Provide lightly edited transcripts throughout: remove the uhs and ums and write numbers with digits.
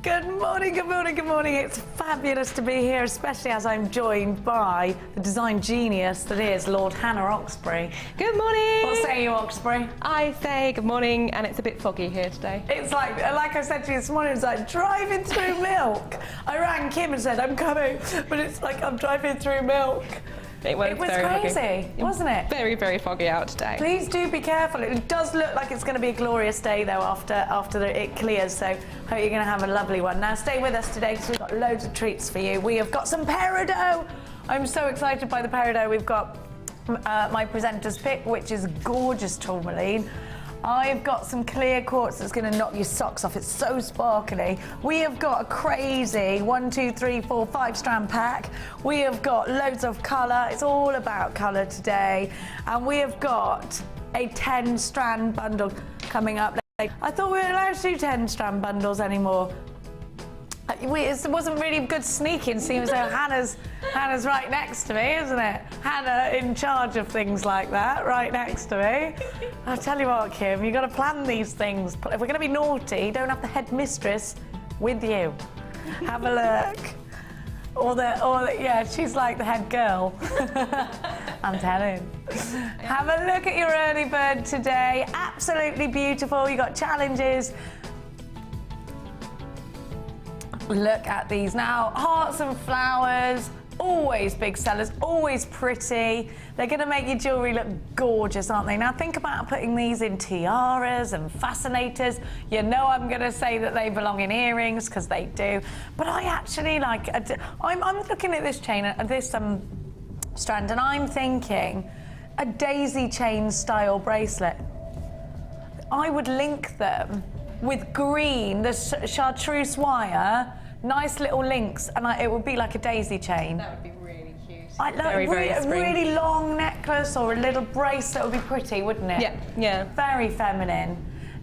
Good morning, good morning, good morning. It's fabulous to be here, especially as I'm joined by the design genius that is Lord Hannah Oxberry. Good morning. What say you, Oxberry? I say good morning, and it's a bit foggy here today. It's like I said to you this morning, it's like driving through milk. I rang Kim and said, I'm coming, but it's like I'm driving through milk. It was very crazy, foggy. wasn't it? Very, very foggy out today. Please do be careful. It does look like it's going to be a glorious day, though, after it clears, so hope you're going to have a lovely one. Now, stay with us today because we've got loads of treats for you. We have got some Peridot. I'm so excited by the Peridot. We've got my presenter's pick, which is gorgeous tourmaline. I've got some clear quartz that's going to knock your socks off. It's so sparkly. We have got a crazy 1, 2, 3, 4, 5 strand pack. We have got loads of colour. It's all about colour today. And we have got a 10 strand bundle coming up. I thought we were allowed to do 10 strand bundles anymore. It wasn't really good sneaking, seeing as though Hannah's right next to me, isn't it? Hannah in charge of things like that, right next to me. I'll tell you what, Kim, you've got to plan these things. If we're going to be naughty, don't have the headmistress with you. Have a look. Yeah, she's like the head girl. I'm telling. Have a look at your early bird today. Absolutely beautiful. You got challenges. Look at these now. Hearts and flowers, always big sellers, always pretty. They're going to make your jewellery look gorgeous, aren't they? Now think about putting these in tiaras and fascinators. You know I'm going to say that they belong in earrings, because they do. But I actually like, I'm looking at this chain, this strand, and I'm thinking a daisy chain style bracelet. I would link them with green, the chartreuse wire, nice little links, and it would be like a daisy chain. That would be really cute. A really long necklace or a little bracelet would be pretty, wouldn't it? Yeah, yeah. Very feminine.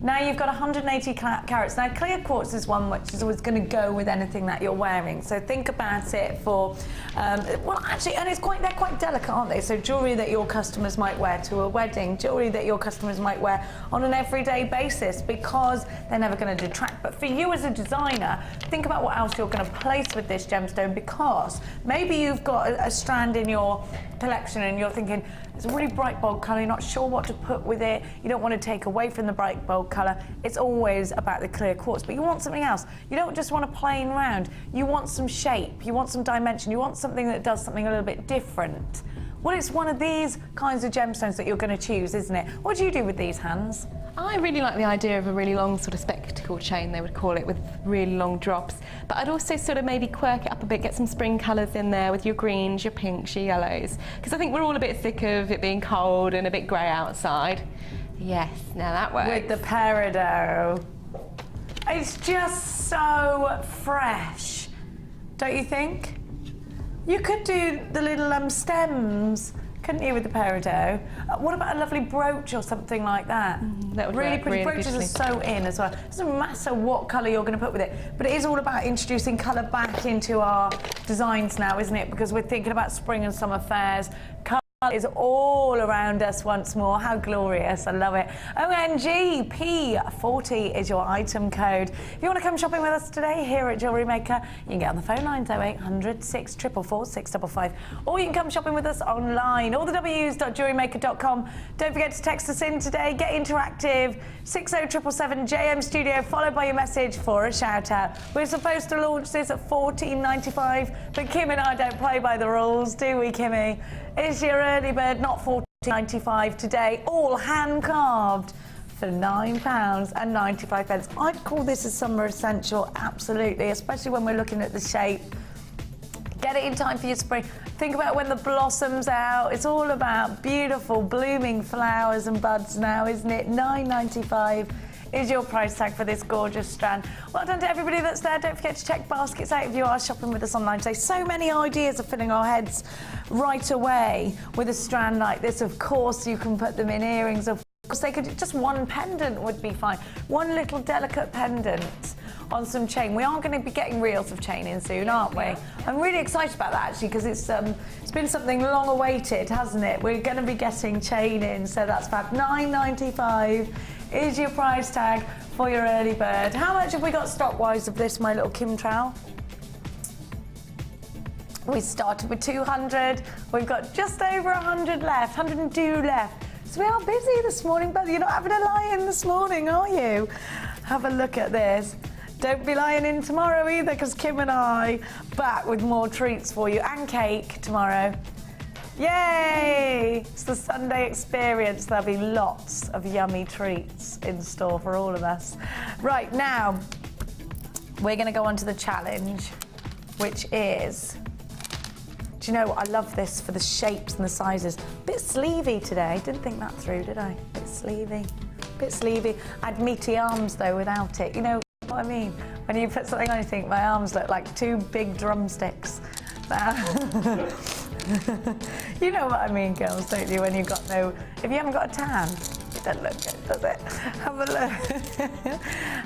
Now you've got 180 carats. Now clear quartz is one which is always going to go with anything that you're wearing. So think about it for, well actually, and they're quite delicate, aren't they? So jewellery that your customers might wear to a wedding, jewellery that your customers might wear on an everyday basis, because they're never going to detract. But for you as a designer, think about what else you're going to place with this gemstone, because maybe you've got a strand in your collection and you're thinking, it's a really bright bold colour, you're not sure what to put with it, you don't want to take away from the bright bold colour. It's always about the clear quartz, but you want something else. You don't just want a plain round, you want some shape, you want some dimension, you want something that does something a little bit different. Well, it's one of these kinds of gemstones that you're going to choose, isn't it? What do you do with these, Hans? I really like the idea of a really long sort of spectacle chain, they would call it, with really long drops. But I'd also sort of maybe quirk it up a bit, get some spring colours in there with your greens, your pinks, your yellows. Because I think we're all a bit sick of it being cold and a bit grey outside. Yes, now that works. With the Peridot. It's just so fresh, don't you think? You could do the little stems, couldn't you, with the Peridot? What about a lovely brooch or something like that? That would really work pretty. really Brooches beautifully. are so in as well. It doesn't matter what colour you're going to put with it, but it is all about introducing colour back into our designs now, isn't it? Because we're thinking about spring and summer fairs. Is all around us once more. How glorious. I love it. ONG P40 is your item code. If you want to come shopping with us today here at Jewellery Maker, you can get on the phone lines 0800 644 655, or you can come shopping with us online. All the w's.jewellerymaker.com. Don't forget to text us in today. Get interactive. 60777 JM Studio, followed by your message for a shout out. We're supposed to launch this at $14.95, but Kim and I don't play by the rules, do we, Kimmy? It's your early bird, not $14.95 today, all hand carved for £9.95. I'd call this a summer essential, absolutely, especially when we're looking at the shape. Get it in time for your spring. Think about when the blossom's out. It's all about beautiful blooming flowers and buds now, isn't it? $9.95 is your price tag for this gorgeous strand. Well done to everybody that's there. Don't forget to check baskets out if you are shopping with us online today. So many ideas are filling our heads right away with a strand like this. Of course, you can put them in earrings. Of course, they could, just one pendant would be fine. One little delicate pendant on some chain. We are going to be getting reels of chain in soon, aren't we? I'm really excited about that actually, because it's been something long awaited, hasn't it? We're going to be getting chain in, so that's fab. $9.95 is your price tag for your early bird. How much have we got stock-wise of this, my little Kim trowel? We started with 200. We've got just over 100 left, 102 left. So we are busy this morning, but you're not having a lie-in this morning, are you? Have a look at this. Don't be lying in tomorrow either, because Kim and I back with more treats for you and cake tomorrow. Yay! It's the Sunday experience. There'll be lots of yummy treats in store for all of us. Right, now, we're going to go on to the challenge, which is... Do you know what? I love this for the shapes and the sizes. Bit sleevey today. Didn't think that through, did I? Bit sleevey. Bit sleevey. I'd meaty arms, though, without it. You know what I mean? When you put something on, you think my arms look like two big drumsticks. You know what I mean, girls, don't you? When you've got no... If you haven't got a tan, it doesn't look good, does it? Have a look.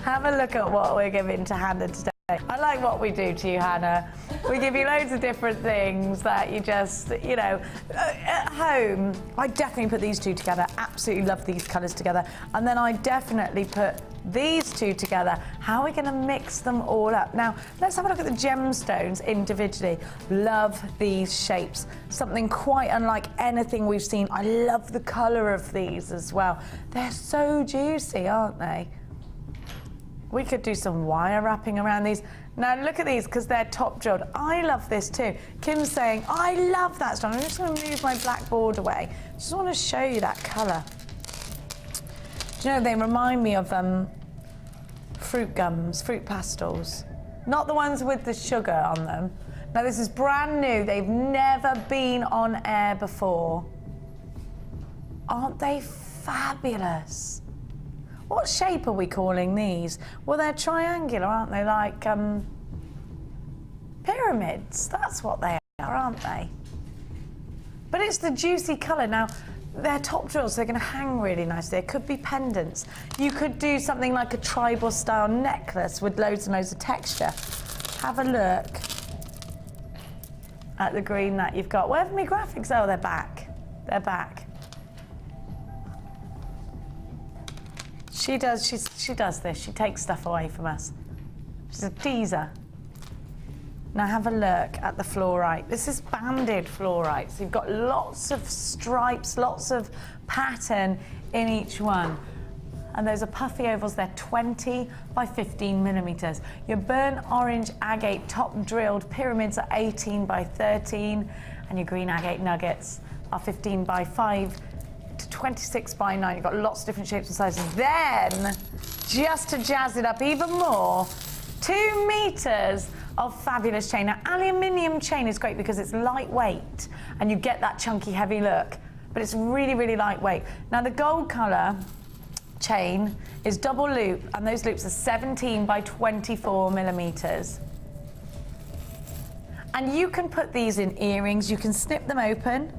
Have a look at what we're giving to Hannah today. I like what we do to you, Hannah. We give you loads of different things that you just, you know, at home, I definitely put these two together. Absolutely love these colours together. And then I definitely put these two together. How are we going to mix them all up? Now, let's have a look at the gemstones individually. Love these shapes. Something quite unlike anything we've seen. I love the colour of these as well. They're so juicy, aren't they? We could do some wire wrapping around these. Now look at these, because they're top drilled. I love this too. Kim's saying, I love that stone. I'm just going to move my black board away. Just want to show you that colour. Do you know, they remind me of fruit gums, fruit pastels. Not the ones with the sugar on them. Now this is brand new. They've never been on air before. Aren't they fabulous? What shape are we calling these? Well, they're triangular, aren't they? Like pyramids. That's what they are, aren't they? But it's the juicy colour. Now, they're top drills, so they're going to hang really nicely. They could be pendants. You could do something like a tribal style necklace with loads and loads of texture. Have a look at the green that you've got. Where have my graphics? Oh, they're back. They're back. She does this. She takes stuff away from us. She's a teaser. Now have a look at the fluorite. This is banded fluorite. So you've got lots of stripes, lots of pattern in each one. And those are puffy ovals. They're 20 by 15 millimeters. Your burnt orange agate top drilled pyramids are 18 by 13. And your green agate nuggets are 15 by 5 to 26 by 9. You've got lots of different shapes and sizes. Then, just to jazz it up even more, 2 meters of fabulous chain. Now, aluminium chain is great because it's lightweight and you get that chunky, heavy look, but it's really, really lightweight. Now, the gold color chain is double loop, and those loops are 17 by 24 millimeters. And you can put these in earrings. You can snip them open.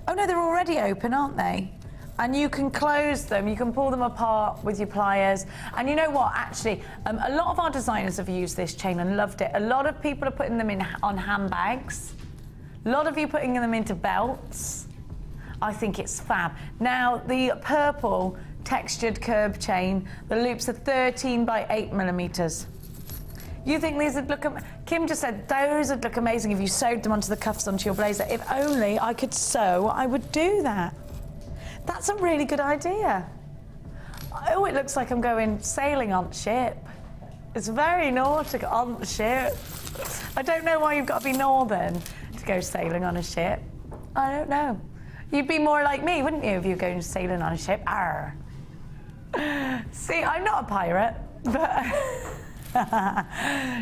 Oh no, they're already open, aren't they? And you can close them, you can pull them apart with your pliers. And you know what, actually, a lot of our designers have used this chain and loved it. A lot of people are putting them in on handbags. A lot of you putting them into belts. I think it's fab. Now, the purple textured curb chain, the loops are 13 by 8 millimeters. You think these would look... Kim just said those would look amazing if you sewed them onto the cuffs onto your blazer. If only I could sew, I would do that. That's a really good idea. Oh, it looks like I'm going sailing on ship. It's very nautical, on the ship. I don't know why you've got to be northern to go sailing on a ship. I don't know. You'd be more like me, wouldn't you, if you were going sailing on a ship? Arr. See, I'm not a pirate, but...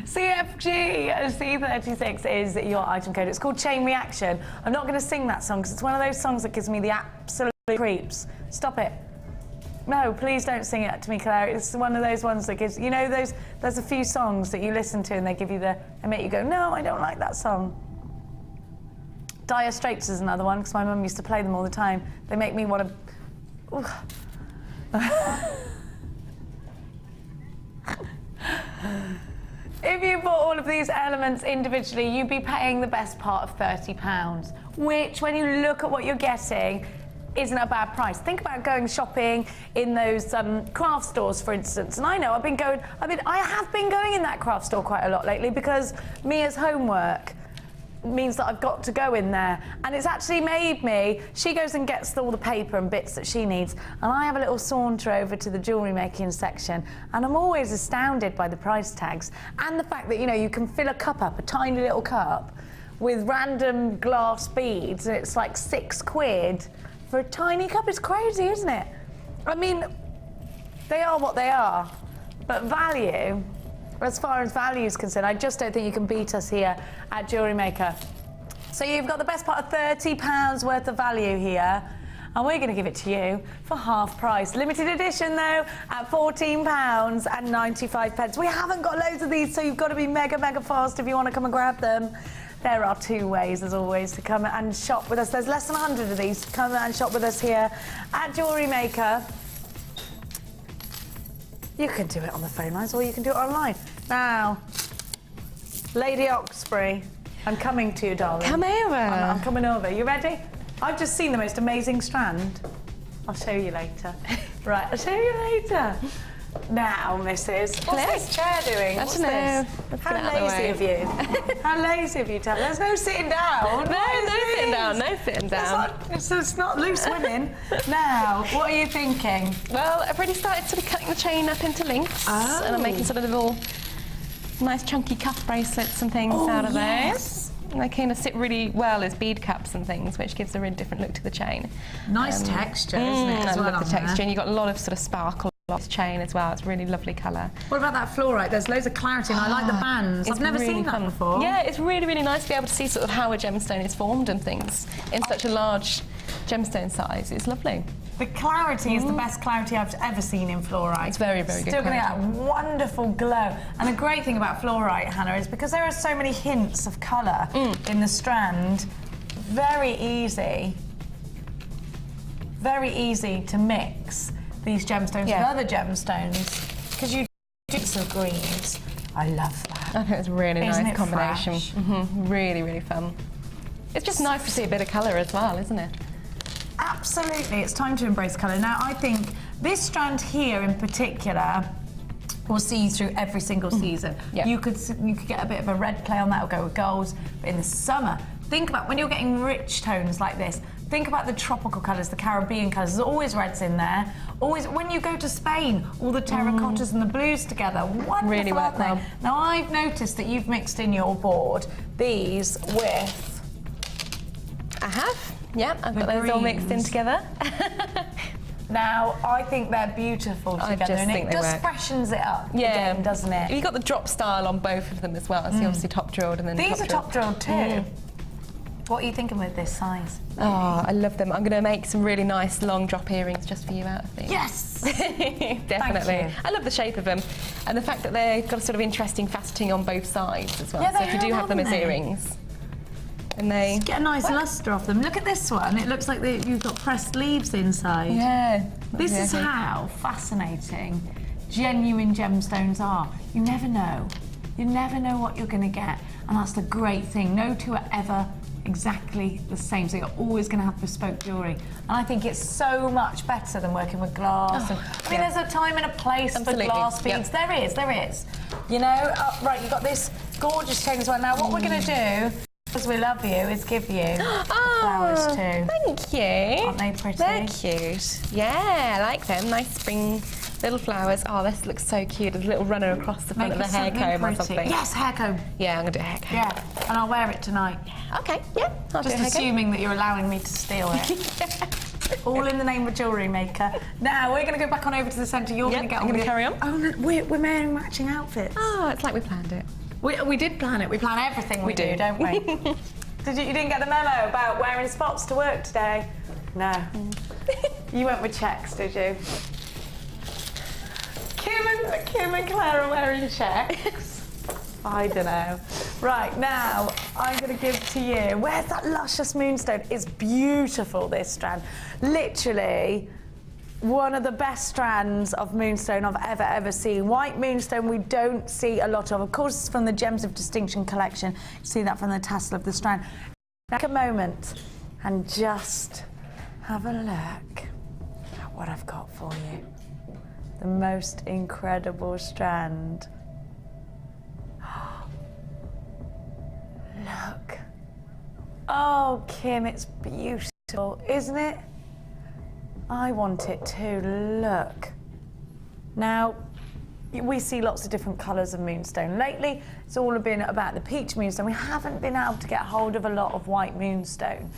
CFG C36 is your item code. It's called Chain Reaction. I'm not going to sing that song because it's one of those songs that gives me the absolute creeps. Stop it. No, please don't sing it to me, Claire. It's one of those ones that gives, you know, there's a few songs that you listen to and they give you they make you go, no, I don't like that song. Dire Straits is another one because my mum used to play them all the time. They make me want to... If you bought all of these elements individually, you'd be paying the best part of £30, which, when you look at what you're getting, isn't a bad price. Think about going shopping in those craft stores, for instance. And I know I have been going in that craft store quite a lot lately because Mia's homework means that I've got to go in there, and it's actually made me, she goes and gets all the paper and bits that she needs, and I have a little saunter over to the jewellery making section, and I'm always astounded by the price tags and the fact that, you know, you can fill a cup up, a tiny little cup, with random glass beads, and it's like £6 for a tiny cup. It's crazy, isn't it? I mean, they are what they are, but value, as far as value is concerned, I just don't think you can beat us here at Jewellery Maker. So you've got the best part of £30 worth of value here, and we're going to give it to you for half price. Limited edition though, at £14.95. We haven't got loads of these, so you've got to be mega fast if you want to come and grab them. There are 2 ways, as always, to come and shop with us. There's less than 100 of these. Come and shop with us here at Jewellery Maker. You can do it on the phone lines or you can do it online. Now, Lady Oxberry, I'm coming to you, darling. Come over. I'm coming over. You ready? I've just seen the most amazing strand. I'll show you later. Right, I'll show you later. Now, Mrs. What's this chair doing? I don't know. How lazy of you. How lazy of you, Tara. There's no sitting down. No sitting down, no sitting down. It's not loose women. Now, what are you thinking? Well, I've already started sort of cutting the chain up into links. Oh. And I'm making sort of little nice chunky cuff bracelets and things out of those. And they kind of sit really well as bead cups and things, which gives a really different look to the chain. Nice texture, isn't it? I love the texture, and you've got a lot of sort of sparkle on the chain as well. It's a really lovely colour. What about that fluorite? There's loads of clarity, and I like the bands. I've never seen that before. Yeah, it's really nice to be able to see sort of how a gemstone is formed and things in such a large gemstone size. It's lovely. The clarity is the best clarity I've ever seen in fluorite. It's very good. Still going to get a wonderful glow. And the great thing about fluorite, Hannah, is because there are so many hints of colour in the strand, very easy to mix these gemstones with other gemstones, because you do some greens. I love that. I think it's a really nice combination. Really fun. It's just nice to see a bit of colour as well, isn't it? Absolutely, it's time to embrace colour. Now, I think this strand here in particular will see you through every single season. Yep. You could get a bit of a red clay on that, or go with golds. But in the summer, think about when you're getting rich tones like this. Think about the tropical colours, the Caribbean colours. There's always reds in there. Always, when you go to Spain, all the terracottas and the blues together. Wonderful, really aren't they? well. Now, I've noticed that you've mixed in your board these with... I have. Yeah, I've got those all mixed in together. Now, I think they're beautiful together, and it just freshens it up again, doesn't it? You've got the drop style on both of them as well, so you obviously top drilled and then These are top drilled too. What are you thinking with this size? Oh, I love them. I'm going to make some really nice long drop earrings just for you out of these. Yes! Definitely. Thank you. I love the shape of them, and the fact that they've got a sort of interesting faceting on both sides as well. Yeah, so if you do have them as earrings, and they get a nice lustre off them. Look at this one. It looks like you've got pressed leaves inside. Yeah. This is how fascinating genuine gemstones are. You never know. You never know what you're going to get, and that's the great thing. No two are ever exactly the same, so you're always going to have bespoke jewellery. And I think it's so much better than working with glass. I mean, there's a time and a place for glass beads. There is. You know, right, you've got this gorgeous chain as well. Now, what we're going to do, because we love you, is give you flowers too. Thank you. Aren't they pretty? They're cute. Yeah, I like them. Nice spring little flowers. Oh, this looks so cute. A little runner across the front of the hair comb or something. Yes, hair comb. Yeah, I'm going to do a hair comb. Yeah, and I'll wear it tonight. Okay, yeah. I'll do a Just hair comb. assuming that you're allowing me to steal it. All in the name of Jewellery Maker. Now, we're going to go back on over to the centre. You're going to get on. I'm going to carry on. Oh, no, we're wearing matching outfits. Oh, it's like we planned it. We did plan it. We plan everything we do, don't we? You didn't get the memo about wearing spots to work today? No. You went with checks, did you? Kim and Claire are wearing checks. I don't know. Right, now I'm going to give to you. Where's that luscious moonstone? It's beautiful, this strand. Literally one of the best strands of moonstone I've ever seen. White moonstone we don't see a lot of. Of course, it's from the Gems of Distinction collection. You see that from the tassel of the strand. Take a moment and just Have a look at what I've got for you. The most incredible strand. Look. Oh, Kim, it's beautiful, isn't it? I want it too. Look. Now, we see lots of different colours of Moonstone. Lately, it's all been about the peach Moonstone. We haven't been able to get hold of a lot of white Moonstone.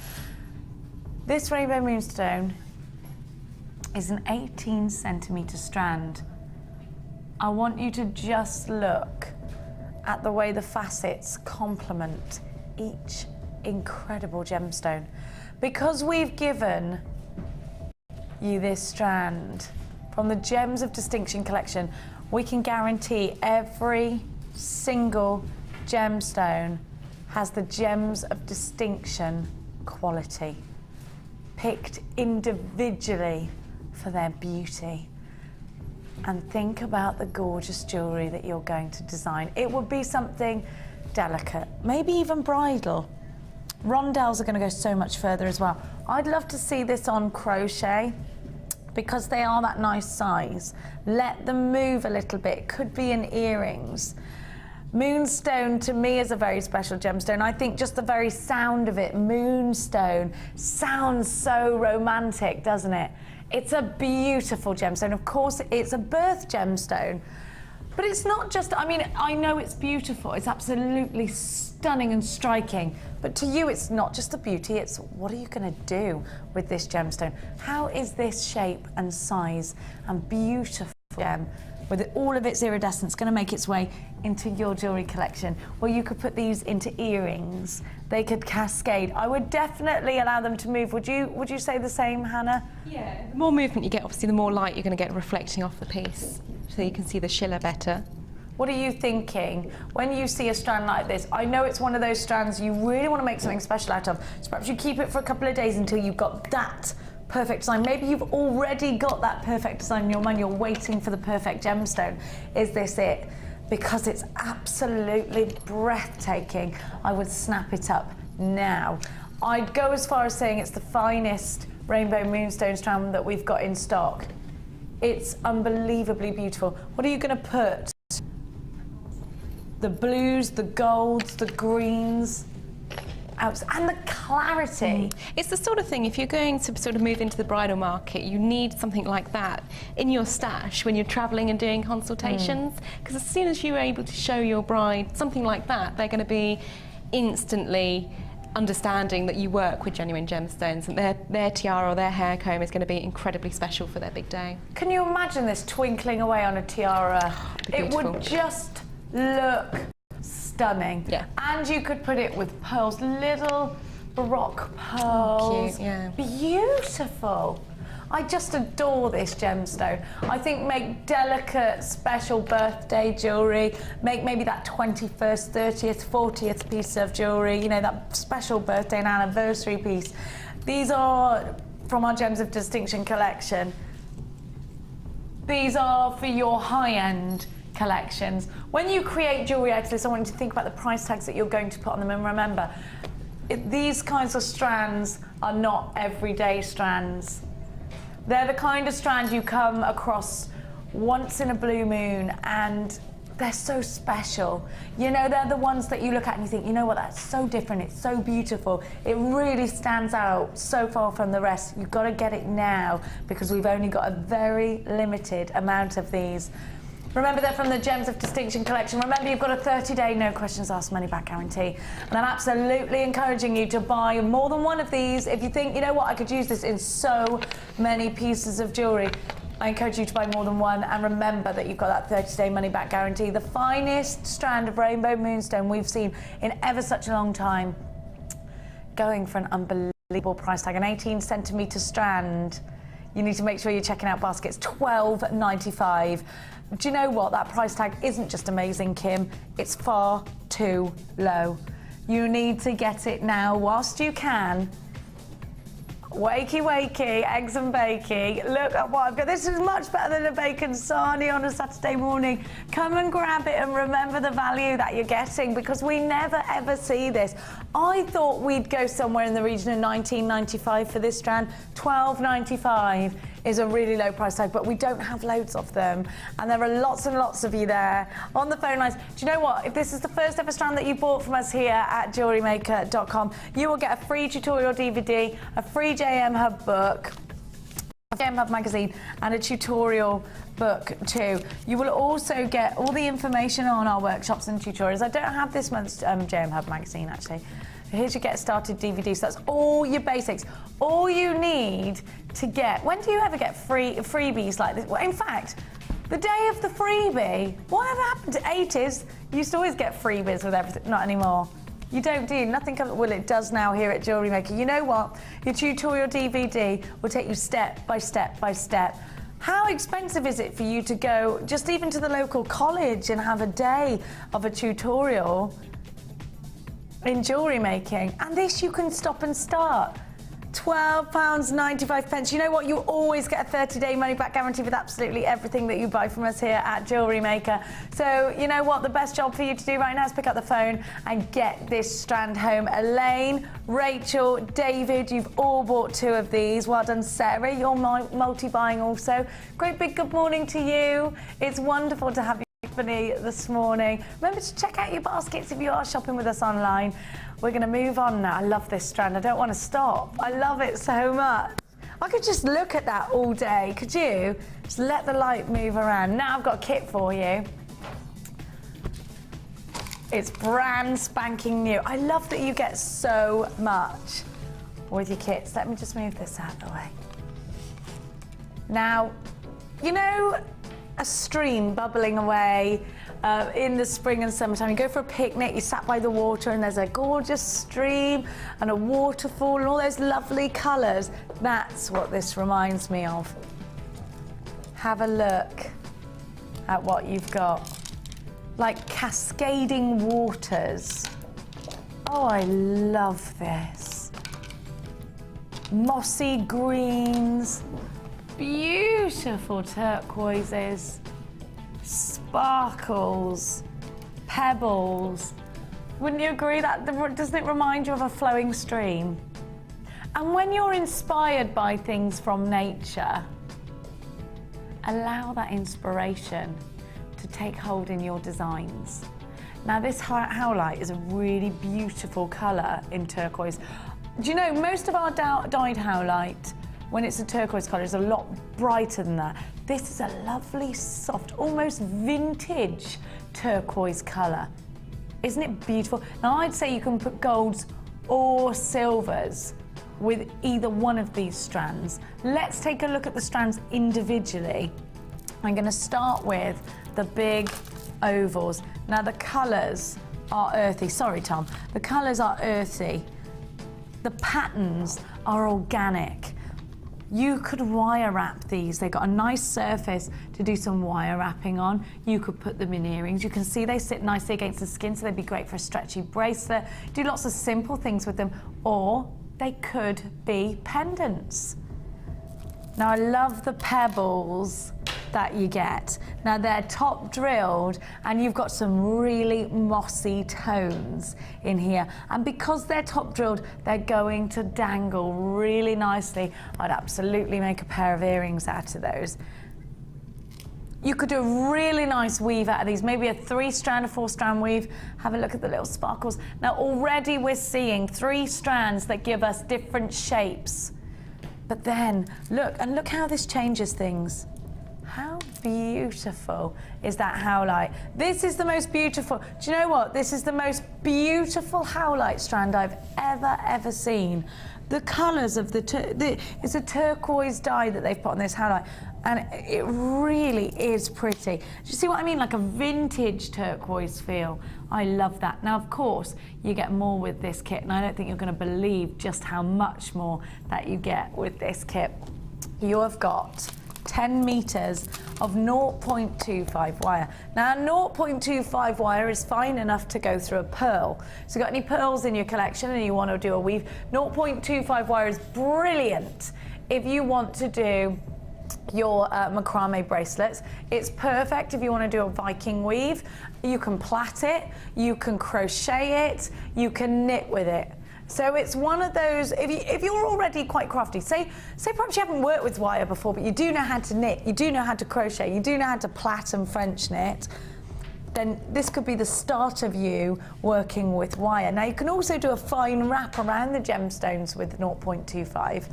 This Rainbow Moonstone is an 18cm strand. I want you to just look at the way the facets complement each incredible gemstone. Because we've given you this strand from the Gems of Distinction collection, we can guarantee every single gemstone has the Gems of Distinction quality, picked individually for their beauty. And think about the gorgeous jewellery that you're going to design. It would be something delicate, maybe even bridal. Rondelles are going to go so much further as well. I'd love to see this on crochet because they are that nice size. Let them move a little bit. Could be in earrings. Moonstone to me is a very special gemstone. I think just the very sound of it, Moonstone, sounds so romantic, doesn't it? It's a beautiful gemstone. Of course, it's a birth gemstone, but it's not just, I mean, I know it's beautiful. It's absolutely stunning and striking, but to you, it's not just the beauty, it's what are you gonna do with this gemstone? How is this shape and size and beautiful gem with all of its iridescence going to make its way into your jewellery collection? Well, you could put these into earrings. They could cascade. I would definitely allow them to move. Would you say the same, Hannah? Yeah, the more movement you get, obviously, the more light you're going to get reflecting off the piece, so you can see the shiller better. What are you thinking when you see a strand like this? I know it's one of those strands you really want to make something special out of, so perhaps you keep it for a couple of days until you've got that perfect design. Maybe you've already got that perfect design in your mind, you're waiting for the perfect gemstone. Is this it? Because it's absolutely breathtaking. I would snap it up now. I'd go as far as saying it's the finest Rainbow Moonstone strand that we've got in stock. It's unbelievably beautiful. What are you going to put? The blues, the golds, the greens, and the clarity. It's the sort of thing, if you're going to sort of move into the bridal market, you need something like that in your stash when you're travelling and doing consultations, because as soon as you're able to show your bride something like that, they're going to be instantly understanding that you work with genuine gemstones, and their tiara or their hair comb is going to be incredibly special for their big day. Can you imagine this twinkling away on a tiara? It would just look stunning. Yeah. And you could put it with pearls, little Baroque pearls. Cute, yeah. Beautiful. I just adore this gemstone. I think make delicate, special birthday jewellery, make maybe that 21st, 30th, 40th piece of jewellery, you know, that special birthday and anniversary piece. These are from our Gems of Distinction collection. These are for your high-end collections. When you create jewellery out of this, I want you to think about the price tags that you're going to put on them, and remember, these kinds of strands are not everyday strands. They're the kind of strand you come across once in a blue moon, and they're so special. You know, they're the ones that you look at and you think, you know what, that's so different, it's so beautiful. It really stands out so far from the rest. You've got to get it now because we've only got a very limited amount of these. Remember, they're from the Gems of Distinction collection. Remember, you've got a 30-day no questions asked money back guarantee. And I'm absolutely encouraging you to buy more than one of these. If you think, you know what, I could use this in so many pieces of jewellery, I encourage you to buy more than one. And remember that you've got that 30-day money back guarantee. The finest strand of Rainbow Moonstone we've seen in ever such a long time, going for an unbelievable price tag, an 18cm strand. You need to make sure you're checking out baskets, $12.95. Do you know what? That price tag isn't just amazing, Kim. It's far too low. You need to get it now whilst you can. Wakey, wakey, eggs and bakey. Look at what I've got. This is much better than a bacon sarnie on a Saturday morning. Come and grab it and remember the value that you're getting, because we never ever see this. I thought we'd go somewhere in the region of $19.95 for this strand. $12.95 is a really low price tag, but we don't have loads of them. And there are lots and lots of you there on the phone lines. Do you know what? If this is the first ever strand that you bought from us here at jewellerymaker.com, you will get a free tutorial DVD, a free JM Hub book, a JM Hub magazine, and a tutorial book too. You will also get all the information on our workshops and tutorials. I don't have this month's JM Hub magazine actually. Here's your Get Started DVD, so that's all your basics. All you need to get, when do you ever get freebies like this? Well, in fact, the day of the freebie, whatever happened to 80s? You used to always get freebies with everything, not anymore. You don't do, nothing comes, well it does now here at Jewellery Maker. You know what? Your tutorial DVD will take you step by step by step. How expensive is it for you to go just even to the local college and have a day of a tutorial in jewellery making? And this you can stop and start. £12.95. You know what? You always get a 30-day money-back guarantee with absolutely everything that you buy from us here at Jewellery Maker. So, you know what? The best job for you to do right now is pick up the phone and get this strand home. Elaine, Rachel, David, you've all bought 2 of these. Well done, Sarah. You're multi-buying also. Great big good morning to you. It's wonderful to have you this morning. Remember to check out your baskets if you are shopping with us online. We're going to move on now. I love this strand. I don't want to stop. I love it so much. I could just look at that all day. Could you? Just let the light move around. Now I've got a kit for you. It's brand spanking new. I love that you get so much with your kits. Let me just move this out of the way. Now, you know, a stream bubbling away in the spring and summertime. You go for a picnic, you sat by the water and there's a gorgeous stream and a waterfall and all those lovely colours. That's what this reminds me of. Have a look at what you've got. Like cascading waters. Oh, I love this. Mossy greens. Beautiful turquoises, sparkles, pebbles. Wouldn't you agree that doesn't it remind you of a flowing stream? And when you're inspired by things from nature, allow that inspiration to take hold in your designs. Now this howlite is a really beautiful colour in turquoise. Do you know most of our dyed howlite, when it's a turquoise colour, is a lot brighter than that. This is a lovely, soft, almost vintage turquoise colour. Isn't it beautiful? Now, I'd say you can put golds or silvers with either one of these strands. Let's take a look at the strands individually. I'm going to start with the big ovals. Now, the colours are earthy. Sorry, Tom. The colours are earthy. The patterns are organic. You could wire wrap these. They've got a nice surface to do some wire wrapping on. You could put them in earrings. You can see they sit nicely against the skin, so they'd be great for a stretchy bracelet. Do lots of simple things with them, or they could be pendants. Now, I love the pebbles that you get. Now, they're top drilled and you've got some really mossy tones in here. And because they're top drilled, they're going to dangle really nicely. I'd absolutely make a pair of earrings out of those. You could do a really nice weave out of these, maybe a 3-strand or 4-strand weave. Have a look at the little sparkles. Now, already we're seeing 3 strands that give us different shapes. But then, look how this changes things. How beautiful is that howlite? This is the most beautiful. Do you know what? This is the most beautiful howlite strand I've ever seen. The colours of it's a turquoise dye that they've put on this howlite, and it really is pretty. Do you see what I mean? Like a vintage turquoise feel. I love that. Now, of course, you get more with this kit, and I don't think you're going to believe just how much more that you get with this kit. You have got 10 meters of 0.25 wire. Now 0.25 wire is fine enough to go through a pearl. So you've got any pearls in your collection and you want to do a weave, 0.25 wire is brilliant if you want to do your macrame bracelets. It's perfect if you want to do a Viking weave. You can plait it, you can crochet it, you can knit with it. So it's one of those, if you're already quite crafty, say perhaps you haven't worked with wire before, but you do know how to knit, you do know how to crochet, you do know how to plait and French knit, then this could be the start of you working with wire. Now you can also do a fine wrap around the gemstones with 0.25.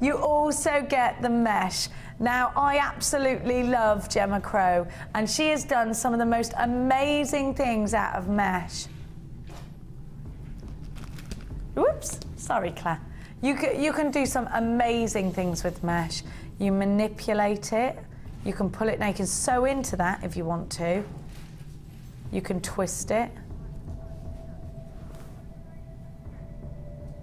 You also get the mesh. Now I absolutely love Gemma Crow, and she has done some of the most amazing things out of mesh. Whoops, sorry Claire. You can do some amazing things with mesh. You manipulate it, you can pull it, now you can sew into that if you want to. You can twist it.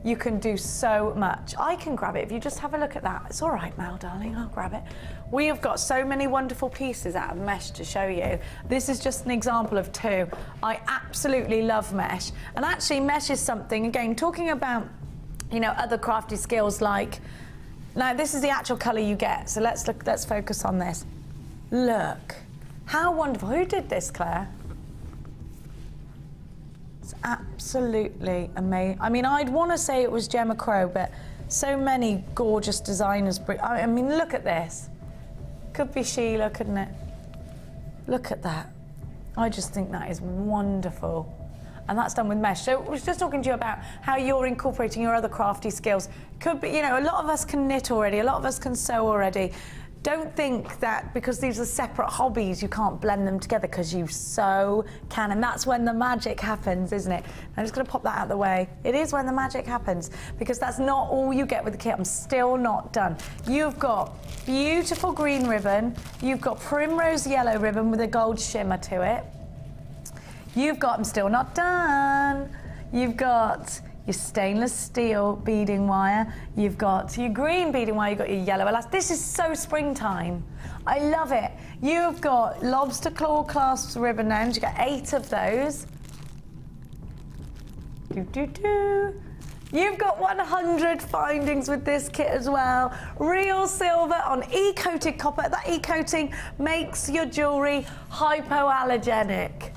You can do so much. I can grab it if you just have a look at that. It's all right, Mel, darling, I'll grab it. We have got so many wonderful pieces out of mesh to show you. This is just an example of two. I absolutely love mesh. And actually mesh is something, again, talking about, you know, other crafty skills like, now this is the actual color you get. So let's focus on this. Look, how wonderful. Who did this, Claire? It's absolutely amazing. I mean, I'd want to say it was Gemma Crow, but so many gorgeous designers. I mean, look at this. Could be Sheila, couldn't it? Look at that. I just think that is wonderful. And that's done with mesh. So I was just talking to you about how you're incorporating your other crafty skills. Could be, you know, a lot of us can knit already, a lot of us can sew already. Don't think that because these are separate hobbies, you can't blend them together, because you so can. And that's when the magic happens, isn't it? I'm just going to pop that out of the way. It is when the magic happens, because that's not all you get with the kit. I'm still not done. You've got beautiful green ribbon. You've got primrose yellow ribbon with a gold shimmer to it. You've got, I'm still not done. You've got your stainless steel beading wire, you've got your green beading wire, you've got your yellow elastic. This is so springtime. I love it. You've got lobster claw clasps ribbon ends, you've got 8 of those. You've got 100 findings with this kit as well. Real silver on e-coated copper. That e-coating makes your jewellery hypoallergenic.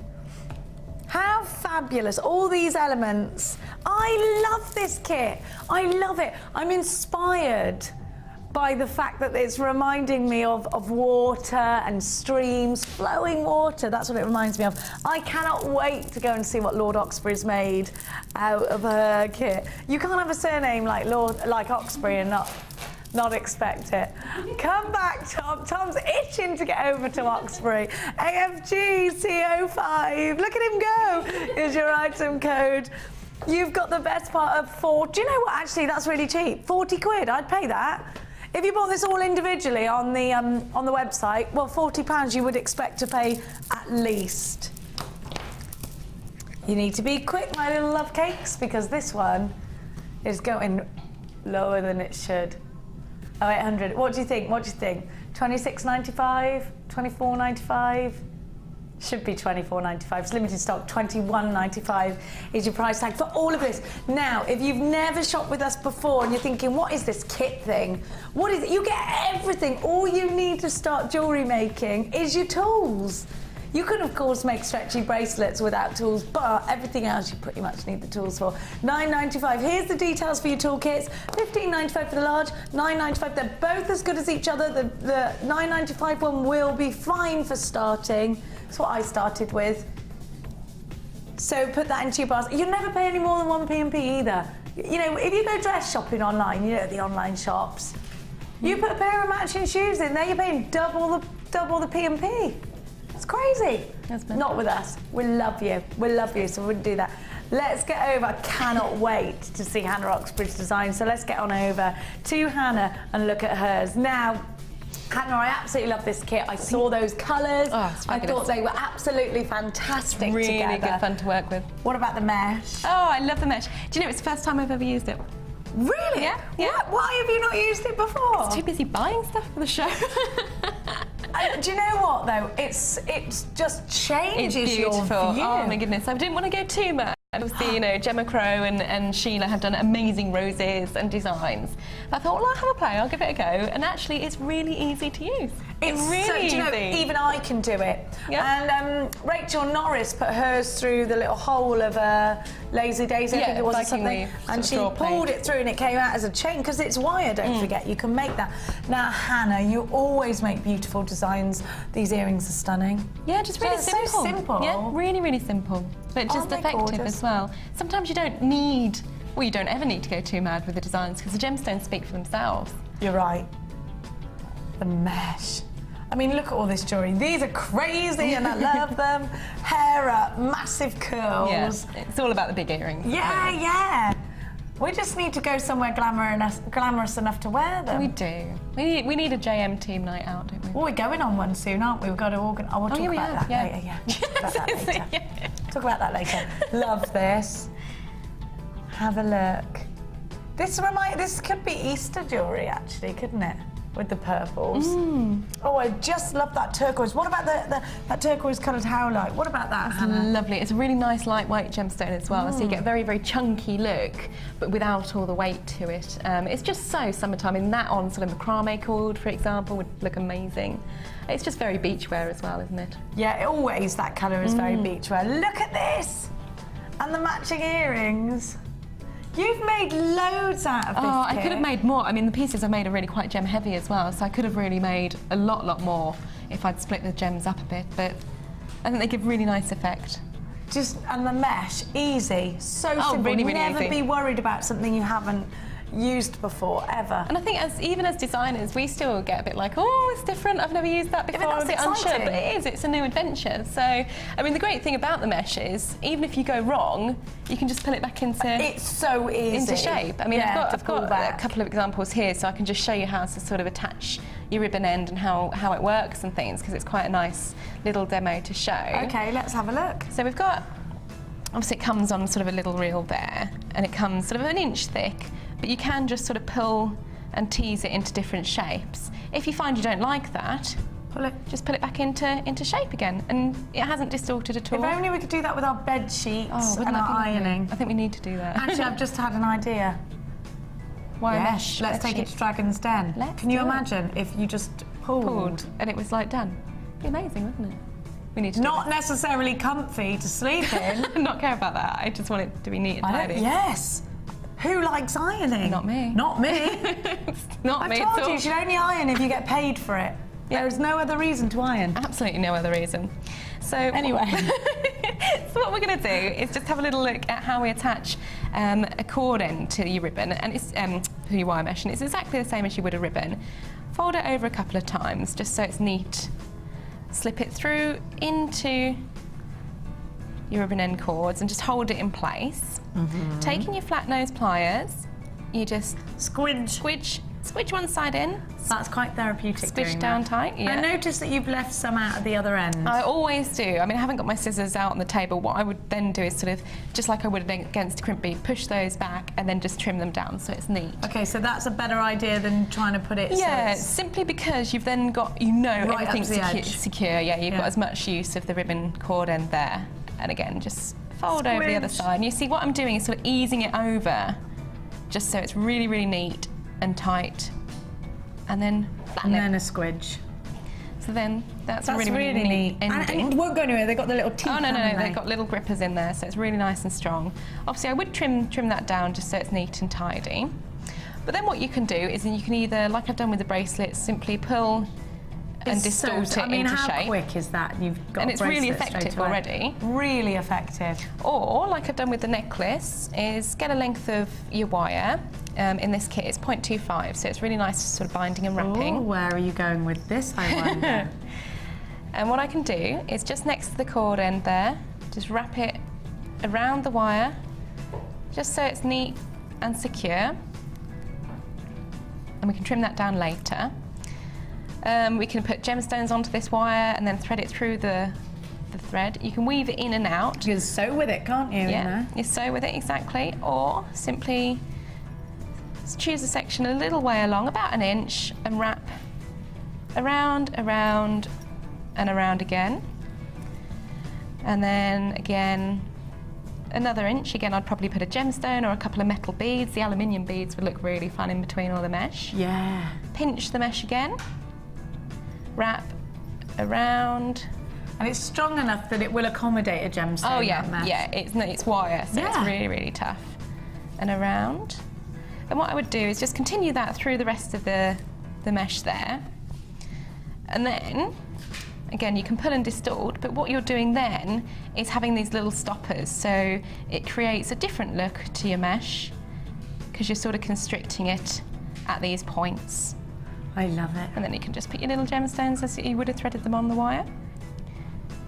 How fabulous, all these elements. I love this kit, I love it. I'm inspired by the fact that it's reminding me of water and streams, flowing water, that's what it reminds me of. I cannot wait to go and see what Lord Oxberry's made out of her kit. You can't have a surname like Oxberry and not expect it. Come back, Tom. Tom's itching to get over to Oxberry. AFG CO5. Look at him go. Is your item code. You've got the best part of 4. Do you know what? Actually, that's really cheap. 40 quid. I'd pay that. If you bought this all individually on the website, well, £40 you would expect to pay at least. You need to be quick, my little love cakes, because this one is going lower than it should. Oh, 800. What do you think? What do you think? 26.95? 24.95? Should be 24.95. It's limited stock. 21.95 is your price tag for all of this. Now, if you've never shopped with us before and you're thinking, what is this kit thing? What is it? You get everything. All you need to start jewellery making is your tools. You can, of course, make stretchy bracelets without tools, but everything else you pretty much need the tools for. $9.95. Here's the details for your toolkits. $15.95 for the large, $9.95. They're both as good as each other. The $9.95 one will be fine for starting. That's what I started with. So put that into your basket. You'll never pay any more than 1 P&P either. You know, if you go dress shopping online, you know, the online shops, you put a pair of matching shoes in there, you're paying double the P&P. It's crazy. Not with us. We love you. We love you, so we wouldn't do that. Let's get over. I cannot wait to see Hannah Oxberry's design. So let's get on over to Hannah and look at hers. Now, Hannah, I absolutely love this kit. I saw those colours. Oh, it's I thought they were absolutely fantastic really together. Good fun to work with. What about the mesh? Oh, I love the mesh. Do you know, it's the first time I've ever used it. Really? Yeah, yeah. Why have you not used it before? I was too busy buying stuff for the show. Do you know what though? It's just changes It's beautiful. your view. Oh my goodness, I didn't want to go too much. Obviously, you know, Gemma Crow and Sheila have done amazing roses and designs. I thought, well, I'll have a play, I'll give it a go. And actually, it's really easy to use. It's really do you know, easy. even I can do it. Yeah. And Rachel Norris put hers through the little hole of a Lazy Daisy, I think it was, or something. And she pulled it through and it came out as a chain, because it's wire, don't forget, you can make that. Now, Hannah, you always make beautiful designs. These earrings are stunning. Yeah, just really simple. So simple. Yeah, really, really simple. But just effective as well. Sometimes you don't need, well, you don't ever need to go too mad with the designs, because the gemstones speak for themselves. You're right. The mesh. I mean, look at all this jewellery. These are crazy and I love them. Hair up, massive curls. Yeah, it's all about the big earrings. Yeah, yeah. We just need to go somewhere glamorous enough to wear them. We do. We need a JM team night out, don't we? Well, we're going on one soon, aren't we? We've got to organise. Oh, we'll talk about that later. Yeah, we'll talk about that later. Yeah. Talk about that later. Love this. Have a look. This could be Easter jewellery, actually, couldn't it? With the purples. Oh, I just love that turquoise. What about that turquoise coloured howlite? What about that, Hannah? Lovely. It's a really nice lightweight gemstone as well, so you get a very, very chunky look, but without all the weight to it. It's just so summertime, and that on sort of macrame cord, for example, would look amazing. It's just very beachwear as well, isn't it? Yeah, always that colour is very beachwear. Look at this! And the matching earrings. You've made loads out of this I kit. could have made more. I mean, the pieces I made are really quite gem heavy as well, so I could have really made a lot more if I'd split the gems up a bit, but I think they give really nice effect. And the mesh, easy, so simple. Really, really Never easy. be worried about something you haven't used before, ever. And I think even as designers, we still get a bit like, oh, it's different, I've never used that before, I'm a bit unsure, but it is, it's a new adventure. So, I mean, the great thing about the mesh is, even if you go wrong, you can just pull it back It's so easy. into shape. I mean, yeah, I've got a couple of examples here, so I can just show you how to sort of attach your ribbon end and how it works and things, because it's quite a nice little demo to show. Okay, let's have a look. So we've got, obviously it comes on sort of a little reel there, and it comes sort of an inch thick, but you can just sort of pull and tease it into different shapes. If you find you don't like that, just pull it back into shape again, and it hasn't distorted at all. If only we could do that with our bed sheets and our ironing. I think we need to do that. Actually, I've just had an idea. Why yes, mesh? let's take it to Dragon's Den. Can you imagine if you just pulled and it was like done? It'd be amazing, wouldn't it? We need to not necessarily comfy to sleep in. Not care about that. I just want it to be neat and tidy. Yes. Who likes ironing? Not me. Not me. It's not me at all. I told you should only iron if you get paid for it. Yeah. There is no other reason to iron. Absolutely no other reason. So anyway, so what we're going to do is just have a little look at how we attach a cord end to your ribbon, and it's to your wire mesh, and it's exactly the same as you would a ribbon. Fold it over a couple of times just so it's neat. Slip it through into your ribbon end cords and just hold it in place. Taking your flat nose pliers, you just squidge one side in. That's quite therapeutic. Squidge down tight. Yeah. I noticed that you've left some out at the other end. I always do. I mean, I haven't got my scissors out on the table. What I would then do is sort of, just like I would against a crimp bead, push those back and then just trim them down so it's neat. Okay, so that's a better idea than trying to put it. Yeah, simply because you've then got, right, everything's secure. Yeah, you've got as much use of the ribbon cord end there. And again, just fold over the other side. And you see what I'm doing is sort of easing it over, just so it's really, really neat and tight. And then flatten it. And then a squidge. So then that's a really, really neat ending. And it won't go anywhere, they've got the little teeth. Oh, no, they've got little grippers in there, so it's really nice and strong. Obviously, I would trim that down just so it's neat and tidy. But then what you can do is you can either, like I've done with the bracelets, simply pull and distort it into shape. I mean, how quick is that? You've got and it's really effective already. Really effective. Or, like I've done with the necklace, is get a length of your wire. In this kit, it's 0.25, so it's really nice sort of binding and wrapping. Oh, where are you going with this, I wonder? And what I can do is just next to the cord end there, just wrap it around the wire, just so it's neat and secure. And we can trim that down later. We can put gemstones onto this wire and then thread it through the thread. You can weave it in and out. You can sew with it, can't you? Yeah, you sew with it, exactly. Or simply Just choose a section a little way along, about an inch, and wrap around, around, and around again. And then again, another inch. Again, I'd probably put a gemstone or a couple of metal beads. The aluminium beads would look really fun in between all the mesh. Yeah. Pinch the mesh again, wrap around. And it's strong enough that it will accommodate a gemstone. Oh yeah, that mesh. yeah, it's wire, so it's really, really tough. And around. And what I would do is just continue that through the rest of the mesh there. And then, again, you can pull and distort, but what you're doing then is having these little stoppers. So it creates a different look to your mesh because you're sort of constricting it at these points. I love it. And then you can just put your little gemstones as you would have threaded them on the wire.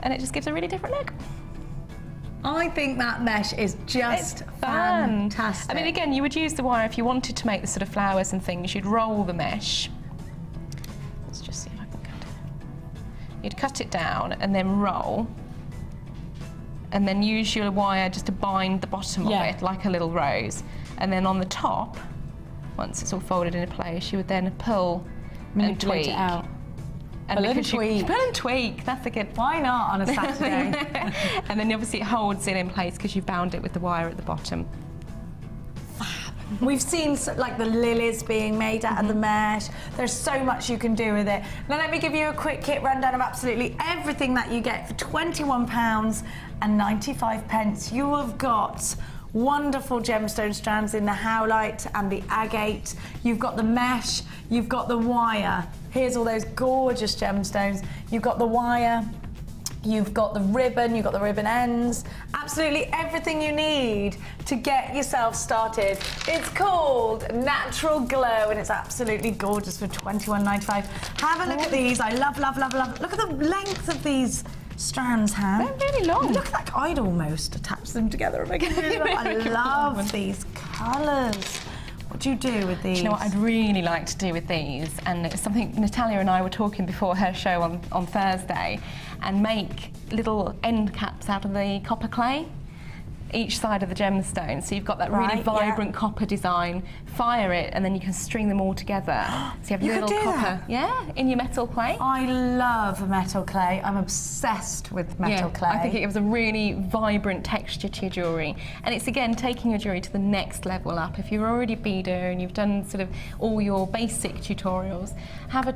And it just gives a really different look. I think that mesh is just fantastic. I mean, again, you would use the wire if you wanted to make the sort of flowers and things. You'd roll the mesh. Let's just see if I can cut it. You'd cut it down and then roll. And then use your wire just to bind the bottom of it like a little rose. And then on the top, once it's all folded into place, you would then pull and tweak. It out. And pull and tweak, that's a good... Why not on a Saturday? And then obviously it holds it in place because you've bound it with the wire at the bottom. We've seen like the lilies being made out of the mesh. There's so much you can do with it. Now let me give you a quick kit rundown of absolutely everything that you get for £21.95. You have got wonderful gemstone strands in the howlite and the agate. You've got the mesh, you've got the wire. Here's all those gorgeous gemstones. You've got the wire, you've got the ribbon ends, absolutely everything you need to get yourself started. It's called Natural Glow and it's absolutely gorgeous for £21.95. Have a look at these. I love, love, love, love. Look at the length of these strands, Han. They're really long. Look at that. I'd almost attach them together. I love these colours. What do you do with these? Do you know what I'd really like to do with these? And it's something Natalia and I were talking before her show on Thursday, and make little end caps out of the copper clay, each side of the gemstone. So you've got that really vibrant copper design, fire it, and then you can string them all together. So you have little copper, in your metal clay. I love metal clay. I'm obsessed with metal clay. I think it gives a really vibrant texture to your jewellery. And it's, again, taking your jewellery to the next level up. If you're already a beader and you've done sort of all your basic tutorials,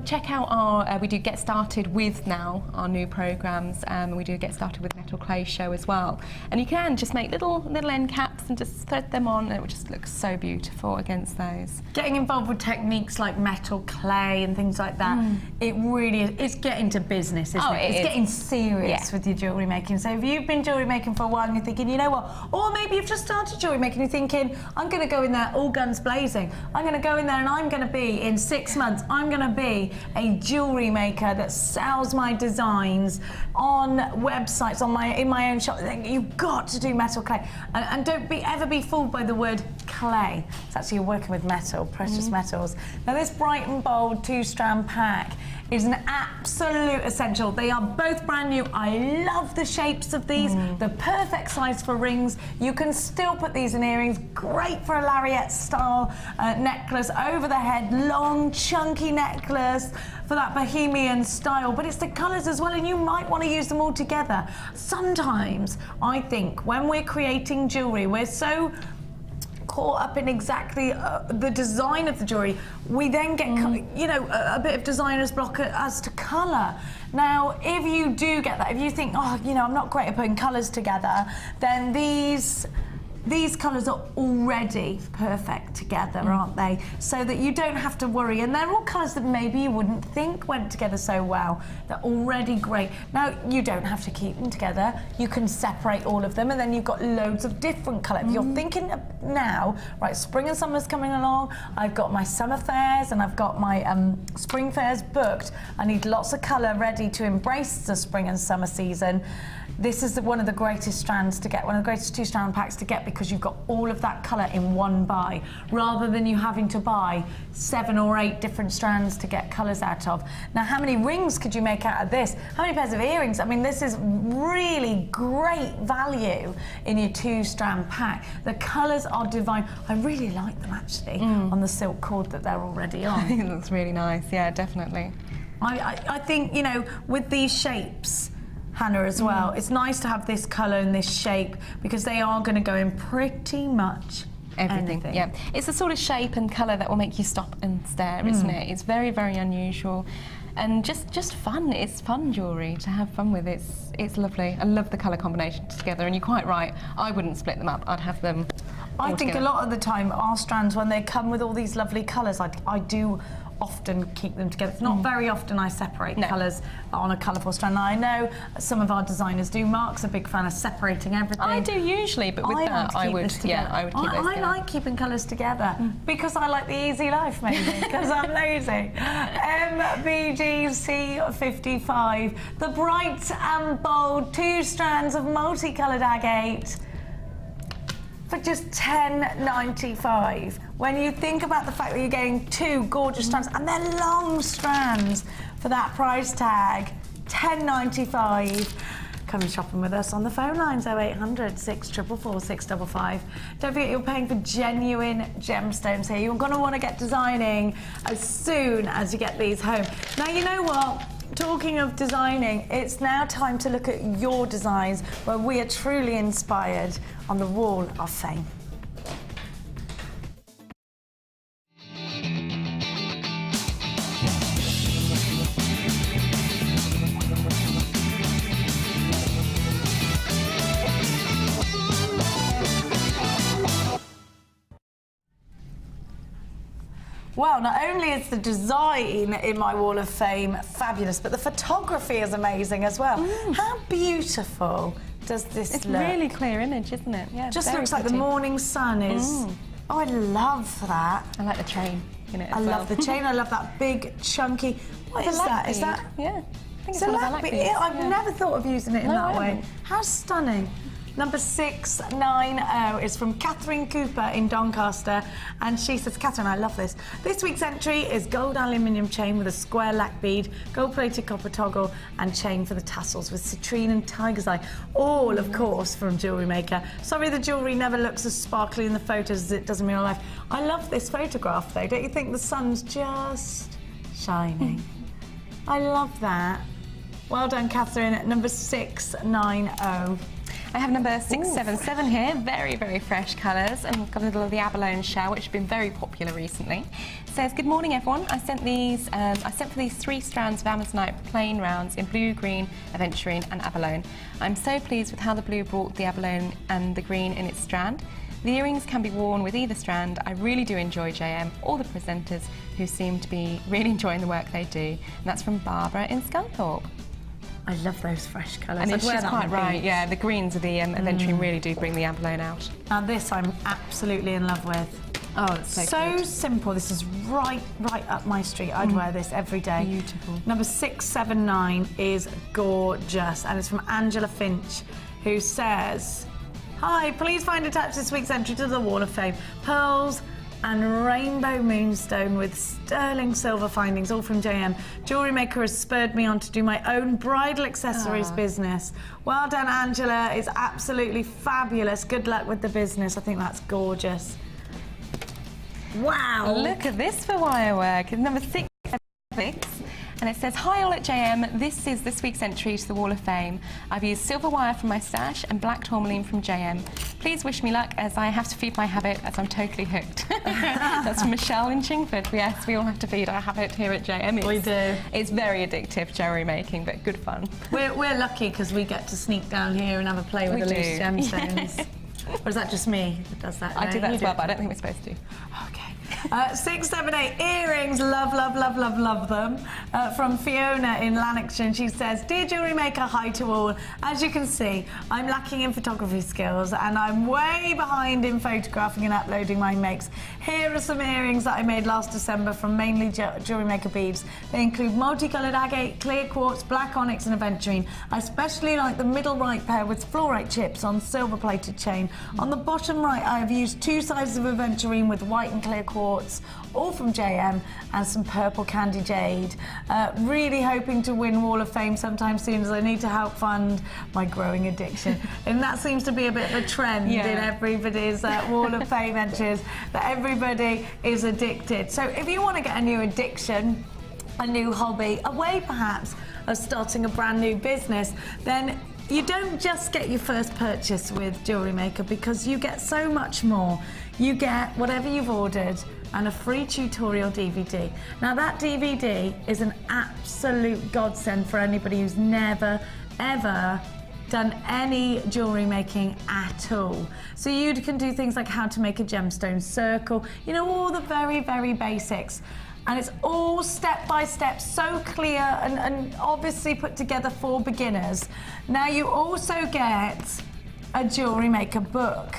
check out our, we do Get Started With now, our new programmes. We do Get Started With Metal Clay show as well. And you can just make little end caps and just thread them on, and it would just look so beautiful against those. Getting involved with techniques like metal clay and things like that, it really is, it's getting to business, isn't it? It's getting serious with your jewellery making. So if you've been jewellery making for a while and you're thinking, you know what, or maybe you've just started jewellery making and you're thinking, I'm going to go in there all guns blazing. I'm going to go in there and I'm going to be, in 6 months, I'm going to be a jewellery maker that sells my designs on websites, in my own shop. You've got to do metal clay. And don't ever be fooled by the word clay. It's actually, you're working with metal, precious metals. Now this bright and bold 2-strand pack is an absolute essential. They are both brand new. I love the shapes of these. The perfect size for rings. You can still put these in earrings. Great for a lariat style necklace over the head. Long, chunky necklace for that bohemian style. But it's the colours as well, and you might want to use them all together. Sometimes I think when we're creating jewellery, we're so caught up in exactly the design of the jewellery, we then get, you know, a bit of designer's block as to colour. Now, if you do get that, if you think, oh, you know, I'm not great at putting colours together, then these colours are already perfect together, aren't they? So that you don't have to worry. And they're all colours that maybe you wouldn't think went together so well. They're already great. Now, you don't have to keep them together. You can separate all of them, and then you've got loads of different colours. If you're thinking now, right, spring and summer's coming along, I've got my summer fairs and I've got my spring fairs booked. I need lots of colour ready to embrace the spring and summer season. This is one of the greatest strands to get, one of the greatest 2-strand packs to get, because you've got all of that colour in one buy, rather than you having to buy 7 or 8 different strands to get colours out of. Now, how many rings could you make out of this? How many pairs of earrings? I mean, this is really great value in your 2-strand pack. The colours are divine. I really like them, actually, on the silk cord that they're already on. I think that's really nice, yeah, definitely. I think, you know, with these shapes, Hannah, as well, it's nice to have this colour and this shape, because they are going to go in pretty much everything. Yeah, it's the sort of shape and colour that will make you stop and stare, isn't it? It's very, very unusual, and just fun. It's fun jewellery to have fun with. It's lovely. I love the colour combinations together, and you're quite right. I wouldn't split them up. I'd have them. I think a lot of the time, our strands, when they come with all these lovely colours, I do often keep them together. It's not very often I separate colours on a colourful strand. Now, I know some of our designers do. Mark's a big fan of separating everything. I do usually, but with that, I would keep those together. I like keeping colours together because I like the easy life, maybe, because I'm lazy. MBGC55, the bright and bold 2 strands of multicoloured agate for just $10.95. When you think about the fact that you're getting 2 gorgeous strands, and they're long strands for that price tag, $10.95. Come and shopping with us on the phone lines, 0800 644 655. Don't forget, you're paying for genuine gemstones here. You're going to want to get designing as soon as you get these home. Now, you know what? Talking of designing, it's now time to look at your designs where we are truly inspired on the Wall of Fame. Well, not only is the design in my Wall of Fame fabulous, but the photography is amazing as well. How beautiful does this look? It's a really clear image, isn't it? Yeah, just looks like the morning sun is... Oh, I love that. I like the chain in it as I love the chain. I love that big, chunky... What is that? Is that... Yeah, I think it's a one of the lap beads. bead. I've never thought of using it in that way. How stunning. Number 690 is from Catherine Cooper in Doncaster, and she says, Catherine, I love this. This week's entry is gold aluminium chain with a square lac bead, gold-plated copper toggle, and chain for the tassels with citrine and tiger's eye. All, of course, from Jewellery Maker. Sorry the jewellery never looks as sparkly in the photos as it does in real life. I love this photograph, though. Don't you think the sun's just shining? I love that. Well done, Catherine. Number 690. I have number 677 here, very, very fresh colours, and we've got a little of the abalone shell, which has been very popular recently. It says, good morning everyone, I sent for these 3 strands of Amazonite plain rounds in blue, green, aventurine and abalone. I'm so pleased with how the blue brought the abalone and the green in its strand. The earrings can be worn with either strand. I really do enjoy JM, all the presenters who seem to be really enjoying the work they do. And that's from Barbara in Scunthorpe. I love those fresh colours. And it's just quite right, yeah. The greens of the aventurine really do bring the abalone out. Now this I'm absolutely in love with. Oh, it's so good. Simple. This is right up my street. I'd wear this every day. Beautiful. Number 679 is gorgeous, and it's from Angela Finch, who says, hi, please find attached this week's entry to the Wall of Fame. Pearls and rainbow moonstone with sterling silver findings, all from JM. Jewellery Maker has spurred me on to do my own bridal accessories business. Well done, Angela. It's absolutely fabulous. Good luck with the business. I think that's gorgeous. Wow. Look at this for wire work. It's number 676. And it says, hi all at JM, this is this week's entry to the Wall of Fame. I've used silver wire from my stash and black tourmaline from JM. Please wish me luck as I have to feed my habit as I'm totally hooked. That's from Michelle in Chingford. Yes, we all have to feed our habit here at JM. We do. It's very addictive, jewellery making, but good fun. We're lucky because we get to sneak down here and have a play with the loose gemstones. Or is that just me that does that? I do that as well, but I don't think we're supposed to. Okay. 678 earrings, love, love, love, love, love them. From Fiona in Lanarkshire, and she says, "Dear Jewellery Maker, hi to all. As you can see, I'm lacking in photography skills and I'm way behind in photographing and uploading my makes. Here are some earrings that I made last December from mainly Jewellery Maker beads. They include multicoloured agate, clear quartz, black onyx and aventurine. I especially like the middle right pair with fluorite chips on silver-plated chain. On the bottom right, I have used 2 sizes of aventurine with white and clear quartz, all from JM, and some purple candy jade. Really hoping to win Wall of Fame sometime soon, as I need to help fund my growing addiction." And that seems to be a bit of a trend in everybody's Wall of Fame entries, that everybody is addicted. So if you want to get a new addiction, a new hobby, a way perhaps of starting a brand new business, then you don't just get your first purchase with Jewellery Maker, because you get so much more. You get whatever you've ordered and a free tutorial DVD. Now that DVD is an absolute godsend for anybody who's never, ever done any jewellery making at all. So you can do things like how to make a gemstone circle, you know, all the very, very basics. And it's all step by step, so clear and obviously put together for beginners. Now you also get a Jewellery Maker book,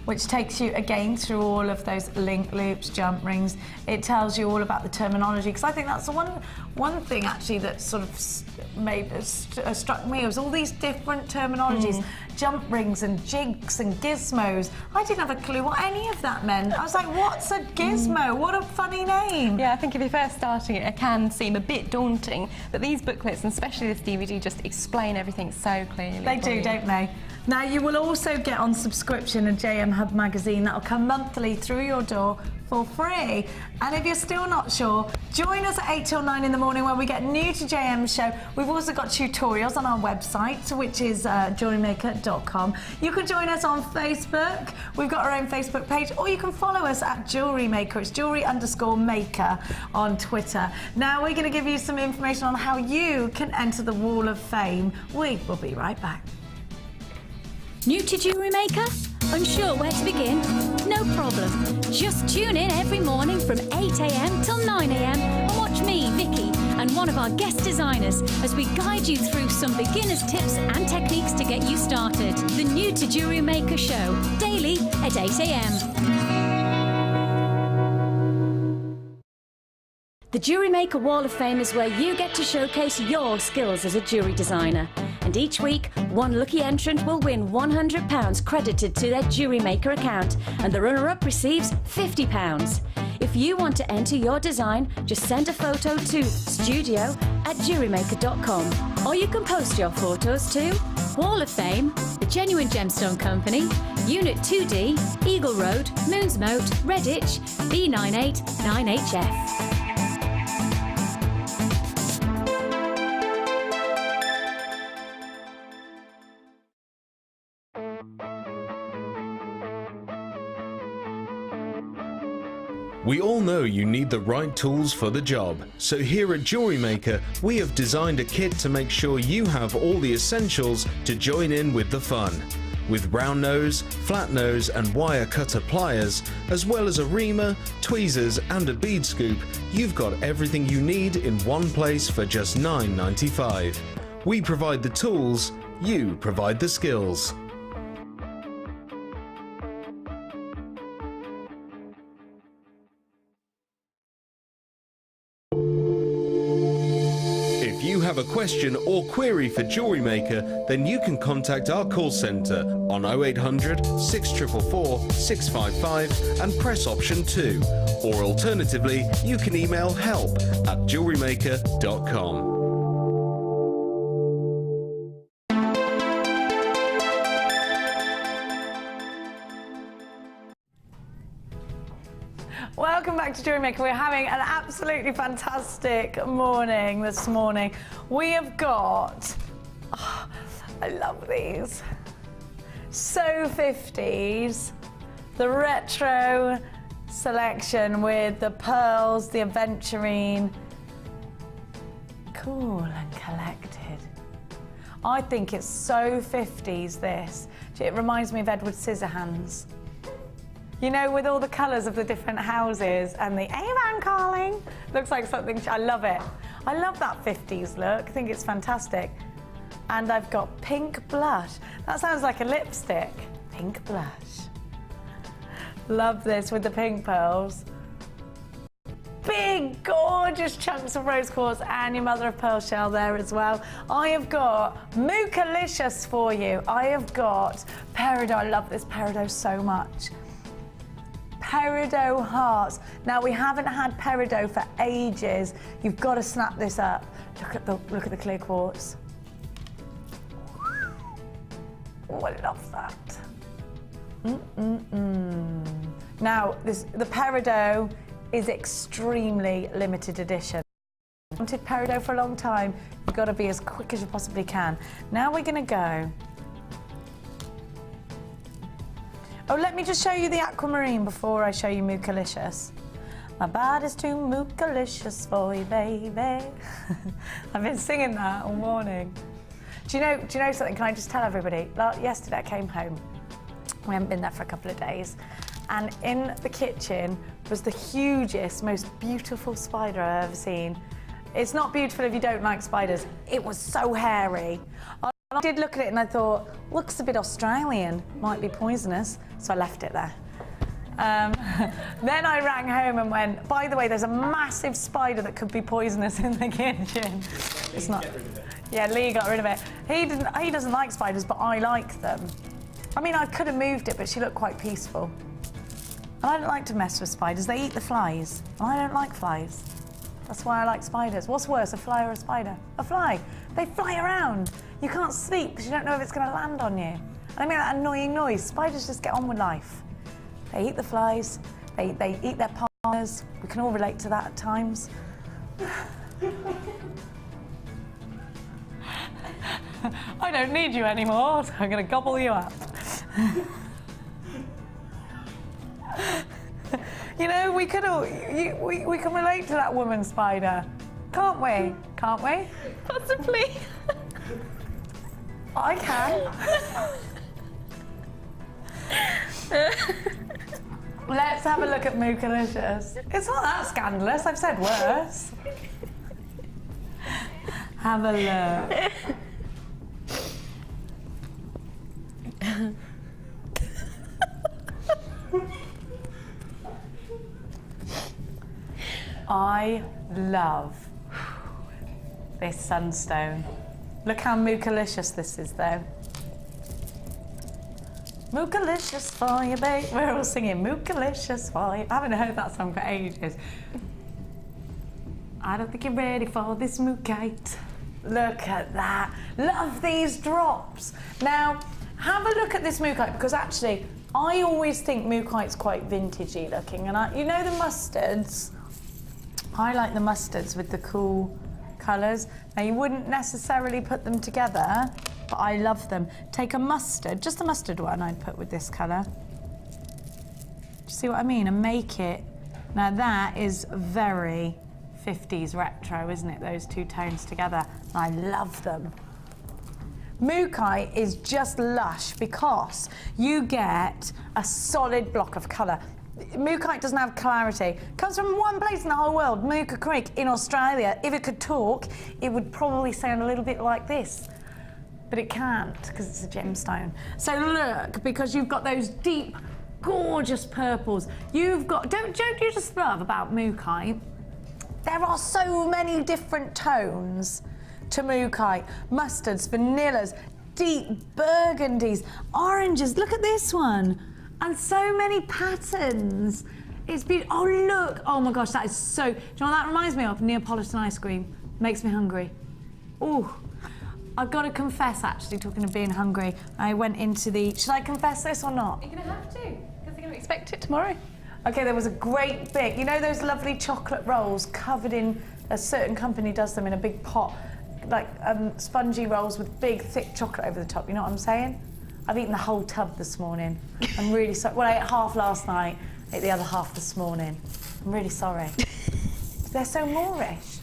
which takes you again through all of those link loops, jump rings. It tells you all about the terminology, because I think that's the one thing actually that sort of struck me, was all these different terminologies, jump rings and jigs and gizmos. I didn't have a clue what any of that meant. I was like, what's a gizmo? What a funny name. Yeah, I think if you're first starting it can seem a bit daunting, but these booklets, and especially this DVD, just explain everything so clearly. They do, don't they? Now you will also get on subscription a JM Hub magazine that'll come monthly through your door for free. And if you're still not sure, join us at 8 till 9 in the morning when we get new to JM's show. We've also got tutorials on our website, which is jewellerymaker.com. You can join us on Facebook. We've got our own Facebook page, or you can follow us at Jewellery Maker. It's jewellery_maker on Twitter. Now we're going to give you some information on how you can enter the Wall of Fame. We will be right back. New to Jewellery Maker? Unsure where to begin? No problem. Just tune in every morning from 8 AM till 9 AM and watch me, Vicky, and one of our guest designers as we guide you through some beginner's tips and techniques to get you started. The New to Jewellery Maker show, daily at 8 AM. The Jewellery Maker Wall of Fame is where you get to showcase your skills as a jewellery designer. And each week, one lucky entrant will win £100 credited to their Jewellery Maker account, and the runner-up receives £50. If you want to enter your design, just send a photo to studio@jewellerymaker.com. Or you can post your photos to Wall of Fame, The Genuine Gemstone Company, Unit 2D, Eagle Road, Moonsmote, Redditch, B989HF. We all know you need the right tools for the job, so here at Jewellery Maker we have designed a kit to make sure you have all the essentials to join in with the fun. With round nose, flat nose and wire cutter pliers, as well as a reamer, tweezers and a bead scoop, you've got everything you need in one place for just $9.95. We provide the tools, you provide the skills. If you have a question or query for Jewellery Maker, then you can contact our call centre on 0800 644 655 and press option 2. Or alternatively, you can email help@jewellerymaker.com. Welcome back to Jewellery Maker. We're having an absolutely fantastic morning this morning. We have got, oh, I love these, so 50s, the retro selection with the pearls, the aventurine, cool and collected. I think it's so 50s, this. It reminds me of Edward Scissorhands. You know, with all the colours of the different houses and the Avon calling. Looks like something, I love it. I love that 50s look. I think it's fantastic. And I've got pink blush. That sounds like a lipstick. Pink blush. Love this with the pink pearls. Big, gorgeous chunks of rose quartz and your mother of pearl shell there as well. I have got Mookalicious for you. I have got Peridot. I love this Peridot so much. Peridot hearts. Now, we haven't had Peridot for ages. You've got to snap this up. Look at the clear quartz. Oh, I love that. Now, the Peridot is extremely limited edition. I wanted Peridot for a long time. You've got to be as quick as you possibly can. Now we're going to go. Oh, let me just show you the Aquamarine before I show you Mookalicious. My body's too Mookalicious for you, baby. I've been singing that all morning. Do you know something? Can I just tell everybody? Yesterday I came home. We haven't been there for a couple of days. And in the kitchen was the hugest, most beautiful spider I've ever seen. It's not beautiful if you don't like spiders. It was so hairy. I did look at it and I thought, looks a bit Australian, might be poisonous, so I left it there. Then I rang home and went, by the way, there's a massive spider that could be poisonous in the kitchen. It's not. Yeah, Lee got rid of it. He doesn't like spiders, but I like them. I mean, I could have moved it, but she looked quite peaceful. And I don't like to mess with spiders. They eat the flies, and I don't like flies. That's why I like spiders. What's worse, a fly or a spider? A fly. They fly around. You can't sleep because you don't know if it's going to land on you. And they make that annoying noise. Spiders just get on with life. They eat the flies. They eat their partners. We can all relate to that at times. I don't need you anymore, so I'm going to gobble you up. You know, we can relate to that woman spider, can't we? Can't we? Possibly. I can. Let's have a look at Mookalicious. It's not that scandalous, I've said worse. Have a look. I love this Sunstone. Look how Mookalicious this is, though. Mookalicious for you, babe. We're all singing Mookalicious for you. I haven't heard that song for ages. I don't think you're ready for this mookite. Look at that. Love these drops. Now, have a look at this mookite, because actually, I always think mookite's quite vintagey looking. And you know the mustards? I like the mustards with the cool colours. Now, you wouldn't necessarily put them together, but I love them. Take a mustard, just a mustard one I'd put with this colour. Do you see what I mean? And make it. Now, that is very 50s retro, isn't it? Those two tones together. And I love them. Mookite is just lush because you get a solid block of colour. Mookite doesn't have clarity. Comes from one place in the whole world, Mooka Creek in Australia. If it could talk, it would probably sound a little bit like this. But it can't, because it's a gemstone. So look, because you've got those deep, gorgeous purples. You've got, don't you just love about Mookite? There are so many different tones to Mookite. Mustards, vanillas, deep burgundies, oranges. Look at this one. And so many patterns. It's beautiful. Oh, look. Oh, my gosh, that is so... Do you know what that reminds me of? Neapolitan ice cream. Makes me hungry. Oh, I've got to confess, actually, talking of being hungry, I went into the... Should I confess this or not? You're going to have to, because they're going to expect it tomorrow. OK, there was a great big... You know those lovely chocolate rolls covered in... A certain company does them in a big pot, like spongy rolls with big, thick chocolate over the top. You know what I'm saying? I've eaten the whole tub this morning. I'm really sorry. Well, I ate half last night, ate the other half this morning. I'm really sorry. They're so Moorish.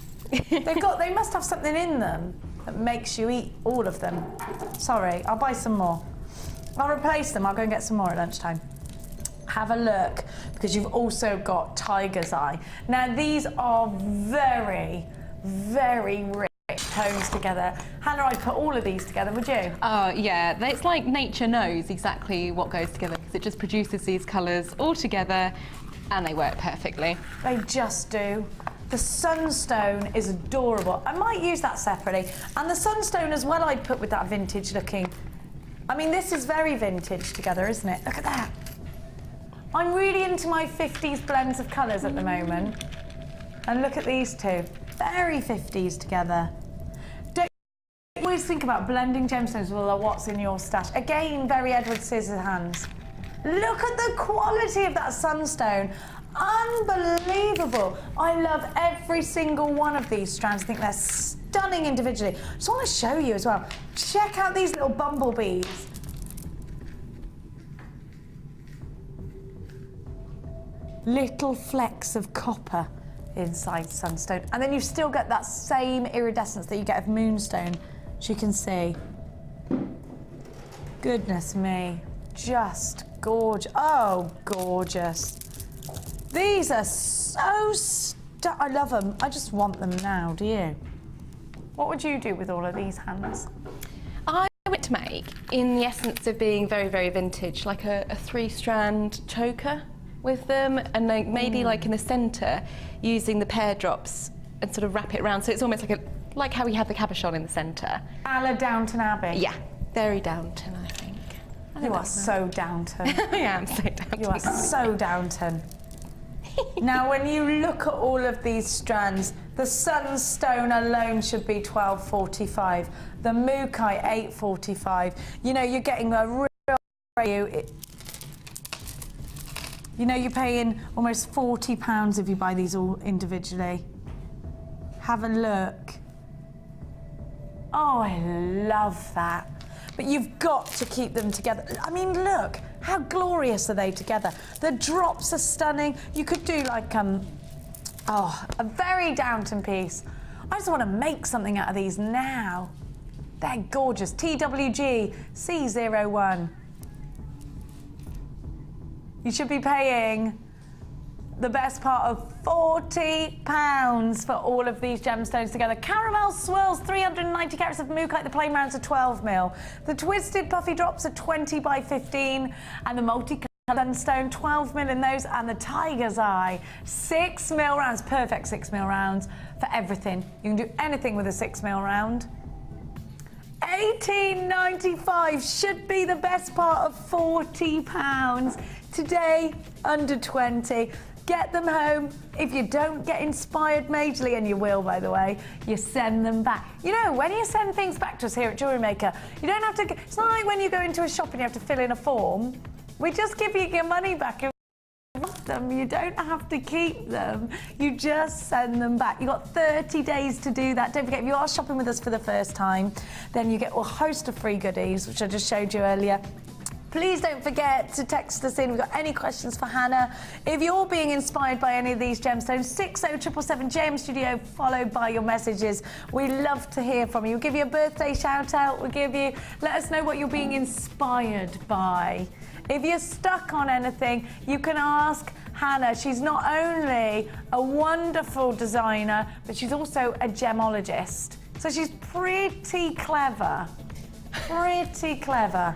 They must have something in them that makes you eat all of them. Sorry, I'll buy some more. I'll replace them. I'll go and get some more at lunchtime. Have a look, because you've also got tiger's eye. Now these are very, very rich tones together. Hannah, I'd put all of these together, would you? Oh yeah, it's like nature knows exactly what goes together, because it just produces these colours all together and they work perfectly. They just do. The Sunstone is adorable. I might use that separately. And the Sunstone as well I'd put with that vintage looking. I mean, this is very vintage together, isn't it? Look at that. I'm really into my 50s blends of colours at the moment. And look at these two. Very 50s together. Don't you always think about blending gemstones with what's in your stash. Again, very Edward Scissorhands. Look at the quality of that Sunstone. Unbelievable. I love every single one of these strands. I think they're stunning individually. I just want to show you as well. Check out these little bumblebees. Little flecks of copper inside Sunstone. And then you still get that same iridescence that you get of Moonstone, as you can see. Goodness me, just gorgeous. Oh, gorgeous. These are so I love them. I just want them now, do you? What would you do with all of these hands? I would to make, in the essence of being very, very vintage, like a 3-strand choker with them, and like maybe like in the centre using the pear drops and sort of wrap it around, so it's almost like how we have the cabochon in the centre. A la Downton Abbey. Yeah, very Downton, I think. You are so Downton. I am so Downton. You are so Downton. Now, when you look at all of these strands, the Sunstone alone should be £12.45. The Mookai £8.45. You know, you're getting a real value. You know, you're paying almost £40 if you buy these all individually. Have a look. Oh, I love that. But you've got to keep them together. I mean, look, how glorious are they together? The drops are stunning. You could do like, a very Downton piece. I just want to make something out of these now. They're gorgeous. TWG C01. You should be paying the best part of £40 for all of these gemstones together. Caramel swirls, 390 carats of Mookai. The plain rounds are 12mm. The twisted puffy drops are 20 by 15, and the multicolour Sunstone 12mm in those, and the tiger's eye 6mm rounds. Perfect 6mm rounds for everything. You can do anything with a 6mm round. £18.95 should be the best part of £40. Today, under 20. Get them home. If you don't get inspired majorly, and you will, by the way, you send them back. You know, when you send things back to us here at Jewellery Maker, you don't have to, it's not like when you go into a shop and you have to fill in a form. We just give you your money back if you want them. You don't have to keep them. You just send them back. You've got 30 days to do that. Don't forget, if you are shopping with us for the first time, then you get a host of free goodies, which I just showed you earlier. Please don't forget to text us in if you've got any questions for Hannah. If you're being inspired by any of these gemstones, 60777 JM Studio, followed by your messages. We love to hear from you. We'll give you a birthday shout out. Let us know what you're being inspired by. If you're stuck on anything, you can ask Hannah. She's not only a wonderful designer, but she's also a gemologist. So she's pretty clever. Pretty clever.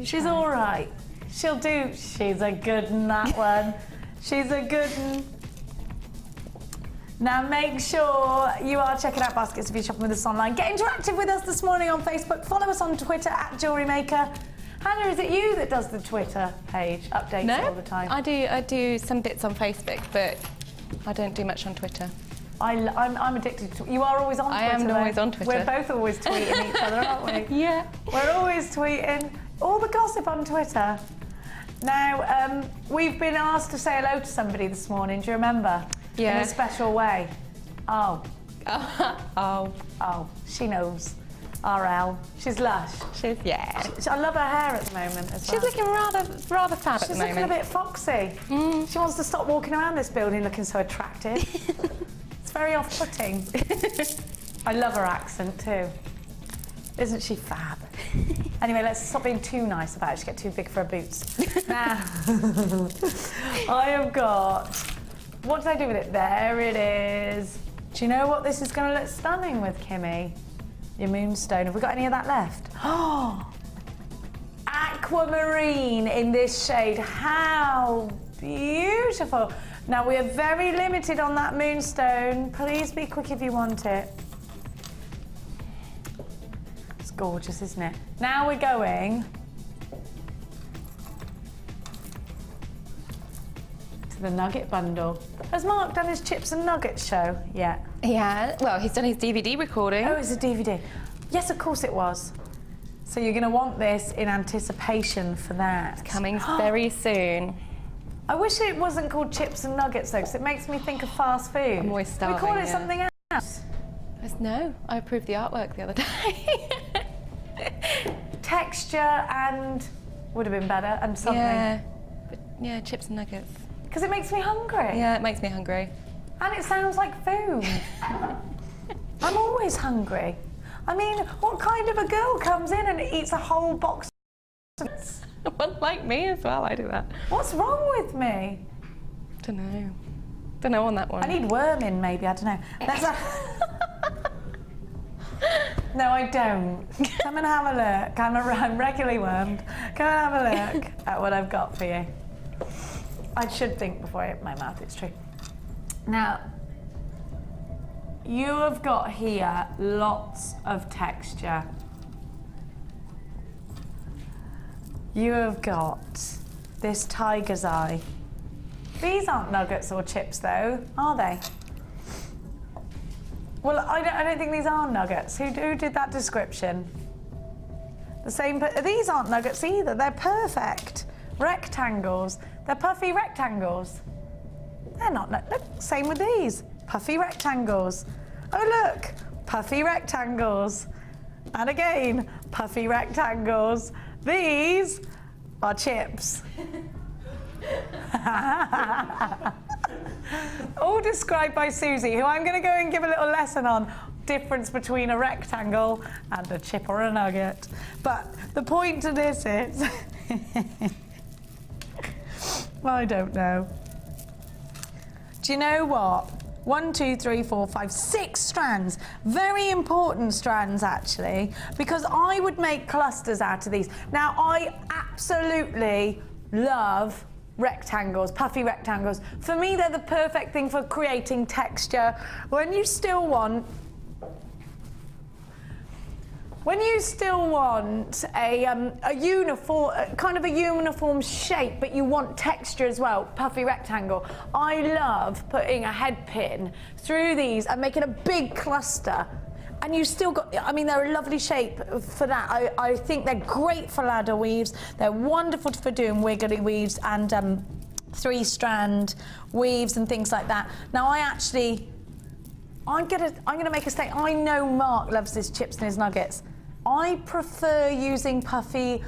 She's all right. She'll do. She's a good one, that one. She's a good one. Now make sure you are checking out baskets if you're shopping with us online. Get interactive with us this morning on Facebook. Follow us on Twitter at Jewellery Maker. Hannah, is it you that does the Twitter page updates all the time? I do some bits on Facebook, but I don't do much on Twitter. I'm addicted to. You are always on Twitter. I am always on Twitter. We're both always tweeting each other, aren't we? Yeah. We're always tweeting. All the gossip on Twitter. Now, we've been asked to say hello to somebody this morning. Do you remember? Yeah. In a special way. Oh. Oh. Oh. She knows. RL. She's lush. Yeah. I love her hair at the moment as well. She's looking rather fab at the moment. She's looking a bit foxy. She wants to stop walking around this building looking so attractive. It's very off-putting. I love her accent too. Isn't she fab? Anyway, let's stop being too nice about it. She get too big for her boots. Now, I have got, what did I do with it? There it is. Do you know what this is going to look stunning with, Kimmy? Your Moonstone. Have we got any of that left? Oh, Aquamarine in this shade. How beautiful. Now, we are very limited on that Moonstone. Please be quick if you want it. It's gorgeous, isn't it? Now we're going to the nugget bundle. Has Mark done his chips and nuggets show yet? Yeah, well, he's done his DVD recording. Oh, it's a DVD. Yes, of course it was. So you're going to want this in anticipation for that. Coming very soon. I wish it wasn't called chips and nuggets though, because it makes me think of fast food. I'm always starving. We call it yeah. something else. No, I approved the artwork the other day. Texture and would have been better, and something. Yeah, but yeah, chips and nuggets. Because it makes me hungry. Yeah, it makes me hungry. And it sounds like food. I'm always hungry. I mean, what kind of a girl comes in and eats a whole box of... Well, like me as well, I do that. What's wrong with me? Don't know. Don't know on that one. I need worm in, maybe, I don't know. There's a... No, I don't. Come and have a look. I'm regularly wormed. Come and have a look at what I've got for you. I should think before I open my mouth, it's true. Now, you have got here lots of texture. You have got this tiger's eye. These aren't nuggets or chips though, are they? Well, I don't think these are nuggets. Who did that description? The same, these aren't nuggets either. They're perfect rectangles. They're puffy rectangles. They're not, look, same with these. Puffy rectangles. Oh look, puffy rectangles. And again, puffy rectangles. These are chips. All described by Susie, who I'm going to go and give a little lesson on difference between a rectangle and a chip or a nugget. But the point to this is, I don't know. Do you know what? 1, 2, 3, 4, 5, 6 strands. Very important strands, actually, because I would make clusters out of these. Now, I absolutely love rectangles, puffy rectangles. For me, they're the perfect thing for creating texture. When you still want a uniform, kind of a uniform shape, but you want texture as well, puffy rectangle. I love putting a head pin through these and making a big cluster. And you still got, I mean, they're a lovely shape for that. I think they're great for ladder weaves. They're wonderful for doing wiggly weaves and 3-strand weaves and things like that. Now, I'm gonna make a statement. I know Mark loves his chips and his nuggets. I prefer using puffy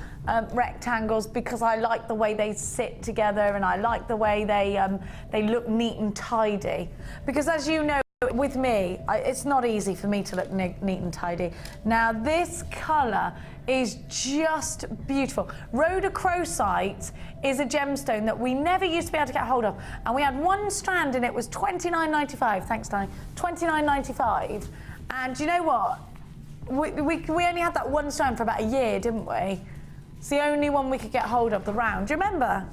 rectangles because I like the way they sit together and I like the way they look neat and tidy. Because as you know, with me, it's not easy for me to look neat and tidy. Now, this colour is just beautiful. Rhodochrosite is a gemstone that we never used to be able to get hold of. And we had one strand and it was $29.95. Thanks, Danny. $29.95. And you know what? We only had that one strand for about a year, didn't we? It's the only one we could get hold of, the round. Do you remember?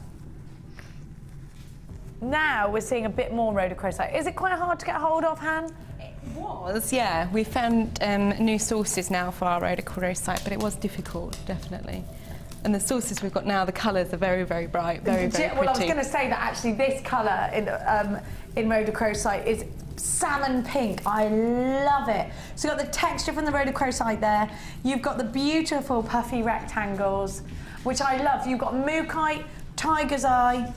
Now we're seeing a bit more rhodochrosite. Is it quite hard to get hold of, Han? It was, yeah. We found new sources now for our rhodochrosite, but it was difficult, definitely. And the sources we've got now, the colours are very, very bright, very, very pretty. Well, I was going to say that actually this colour in rhodochrosite is salmon pink. I love it. So you've got the texture from the rhodochrosite there. You've got the beautiful puffy rectangles, which I love. You've got mookaite, tiger's eye,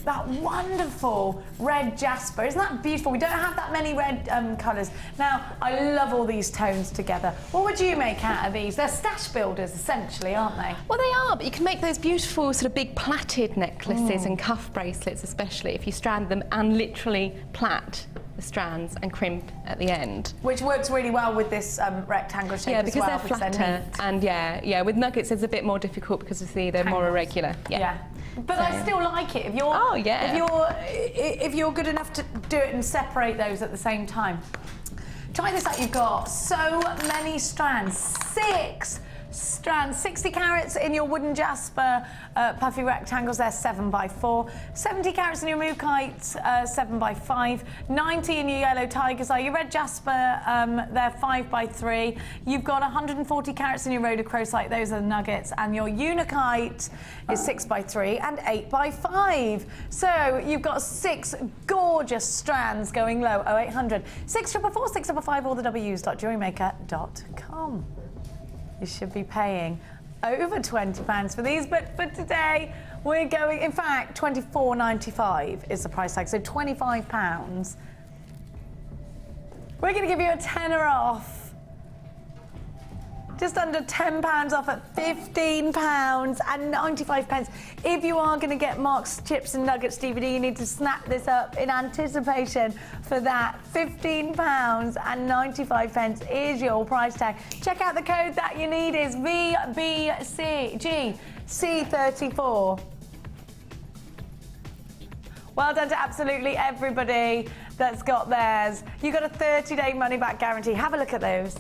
that wonderful red jasper. Isn't that beautiful? We don't have that many red colours. Now, I love all these tones together. What would you make out of these? They're stash builders, essentially, aren't they? Well, they are, but you can make those beautiful sort of big plaited necklaces and cuff bracelets, especially if you strand them and literally plait the strands and crimp at the end. Which works really well with this rectangle shape Yeah, because as well, they're flatter, neat. and yeah, with nuggets it's a bit more difficult because they're more irregular. Yeah. But I still like it. If you're, if you're good enough to do it and separate those at the same time. Try this out. You've got so many strands. 6 strands, 60 carats in your wooden jasper puffy rectangles, they're 7x4. 70 carats in your mookaite, 7x5. 90 in your yellow tiger's eye. Your red jasper, they're 5x3. You've got 140 carats in your rhodochrosite, those are the nuggets. And your unikite is 6x3 and 8x5. So you've got 6 gorgeous strands going low. 0800 644 655 or the w's.jewellerymaker.com. You should be paying over £20 for these, but for today we're going, in fact, £24.95 is the price tag, so £25. We're going to give you a tenner off. Just under £10 off at £15.95. If you are going to get Mark's Chips and Nuggets DVD, you need to snap this up in anticipation for that. £15.95 is your price tag. Check out the code that you need is VBCGC34. Well done to absolutely everybody that's got theirs. You got a 30-day money-back guarantee. Have a look at those.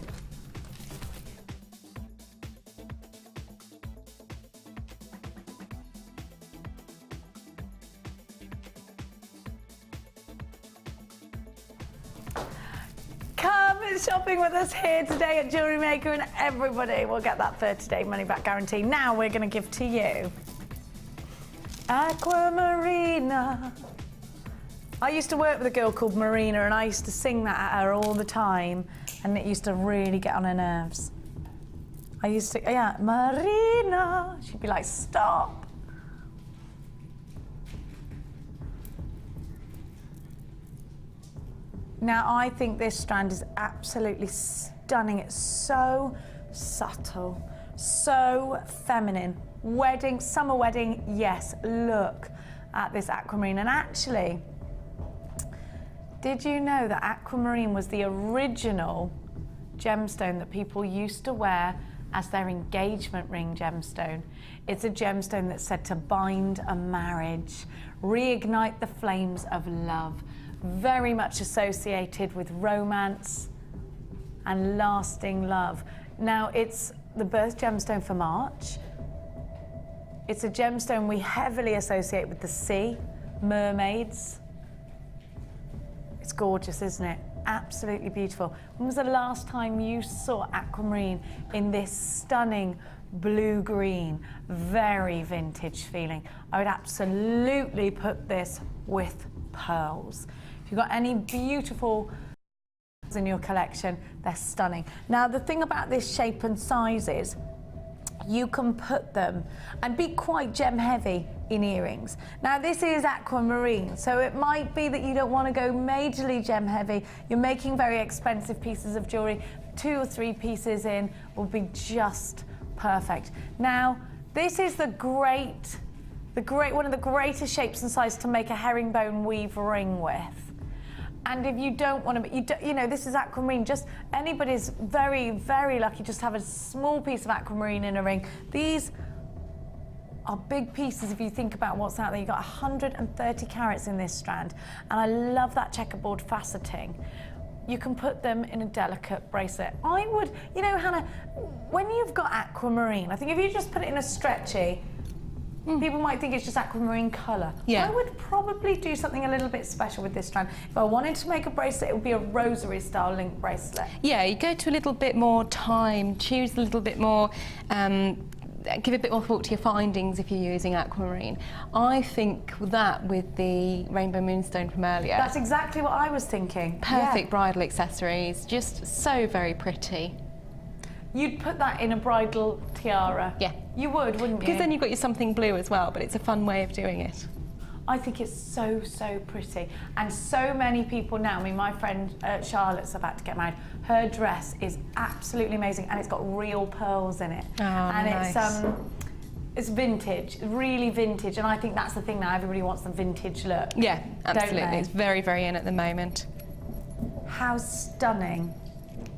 Come shopping with us here today at Jewellery Maker, and everybody will get that 30-day money-back guarantee. Now we're going to give to you Aquamarine. I used to work with a girl called Marina, and I used to sing that at her all the time, and it used to really get on her nerves. I used to, yeah, Marina. She'd be like, stop. Now, I think this strand is absolutely stunning. It's so subtle, so feminine. Wedding, summer wedding, yes, look at this aquamarine. And actually, did you know that aquamarine was the original gemstone that people used to wear as their engagement ring gemstone? It's a gemstone that's said to bind a marriage, reignite the flames of love. Very much associated with romance and lasting love. Now, it's the birth gemstone for March. It's a gemstone we heavily associate with the sea, mermaids. It's gorgeous, isn't it? Absolutely beautiful. When was the last time you saw aquamarine in this stunning blue-green, very vintage feeling? I would absolutely put this with pearls. If you've got any beautiful in your collection, they're stunning. Now, the thing about this shape and size is you can put them and be quite gem heavy in earrings. Now, this is aquamarine, so it might be that you don't want to go majorly gem heavy. You're making very expensive pieces of jewelry. 2 or 3 pieces in will be just perfect. Now, this is one of the greatest shapes and sizes to make a herringbone weave ring with. And if you don't want to, you know, this is aquamarine. Just anybody's very, very lucky just to have a small piece of aquamarine in a ring. These are big pieces if you think about what's out there. You've got 130 carats in this strand. And I love that checkerboard faceting. You can put them in a delicate bracelet. I would, you know, Hannah, when you've got aquamarine, I think if you just put it in a stretchy, people might think it's just aquamarine colour. Yeah. I would probably do something a little bit special with this strand. If I wanted to make a bracelet, it would be a rosary style link bracelet. Yeah, you go to a little bit more time, choose a little bit more, give a bit more thought to your findings if you're using aquamarine. I think that with the rainbow moonstone from earlier. That's exactly what I was thinking. Perfect bridal accessories, just so very pretty. You'd put that in a bridal tiara. Yeah. You would, wouldn't you? Because then you've got your something blue as well, but it's a fun way of doing it. I think it's so, so pretty. And so many people now, I mean, my friend Charlotte's about to get married. Her dress is absolutely amazing, and it's got real pearls in it. Oh, and nice. It's vintage, really vintage, and I think that's the thing now, everybody wants the vintage look. Yeah, absolutely. Don't they? It's very, very in at the moment. How stunning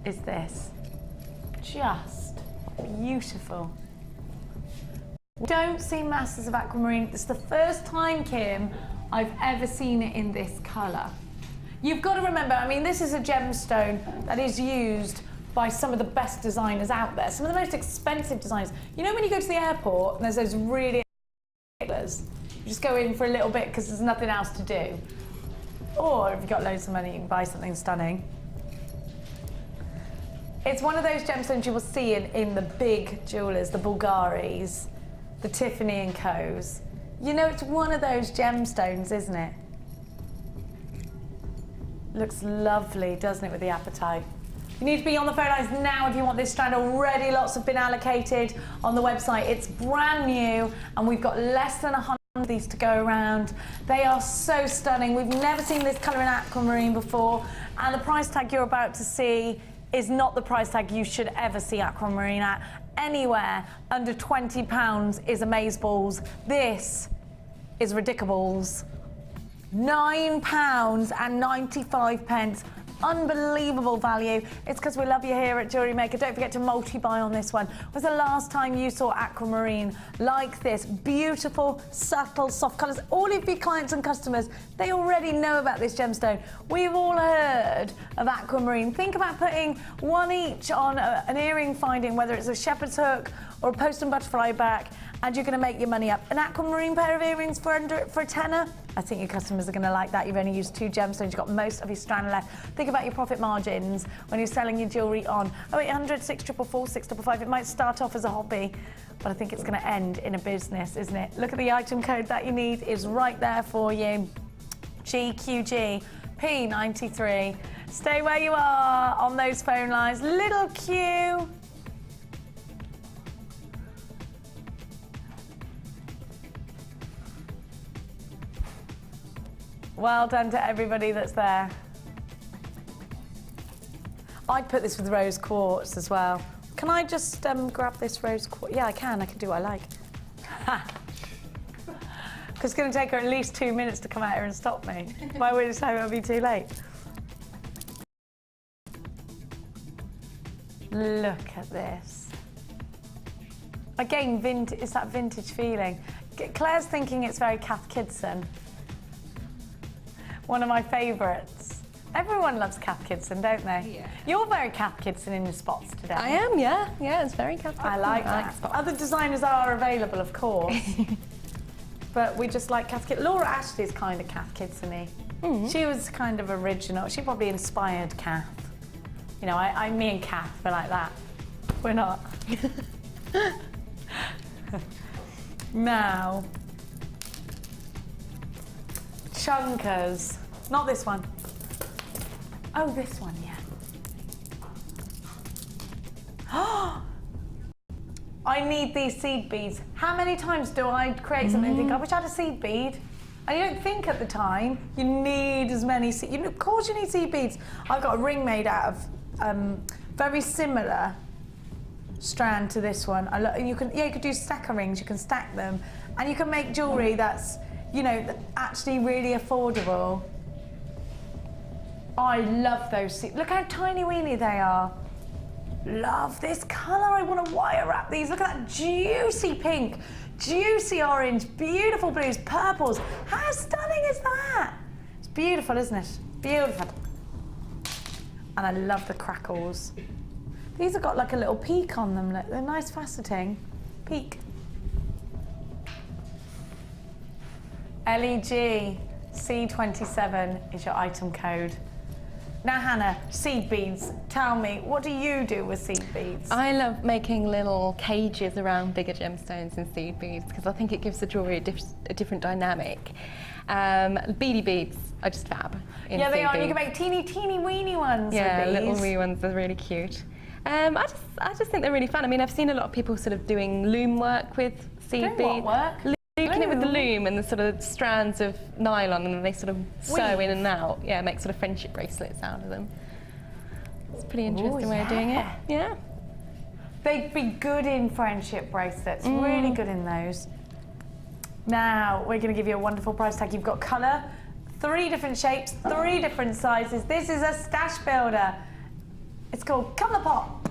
is this? Just beautiful. We don't see masses of aquamarine. It's the first time, Kim, I've ever seen it in this colour. You've got to remember, I mean, this is a gemstone that is used by some of the best designers out there, some of the most expensive designers. You know when you go to the airport and there's those really you just go in for a little bit because there's nothing else to do. Or if you've got loads of money, you can buy something stunning. It's one of those gemstones you will see in the big jewellers, the Bulgaris, the Tiffany & Co.'s. You know, it's one of those gemstones, isn't it? Looks lovely, doesn't it, with the apatite? You need to be on the phone lines now if you want this strand. Already lots have been allocated on the website. It's brand new and we've got less than 100 of these to go around. They are so stunning. We've never seen this colour in aquamarine before, and the price tag you're about to see is not the price tag you should ever see aquamarine at. Anywhere under £20 is amazeballs. This is ridicables. £9.95. Unbelievable value. It's because we love you here at Jewellery Maker. Don't forget to multi-buy on this one. When's the last time you saw aquamarine like this? Beautiful, subtle, soft colours. All of your clients and customers, they already know about this gemstone. We've all heard of aquamarine. Think about putting one each on an earring finding, whether it's a shepherd's hook or a post and butterfly back, and you're going to make your money up. An aquamarine pair of earrings for a tenner? I think your customers are going to like that. You've only used 2 gemstones, you've got most of your strand left. Think about your profit margins when you're selling your jewellery on 0800 644 655. It might start off as a hobby, but I think it's going to end in a business, isn't it? Look at the item code that you need is right there for you. GQG P93. Stay where you are on those phone lines. Little Q. Well done to everybody that's there. I'd put this with rose quartz as well. Can I just grab this rose quartz? Yeah, I can do what I like. Because it's going to take her at least 2 minutes to come out here and stop me. By which time it'll be too late. Look at this. Again, it's that vintage feeling. Claire's thinking it's very Cath Kidston. One of my favourites. Everyone loves Cath Kidston, don't they? Yeah. You're very Cath Kidston in your spots today. I am, yeah. Yeah, it's very Cath Kidston. I like that. Other designers are available, of course. But we just like Cath Kidston. Laura Ashley's kind of Cath Kidston-y. She was kind of original. She probably inspired Cath. You know, me and Cath, we're like that. We're not. Now, chunkers. Not this one. Oh, this one, yeah. I need these seed beads. How many times do I create something and think, I wish I had a seed bead? And you don't think at the time you need as many seed. Of course you need seed beads. I've got a ring made out of very similar strand to this one. You could do stacker rings. You can stack them, and you can make jewellery that's, you know, actually really affordable. I love those seeds. Look how tiny weeny they are. Love this colour. I want to wire wrap these. Look at that juicy pink, juicy orange, beautiful blues, purples. How stunning is that? It's beautiful, isn't it? Beautiful. And I love the crackles. These have got like a little peak on them. Look, they're nice faceting. Peak. LEG C27 is your item code. Now, Hannah, seed beads. Tell me, what do you do with seed beads? I love making little cages around bigger gemstones and seed beads because I think it gives the jewellery a different dynamic. Beady beads are just fab. Yeah, they are. You can make teeny weeny ones. Yeah, with these. little wee ones are really cute. I just think they're really fun. I mean, I've seen a lot of people sort of doing loom work with seed beads. What work? Looking it with the loom and the sort of strands of nylon, and then they sort of sew in and out. Yeah, make sort of friendship bracelets out of them. It's a pretty interesting way of doing it. Yeah. They'd be good in friendship bracelets. Really good in those. Now we're going to give you a wonderful price tag. You've got colour 3 different shapes, 3 different sizes. This is a stash builder. It's called Colour Pop.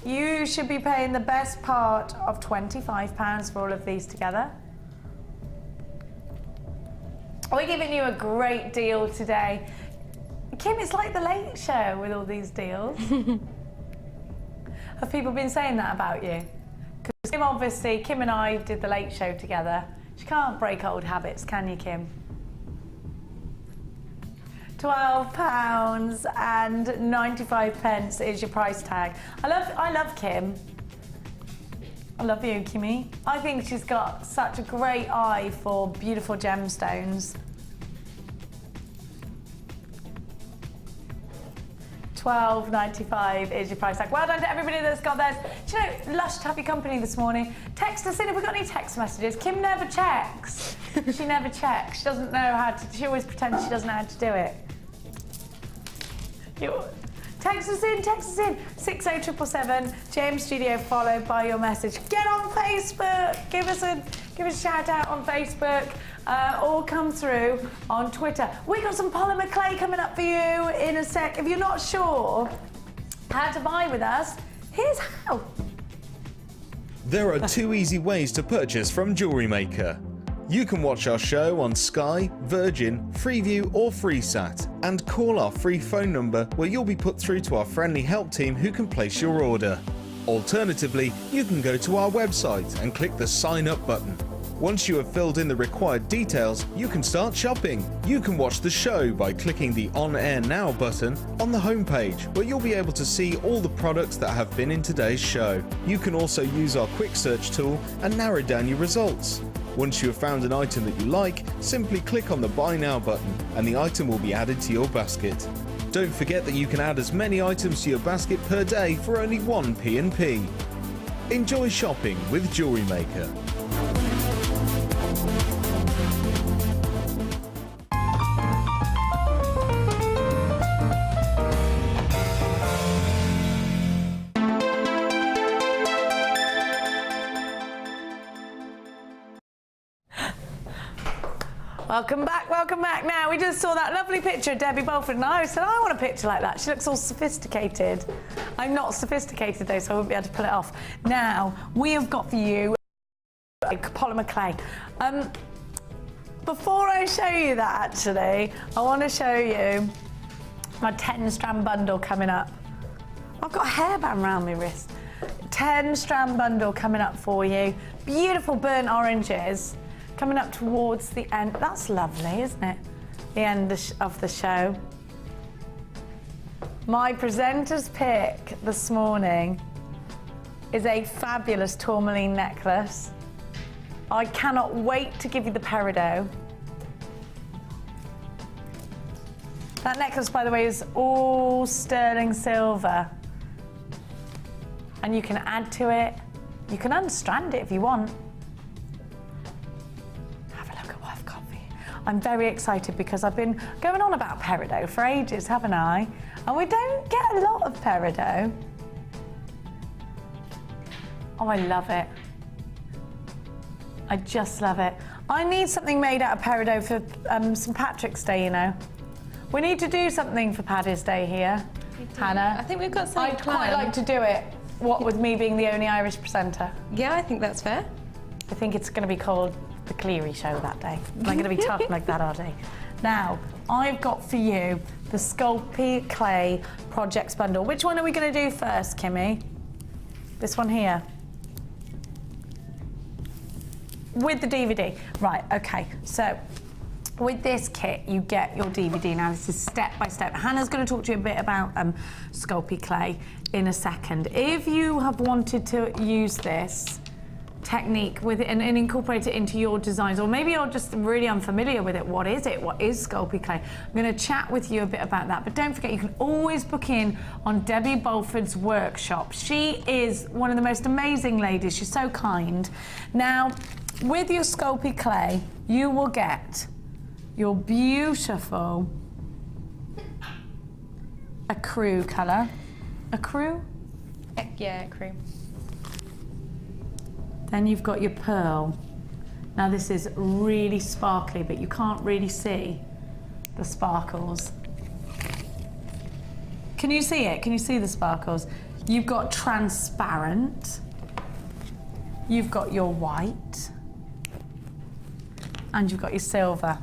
You should be paying the best part of £25 for all of these together. We're giving you a great deal today. Kim, it's like the Late Show with all these deals. Have people been saying that about you? Because Kim, obviously, Kim and I did the Late Show together. You can't break old habits, can you, Kim? £12.95 is your price tag. I love Kim. I love you, Kimmy. I think she's got such a great eye for beautiful gemstones. £12.95 is your price tag. Well done to everybody that's got theirs. Do you know, lush to have your company this morning. Text us in if we've got any text messages. Kim never checks. She never checks. She doesn't know how to, she always pretends she doesn't know how to do it. Text us in, 60777, James Studio followed by your message. Get on Facebook, give us a shout out on Facebook, or come through on Twitter. We got some polymer clay coming up for you in a sec. If you're not sure how to buy with us, here's how. There are 2 easy ways to purchase from Jewellery Maker. You can watch our show on Sky, Virgin, Freeview or FreeSat and call our free phone number where you'll be put through to our friendly help team who can place your order. Alternatively, you can go to our website and click the sign up button. Once you have filled in the required details, you can start shopping. You can watch the show by clicking the On Air Now button on the homepage, where you'll be able to see all the products that have been in today's show. You can also use our quick search tool and narrow down your results. Once you have found an item that you like, simply click on the Buy Now button and the item will be added to your basket. Don't forget that you can add as many items to your basket per day for only 1 P&P. Enjoy shopping with Jewellery Maker. Welcome back, welcome back. Now, we just saw that lovely picture of Debbie Bolford and I said, I want a picture like that. She looks all sophisticated. I'm not sophisticated though, so I won't be able to pull it off. Now, we have got for you polymer clay. Before I show you that, actually, I want to show you my 10-strand bundle coming up. I've got a hairband around my wrist. 10-strand bundle coming up for you. Beautiful burnt oranges. Coming up towards the end. That's lovely, isn't it? The end of the show. My presenter's pick this morning is a fabulous tourmaline necklace. I cannot wait to give you the Peridot. That necklace, by the way, is all sterling silver. And you can add to it. You can unstrand it if you want. I'm very excited because I've been going on about Peridot for ages, haven't I? And we don't get a lot of Peridot. Oh, I love it. I just love it. I need something made out of Peridot for St. Patrick's Day, you know. We need to do something for Paddy's Day here, Hannah. I think we've got something I'd quite like to do it, what with me being the only Irish presenter. Yeah, I think that's fair. I think it's going to be called the Cleary Show that day. I'm going to be tough like that all day. Now, I've got for you the Smoky Clay Projects Bundle. Which one are we going to do first, Kimmy? This one here. With the DVD. Right, okay. So, with this kit, you get your DVD. Now, this is step by step. Hannah's going to talk to you a bit about Smoky Clay in a second. If you have wanted to use this technique with it and incorporate it into your designs, or maybe you're just really unfamiliar with it. What is it? What is Smoky Clay? I'm going to chat with you a bit about that, but don't forget you can always book in on Debbie Bolford's workshop. She is one of the most amazing ladies. She's so kind. Now, with your Smoky Clay, you will get your beautiful ecru colour. Ecru? Yeah, ecru. Then you've got your pearl. Now this is really sparkly, but you can't really see the sparkles. Can you see it? Can you see the sparkles? You've got transparent, you've got your white, and you've got your silver.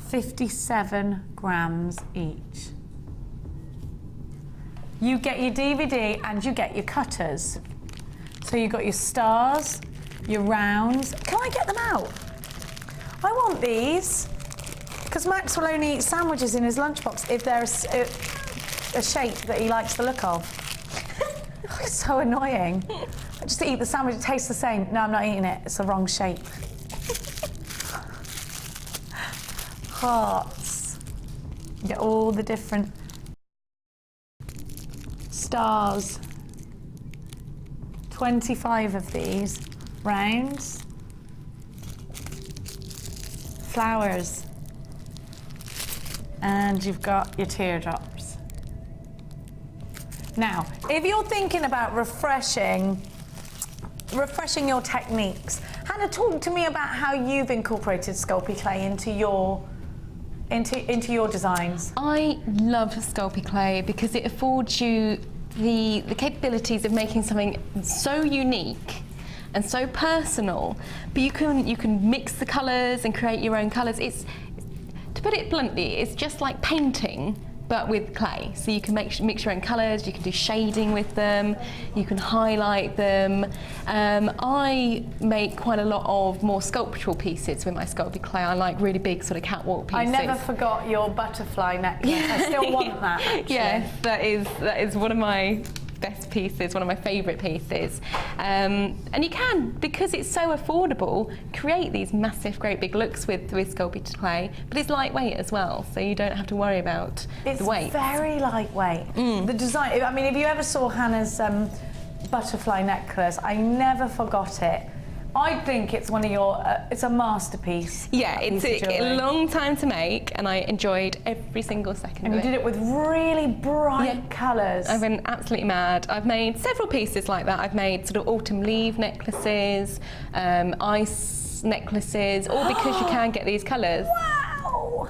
57 grams each. You get your DVD and you get your cutters. So you've got your stars, your rounds. Can I get them out? I want these, because Max will only eat sandwiches in his lunchbox if they're a shape that he likes the look of. It's so annoying. I just eat the sandwich, it tastes the same. No, I'm not eating it, it's the wrong shape. Hearts. You get all the different stars. 25 of these. Rounds. Flowers. And you've got your teardrops. Now, if you're thinking about refreshing your techniques, Hannah, talk to me about how you've incorporated Sculpey clay into your designs. I love Sculpey clay because it affords you the capabilities of making something so unique and so personal, but you can mix the colours and create your own colours. It's, to put it bluntly, it's just like painting, but with clay. So you can mix your own colours, you can do shading with them, you can highlight them. I make quite a lot of more sculptural pieces with my Sculpey clay. I like really big sort of catwalk pieces. I never forgot your butterfly necklace. I still want that, actually. Yes, that is one of my best pieces, one of my favourite pieces. And you can, because it's so affordable, create these massive, great big looks with Sculpey clay, but it's lightweight as well, so you don't have to worry about the weight. It's very lightweight. The design, I mean, if you ever saw Hannah's butterfly necklace, I never forgot it. I think it's one of your, it's a masterpiece. Yeah, it took a long time to make, and I enjoyed every single second of it. And you did it with really bright colours. I've been absolutely mad. I've made several pieces like that. I've made sort of autumn leaf necklaces, ice necklaces, all because you can get these colours. Wow!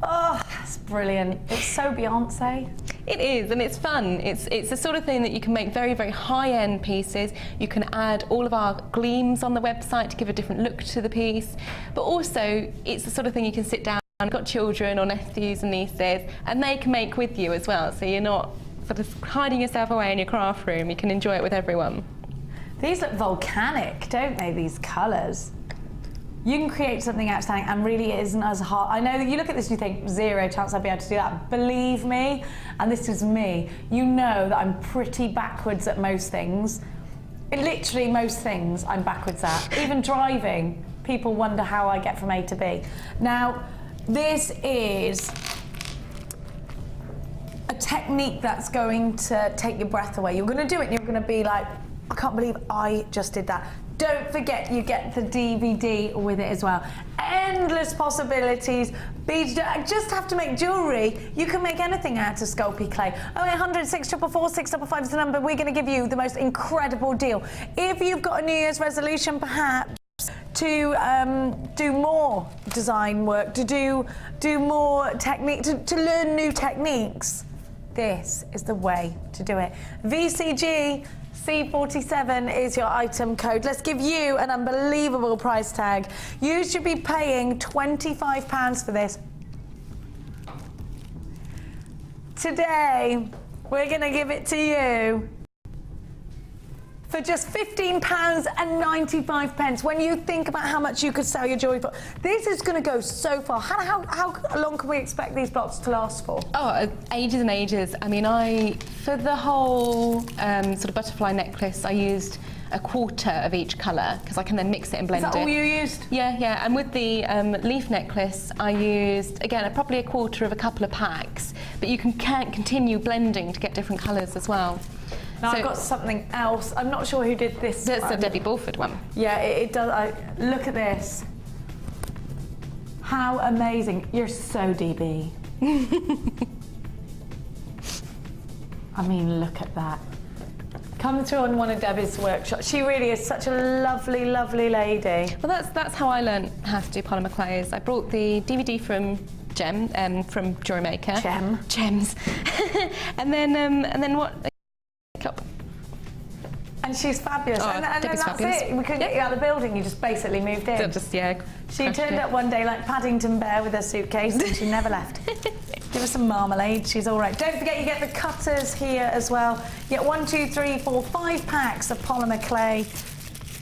Oh, that's brilliant. It's so Beyonce. It is, and it's fun. It's the sort of thing that you can make very, very high-end pieces. You can add all of our gleams on the website to give a different look to the piece. But also, it's the sort of thing you can sit down, you've got children or nephews and nieces, and they can make with you as well. So you're not sort of hiding yourself away in your craft room. You can enjoy it with everyone. These look volcanic, don't they, these colours? You can create something outstanding, and really it isn't as hard. I know that you look at this and you think, zero chance I'd be able to do that. Believe me, and this is me, you know that I'm pretty backwards at most things. Literally most things I'm backwards at. Even driving, people wonder how I get from A to B. Now, this is a technique that's going to take your breath away. You're going to do it and you're going to be like, I can't believe I just did that. Don't forget, you get the DVD with it as well. Endless possibilities. Just have to make jewellery. You can make anything out of Sculpey clay. 0800 644 655 is the number. We're going to give you the most incredible deal. If you've got a New Year's resolution, perhaps, to do more design work, to do more technique, to learn new techniques, this is the way to do it. VCG C47 is your item code. Let's give you an unbelievable price tag. You should be paying £25 for this. Today, we're going to give it to you for just £15.95. When you think about how much you could sell your jewellery for, this is going to go so far. How long can we expect these blocks to last for? Oh, ages and ages. I mean, for the whole sort of butterfly necklace, I used a quarter of each colour because I can then mix it and blend it. Is that all you used? Yeah, yeah. And with the leaf necklace, I used, again, probably a quarter of a couple of packs, but you can continue blending to get different colours as well. Now, I've got something else. I'm not sure who did this. That's the Debbie Bulford one. Yeah, it does. Look at this. How amazing. You're so DB. I mean, look at that. Come through on one of Debbie's workshops. She really is such a lovely, lovely lady. Well, that's how I learned how to do polymer clays. I brought the DVD from from Jewellery Maker. Gems. and then what? And she's fabulous. Oh, and that's fabulous. it. We couldn't get you out of the building. You just basically moved in. She turned up one day like Paddington Bear with her suitcase, and she never left. Give her some marmalade. She's all right. Don't forget, you get the cutters here as well. You get 1, 2, 3, 4, 5 packs of polymer clay.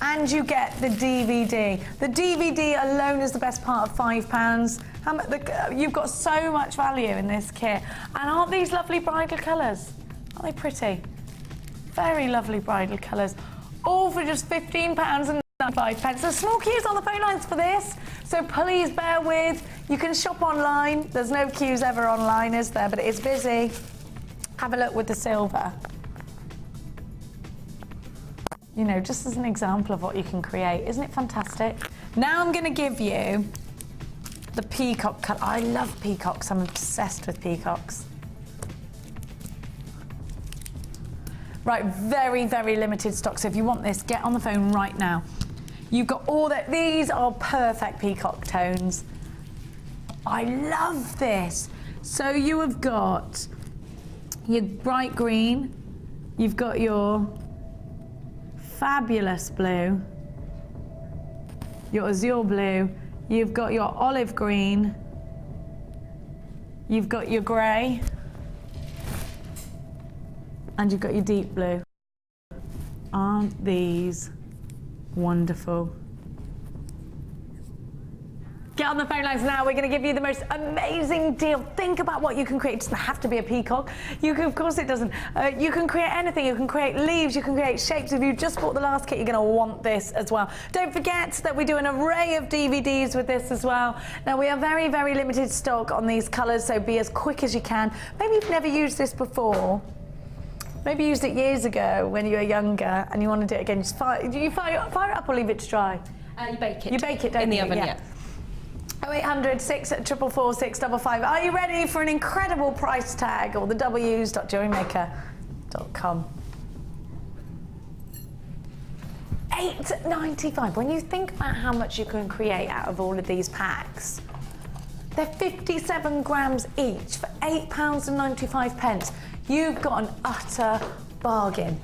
And you get the DVD. The DVD alone is the best part of £5. You've got so much value in this kit. And aren't these lovely bridal colours? Aren't they pretty? Very lovely bridal colours. All for just £15.95. So Smoky is on the phone lines for this. So please bear with. You can shop online. There's no queues ever online, is there? But it is busy. Have a look with the silver. You know, just as an example of what you can create. Isn't it fantastic? Now I'm going to give you the peacock cut. I love peacocks. I'm obsessed with peacocks. Right, very, very limited stock. So if you want this, get on the phone right now. You've got all that. These are perfect peacock tones. I love this. So you have got your bright green. You've got your fabulous blue, your azure blue, you've got your olive green, you've got your grey, and you've got your deep blue. Aren't these wonderful? Get on the phone lines now. We're going to give you the most amazing deal. Think about what you can create. It doesn't have to be a peacock. Of course it doesn't. You can create anything. You can create leaves. You can create shapes. If you just bought the last kit, you're going to want this as well. Don't forget that we do an array of DVDs with this as well. Now, we have very, very limited stock on these colours, so be as quick as you can. Maybe you've never used this before. Maybe you used it years ago when you were younger and you want to do it again. Just fire it up or leave it to dry? You bake it. You bake it, don't you? In the oven, yeah. 0800 644 655. Are you ready for an incredible price tag? Or the w's.jewellerymaker.com. £8.95. When you think about how much you can create out of all of these packs, they're 57 grams each for £8.95. You've got an utter bargain.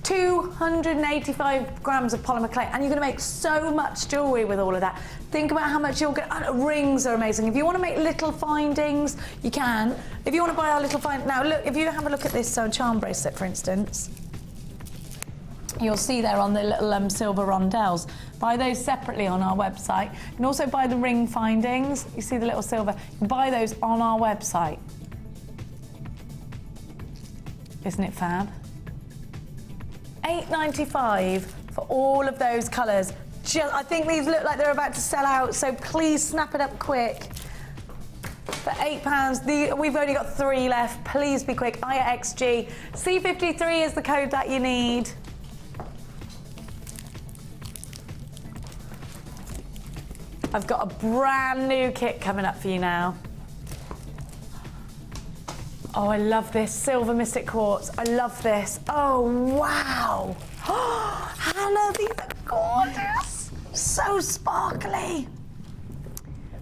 285 grams of polymer clay, and you're going to make so much jewellery with all of that. Think about how much you'll get. Rings are amazing. If you want to make little findings, you can. If you want to buy our little now look, if you have a look at this charm bracelet, for instance, you'll see there on the little silver rondelles. Buy those separately on our website. You can also buy the ring findings. You see the little silver. You can buy those on our website. Isn't it fab? $8.95 for all of those colours. I think these look like they're about to sell out, so please snap it up quick. For £8, we've only got 3 left. Please be quick. IXG. C53 is the code that you need. I've got a brand new kit coming up for you now. Oh, I love this. Silver Mystic Quartz. I love this. Oh, wow. Hannah, these are gorgeous. So sparkly.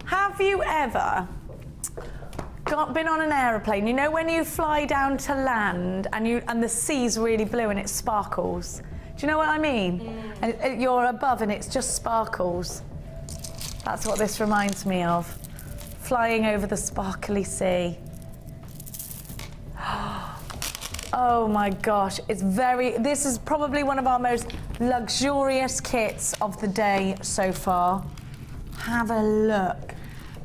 Have you ever been on an aeroplane? You know when you fly down to land and the sea's really blue and it sparkles? Do you know what I mean? Mm. And you're above and it's just sparkles. That's what this reminds me of. Flying over the sparkly sea. Oh my gosh, this is probably one of our most luxurious kits of the day so far. Have a look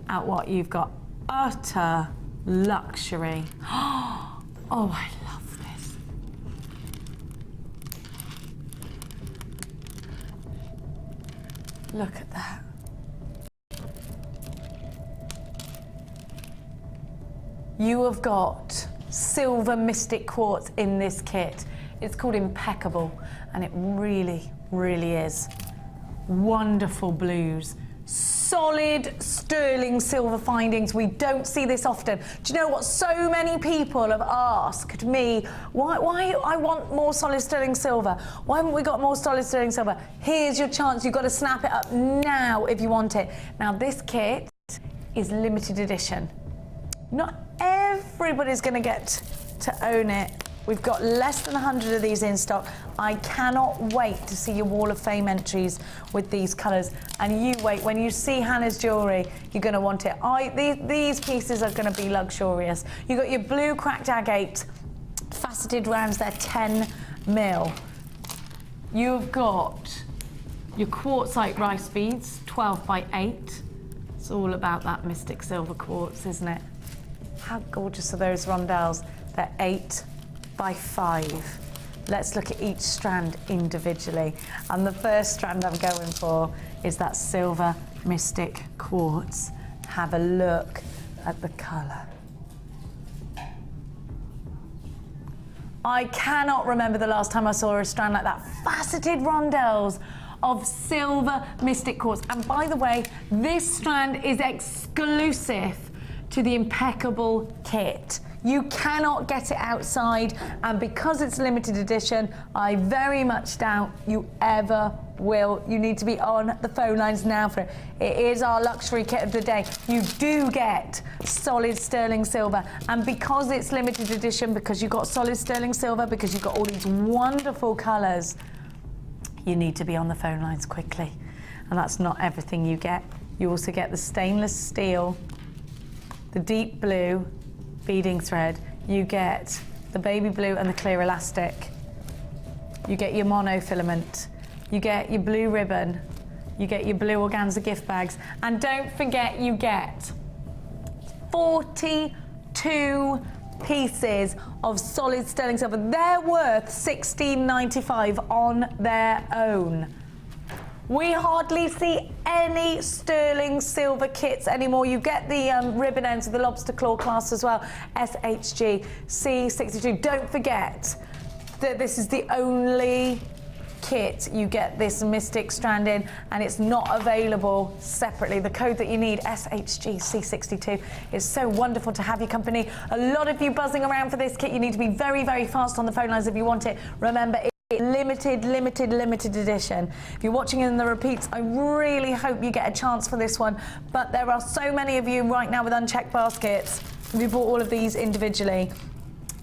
at what you've got. Utter luxury. Oh, I love this. Look at that. You have got silver Mystic Quartz in this kit. It's called Impeccable, and it really, really is. Wonderful blues. solid sterling silver findings. We don't see this often. Do you know what? So many people have asked me, why I want more solid sterling silver. Why haven't we got more solid sterling silver? Here's your chance. You've got to snap it up now if you want it. Now, this kit is limited edition. Not everybody's going to get to own it. We've got less than 100 of these in stock. I cannot wait to see your Wall of Fame entries with these colours. And you wait, when you see Hannah's jewellery, you're going to want it. These pieces are going to be luxurious. You've got your blue cracked agate, faceted rounds, they're 10 mil. You've got your quartzite rice beads, 12 by 8. It's all about that mystic silver quartz, isn't it? How gorgeous are those rondelles? They're 8 by 5. Let's look at each strand individually. And the first strand I'm going for is that silver mystic quartz. Have a look at the colour. I cannot remember the last time I saw a strand like that. Faceted rondelles of silver mystic quartz. And by the way, this strand is exclusive to the Impeccable kit. You cannot get it outside, and because it's limited edition, I very much doubt you ever will. You need to be on the phone lines now for it. It is our luxury kit of the day. You do get solid sterling silver, and because it's limited edition, because you've got solid sterling silver, because you've got all these wonderful colours, you need to be on the phone lines quickly. And that's not everything you get. You also get the stainless steel, the deep blue beading thread, you get the baby blue and the clear elastic, you get your monofilament, you get your blue ribbon, you get your blue organza gift bags, and don't forget you get 42 pieces of solid sterling silver. They're worth $16.95 on their own. We hardly see any sterling silver kits anymore. You get the ribbon ends of the lobster claw class as well, SHG C62. Don't forget that this is the only kit you get this mystic strand in, and it's not available separately. The code that you need, SHG C62, is so wonderful to have your company. A lot of you buzzing around for this kit. You need to be very, very fast on the phone lines if you want it. Remember, limited edition. If you're watching in the repeats, I really hope you get a chance for this one, but there are so many of you right now with unchecked baskets. If you bought all of these individually,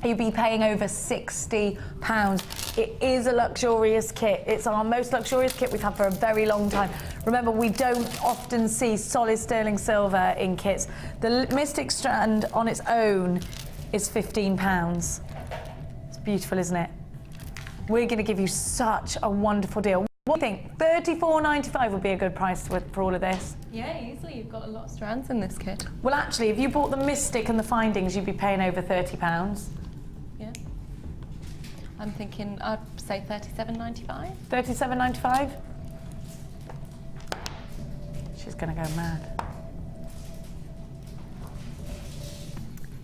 you'd be paying over £60. It is a luxurious kit. It's our most luxurious kit we've had for a very long time. Remember, we don't often see solid sterling silver in kits. The mystic strand on its own is £15. It's beautiful, isn't it? We're going to give you such a wonderful deal. What do you think? $34.95 would be a good price for all of this? Yeah, easily. You've got a lot of strands in this kit. Well, actually, if you bought the mystic and the findings, you'd be paying over £30. Yeah. I'm thinking, I'd say $37.95. $37.95? She's going to go mad.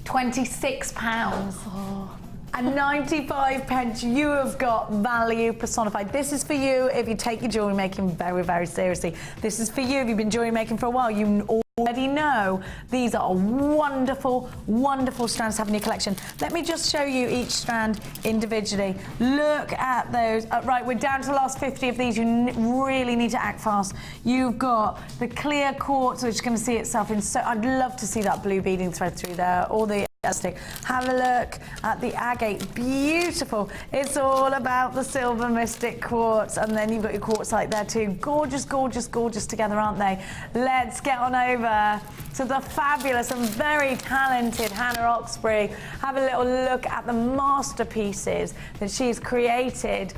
£26. Oh. And 95 pence, you have got value personified. This is for you if you take your jewellery making very, very seriously. This is for you if you've been jewellery making for a while. You already know these are wonderful, wonderful strands to have in your collection. Let me just show you each strand individually. Look at those. Right, we're down to the last 50 of these. You really need to act fast. You've got the clear quartz, which is going to see itself in so... I'd love to see that blue beading thread through there, or the... Have a look at the agate, beautiful. It's all about the silver mystic quartz, and then you've got your quartzite there too. Gorgeous, gorgeous, gorgeous together, aren't they? Let's get on over to the fabulous and very talented Hannah Oxberry. Have a little look at the masterpieces that she's created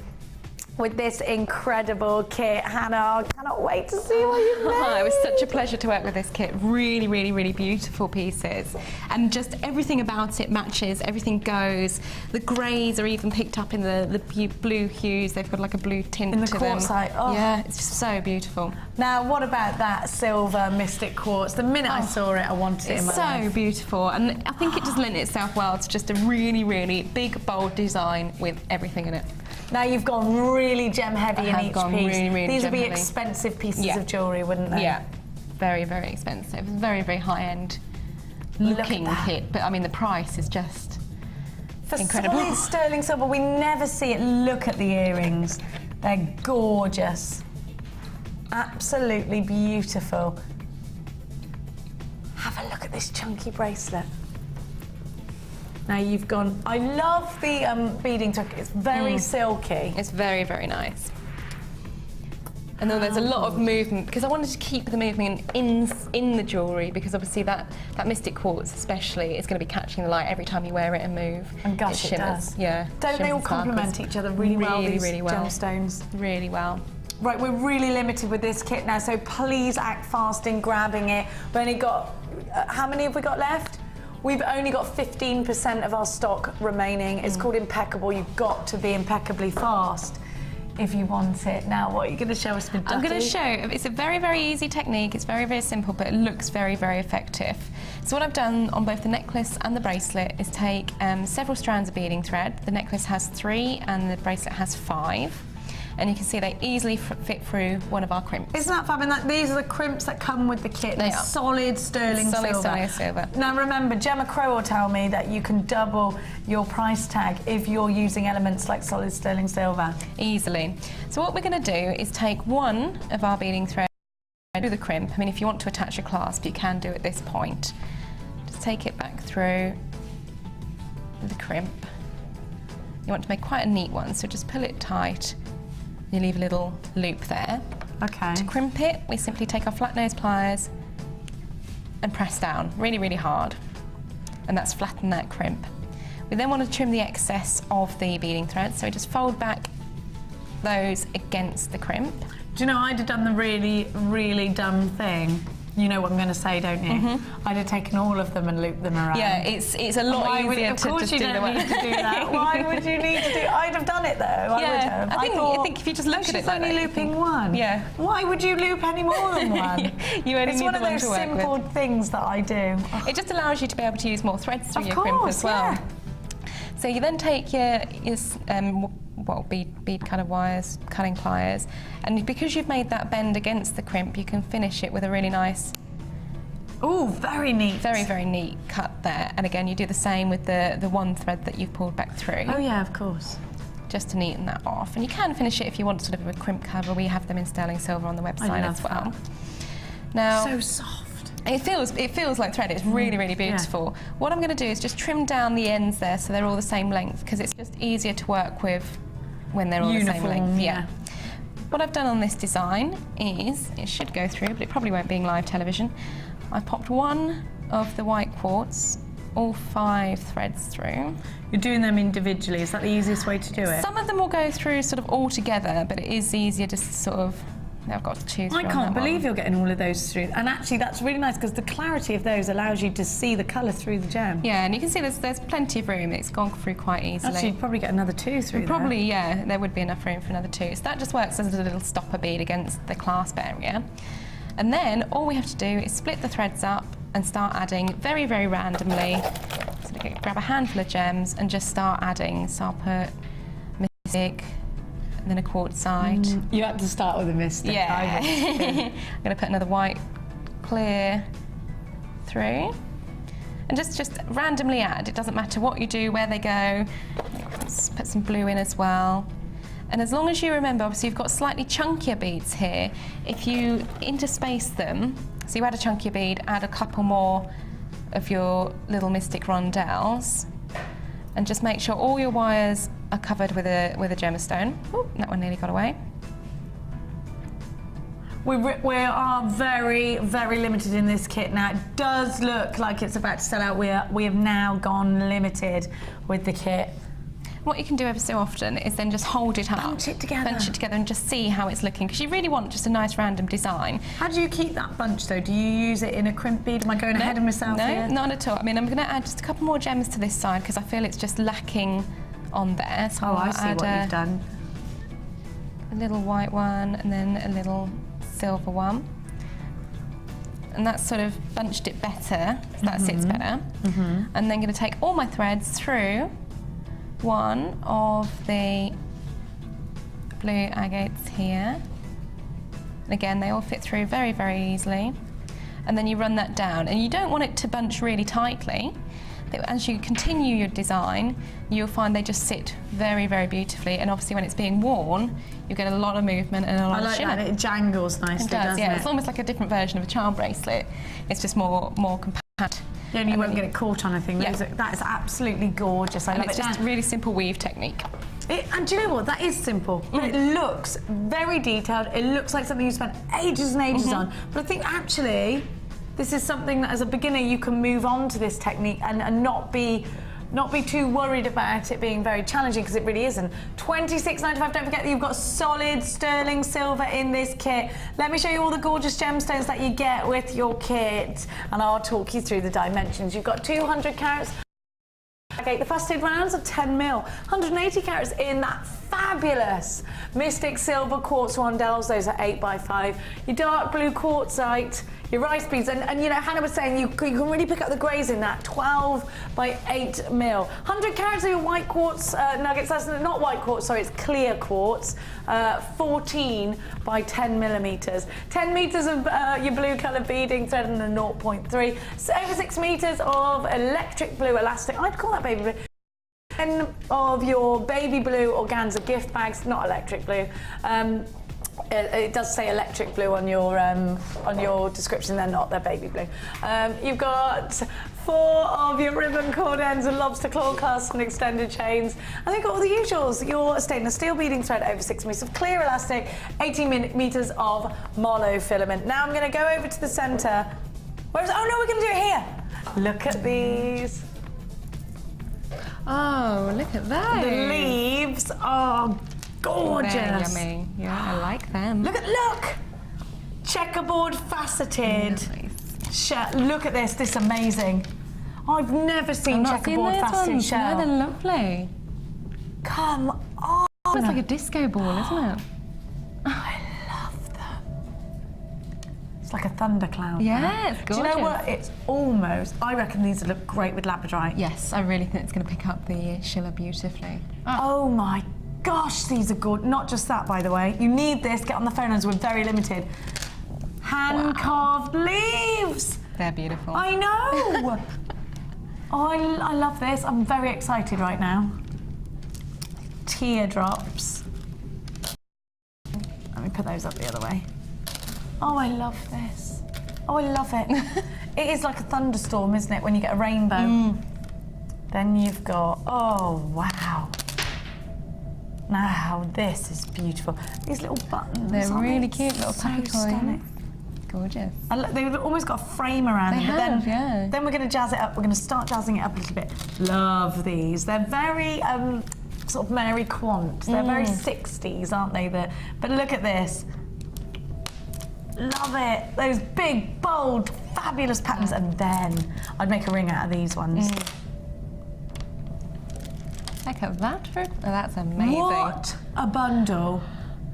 with this incredible kit. Hannah, I cannot wait to see what you've made. It was such a pleasure to work with this kit. Really, really, really beautiful pieces. And just everything about it matches, everything goes. The greys are even picked up in the blue hues. They've got like a blue tint in the to them. quartzite. Oh. Yeah, it's just so beautiful. Now, what about that silver mystic quartz? The minute I saw it, I wanted it in my life. It's so beautiful, and I think it just lent itself well to just a really, really big, bold design with everything in it. Now you've gone really gem heavy in each piece. Really, really These would be gem heavy. expensive pieces of jewellery, wouldn't they? Yeah, very, very expensive. Very, very high-end looking kit, but I mean the price is just incredible. Solid sterling silver, we never see it. Look at the earrings. They're gorgeous. Absolutely beautiful. Have a look at this chunky bracelet. Now you've gone, I love the beading tuck. It's very silky. It's very, very nice. And then there's a lot of movement, because I wanted to keep the movement in the jewellery, because obviously that mystic quartz especially is going to be catching the light every time you wear it and move. And gosh, it shimmers. does. Yeah. Don't they all complement each other really well, these gemstones? Really well. Right, we're really limited with this kit now, so please act fast in grabbing it. We've only got, how many have we got left? We've only got 15% of our stock remaining. It's called Impeccable. You've got to be impeccably fast if you want it. Now, what are you going to show us with Ducky? I'm going to show, it's a very, very easy technique. It's very, very simple, but it looks very, very effective. So what I've done on both the necklace and the bracelet is take several strands of beading thread. The necklace has 3 and the bracelet has 5. And you can see they easily fit through one of our crimps. Isn't that fab? And these are the crimps that come with the kit. They're solid sterling silver. Solid silver. Now remember, Gemma Crow will tell me that you can double your price tag if you're using elements like solid sterling silver. Easily. So what we're going to do is take one of our beading thread through the crimp. I mean, if you want to attach a clasp, you can do at this point. Just take it back through the crimp. You want to make quite a neat one, so just pull it tight. You leave a little loop there. Okay. To crimp it, we simply take our flat nose pliers and press down really, really hard. And that's flatten that crimp. We then want to trim the excess of the beading thread, so we just fold back those against the crimp. Do you know, I'd have done the really, really dumb thing. You know what I'm going to say, don't you? I'd have taken all of them and looped them around. Yeah, it's a lot easier to just do the Of course you don't need to do that. Why would you need to do? I'd have done it though. I would have. I think if you just look at it she's like only that, looping one. Yeah. Why would you loop any more than one? You only it's need one the of one those to work simple with. things that I do. It just allows you to be able to use more threads through Of your crimp course, as well. yeah. So you then take your bead cutter wires, cutting pliers, and because you've made that bend against the crimp, you can finish it with a really nice. Oh, very neat. Very, very neat cut there. And again, you do the same with the one thread that you've pulled back through. Oh yeah, of course. Just to neaten that off. And you can finish it if you want sort of a crimp cover. We have them in sterling silver on the website as well. Now, so soft. It feels like thread. It's really, really beautiful. Yeah. What I'm going to do is just trim down the ends there so they're all the same length, because it's just easier to work with when they're all the same length. Yeah. What I've done on this design is, it should go through, but it probably won't being live television. I've popped one of the white quartz, all 5 threads through. You're doing them individually, is that the easiest way to do it? Some of them will go through sort of all together, but it is easier to sort of, I've got 2 through. I can't believe you're getting all of those through. And actually that's really nice because the clarity of those allows you to see the colour through the gem. Yeah, and you can see there's plenty of room. It's gone through quite easily. Actually, you'd probably get another 2 through there. Probably, yeah, there would be enough room for another 2. So that just works as a little stopper bead against the clasp area. And then all we have to do is split the threads up and start adding very, very randomly. So grab a handful of gems and just start adding. So I'll put mystic, and then a quartzite. You had to start with a mystic. Yeah. I'm going to put another white clear through. And just randomly add. It doesn't matter what you do, where they go. Let's put some blue in as well. And as long as you remember, obviously you've got slightly chunkier beads here. If you interspace them, so you add a chunkier bead, add a couple more of your little mystic rondelles, and just make sure all your wires are covered with a gemstone. Oh, that one nearly got away. We are very, very limited in this kit now. It does look like it's about to sell out. We have now gone limited with the kit. What you can do ever so often is then just hold it up. Bunch it together. Bunch it together and just see how it's looking, because you really want just a nice random design. How do you keep that bunch though? Do you use it in a crimp bead? Am I going ahead of myself here? No, not at all. I mean, I'm going to add just a couple more gems to this side because I feel it's just lacking on there. So I see what you've done. A little white one and then a little silver one. And that's sort of bunched it better, so that sits better. And then going to take all my threads through one of the blue agates here. And again, they all fit through very, very easily. and then you run that down. And you don't want it to bunch really tightly. As you continue your design, you'll find they just sit very, very beautifully. And obviously when it's being worn, you get a lot of movement and a lot of shimmer. I like that, it jangles nicely, doesn't it? It's almost like a different version of a charm bracelet. It's just more compact. Yeah, and you won't get it caught on anything. Yeah. That is absolutely gorgeous. I love it. It's just a really simple weave technique. And do you know what? That is simple, but it looks very detailed. It looks like something you spent ages and ages on. But I think actually, this is something that as a beginner you can move on to this technique and not be too worried about it being very challenging, because it really isn't. $26.95. Don't forget that you've got solid sterling silver in this kit. Let me show you all the gorgeous gemstones that you get with your kit, and I'll talk you through the dimensions. You've got 200 carats. Agate, the faceted rounds are 10 mil, 180 carats in that fabulous Mystic Silver quartz rondelles, those are 8x5. Your dark blue quartzite, your rice beads, and you know, Hannah was saying you can really pick up the greys in that, 12 by 8 mil. 100 carats of your white quartz nuggets, that's not white quartz, sorry, it's clear quartz, 14 by 10 millimeters. 10 meters of your blue color beading thread and a 0.3. So over 6 meters of electric blue elastic, I'd call that baby blue. 10 of your baby blue organza gift bags, not electric blue. It does say electric blue on your description. They're not. They're baby blue. You've got 4 of your ribbon cord ends and lobster claw clasps and extended chains. And then you've got all the usuals. Your stainless steel beading thread over 6 meters of clear elastic, 18 meters of monofilament. Now I'm going to go over to the centre. Oh no, we're going to do it here. Look at these. Oh, look at those. The leaves are gorgeous. Very yummy. Yeah, I like them. Look! Checkerboard faceted. Nice. Look at this. This is amazing. I've never seen checkerboard faceted shell. No, they're lovely. Come on. It's like a disco ball, isn't it? I love them. It's like a thundercloud. Yeah, it's gorgeous. Do you know what? It's almost, I reckon these would look great with labradorite. Yes, I really think it's going to pick up the shiller beautifully. Oh my gosh, these are good. Not just that, by the way. You need this. Get on the phone as we're very limited. Hand-carved leaves. They're beautiful. I know. Oh, I love this. I'm very excited right now. Teardrops. Let me put those up the other way. Oh, I love this. Oh, I love it. It is like a thunderstorm, isn't it, when you get a rainbow? Then you've got, oh, wow. Now, this is beautiful. These little buttons. They're really cute, little so stunning. Gorgeous. They've almost got a frame around them. Then we're going to jazz it up. We're going to start jazzing it up a little bit. Love these. They're very sort of Mary Quant. They're very 60s, aren't they? But look at this. Love it. Those big, bold, fabulous patterns. And then I'd make a ring out of these ones. Look at that. Oh, that's amazing. What a bundle.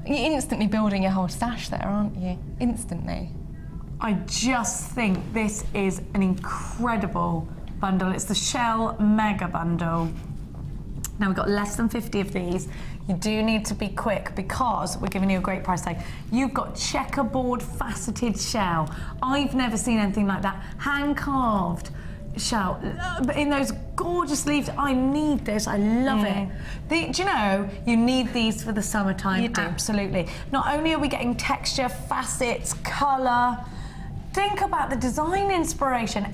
You're instantly building your whole stash there, aren't you? Instantly. I just think this is an incredible bundle. It's the Shell Mega Bundle. Now, we've got less than 50 of these. You do need to be quick because we're giving you a great price tag. You've got checkerboard faceted shell. I've never seen anything like that. Hand-carved shell, but in those gorgeous leaves. I need this. I love it. Do you know, you need these for the summertime. You do. Absolutely. Not only are we getting texture, facets, colour, think about the design inspiration.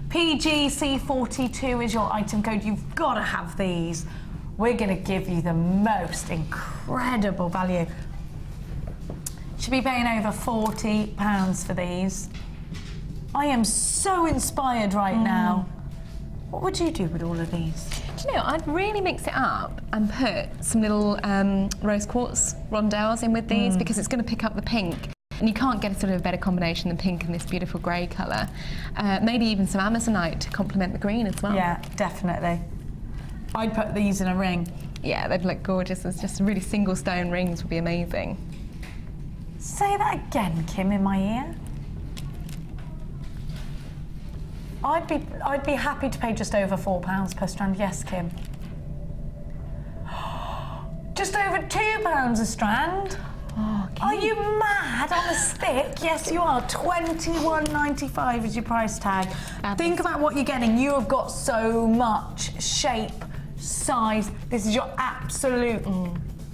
HPGC42 is your item code. You've got to have these. We're going to give you the most incredible value. Should be paying over £40 for these. I am so inspired right now. What would you do with all of these? Do you know, I'd really mix it up and put some little rose quartz rondelles in with these because it's going to pick up the pink. And you can't get a sort of a better combination than pink and this beautiful grey colour. Maybe even some Amazonite to complement the green as well. Yeah, definitely. I'd put these in a ring. Yeah, they'd look gorgeous. It's just really single stone rings would be amazing. Say that again, Kim, in my ear. I'd be happy to pay just over £4 per strand. Yes, Kim. Just over £2 a strand. Oh, Are you mad? On a stick? Yes, you are. $21.95 is your price tag. Think about what you're getting. You have got so much shape, size. This is your absolute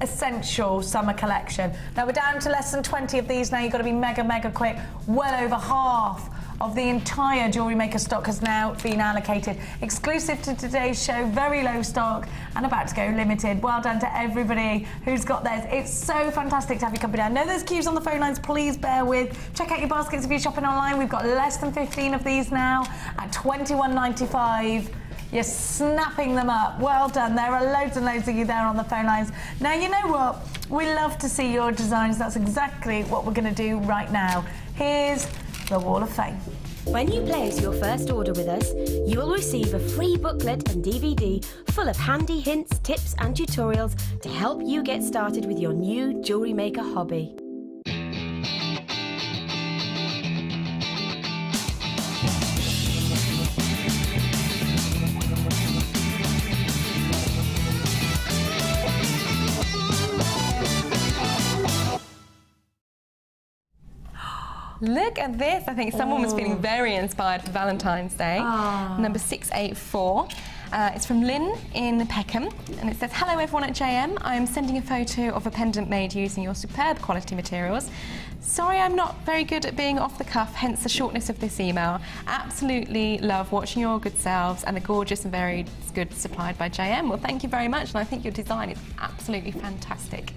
essential summer collection. Now we're down to less than 20 of these now. You've got to be mega, mega quick. Well over half of the entire Jewellery Maker stock has now been allocated. Exclusive to today's show, very low stock and about to go limited. Well done to everybody who's got theirs. It's so fantastic to have you company. I know there's queues on the phone lines, please bear with. Check out your baskets if you're shopping online. We've got less than 15 of these now at $21.95. You're snapping them up. Well done. There are loads and loads of you there on the phone lines. Now, you know what? We love to see your designs. That's exactly what we're going to do right now. Here's the Wall of Fame. When you place your first order with us, you will receive a free booklet and DVD full of handy hints, tips and tutorials to help you get started with your new Jewellery Maker hobby. Look at this. I think someone was feeling very inspired for Valentine's Day. Number 684. It's from Lynn in Peckham, and it says, "Hello everyone at JM. I'm sending a photo of a pendant made using your superb quality materials. Sorry I'm not very good at being off the cuff, hence the shortness of this email. Absolutely love watching your good selves and the gorgeous and varied goods supplied by JM." Well, thank you very much, and I think your design is absolutely fantastic.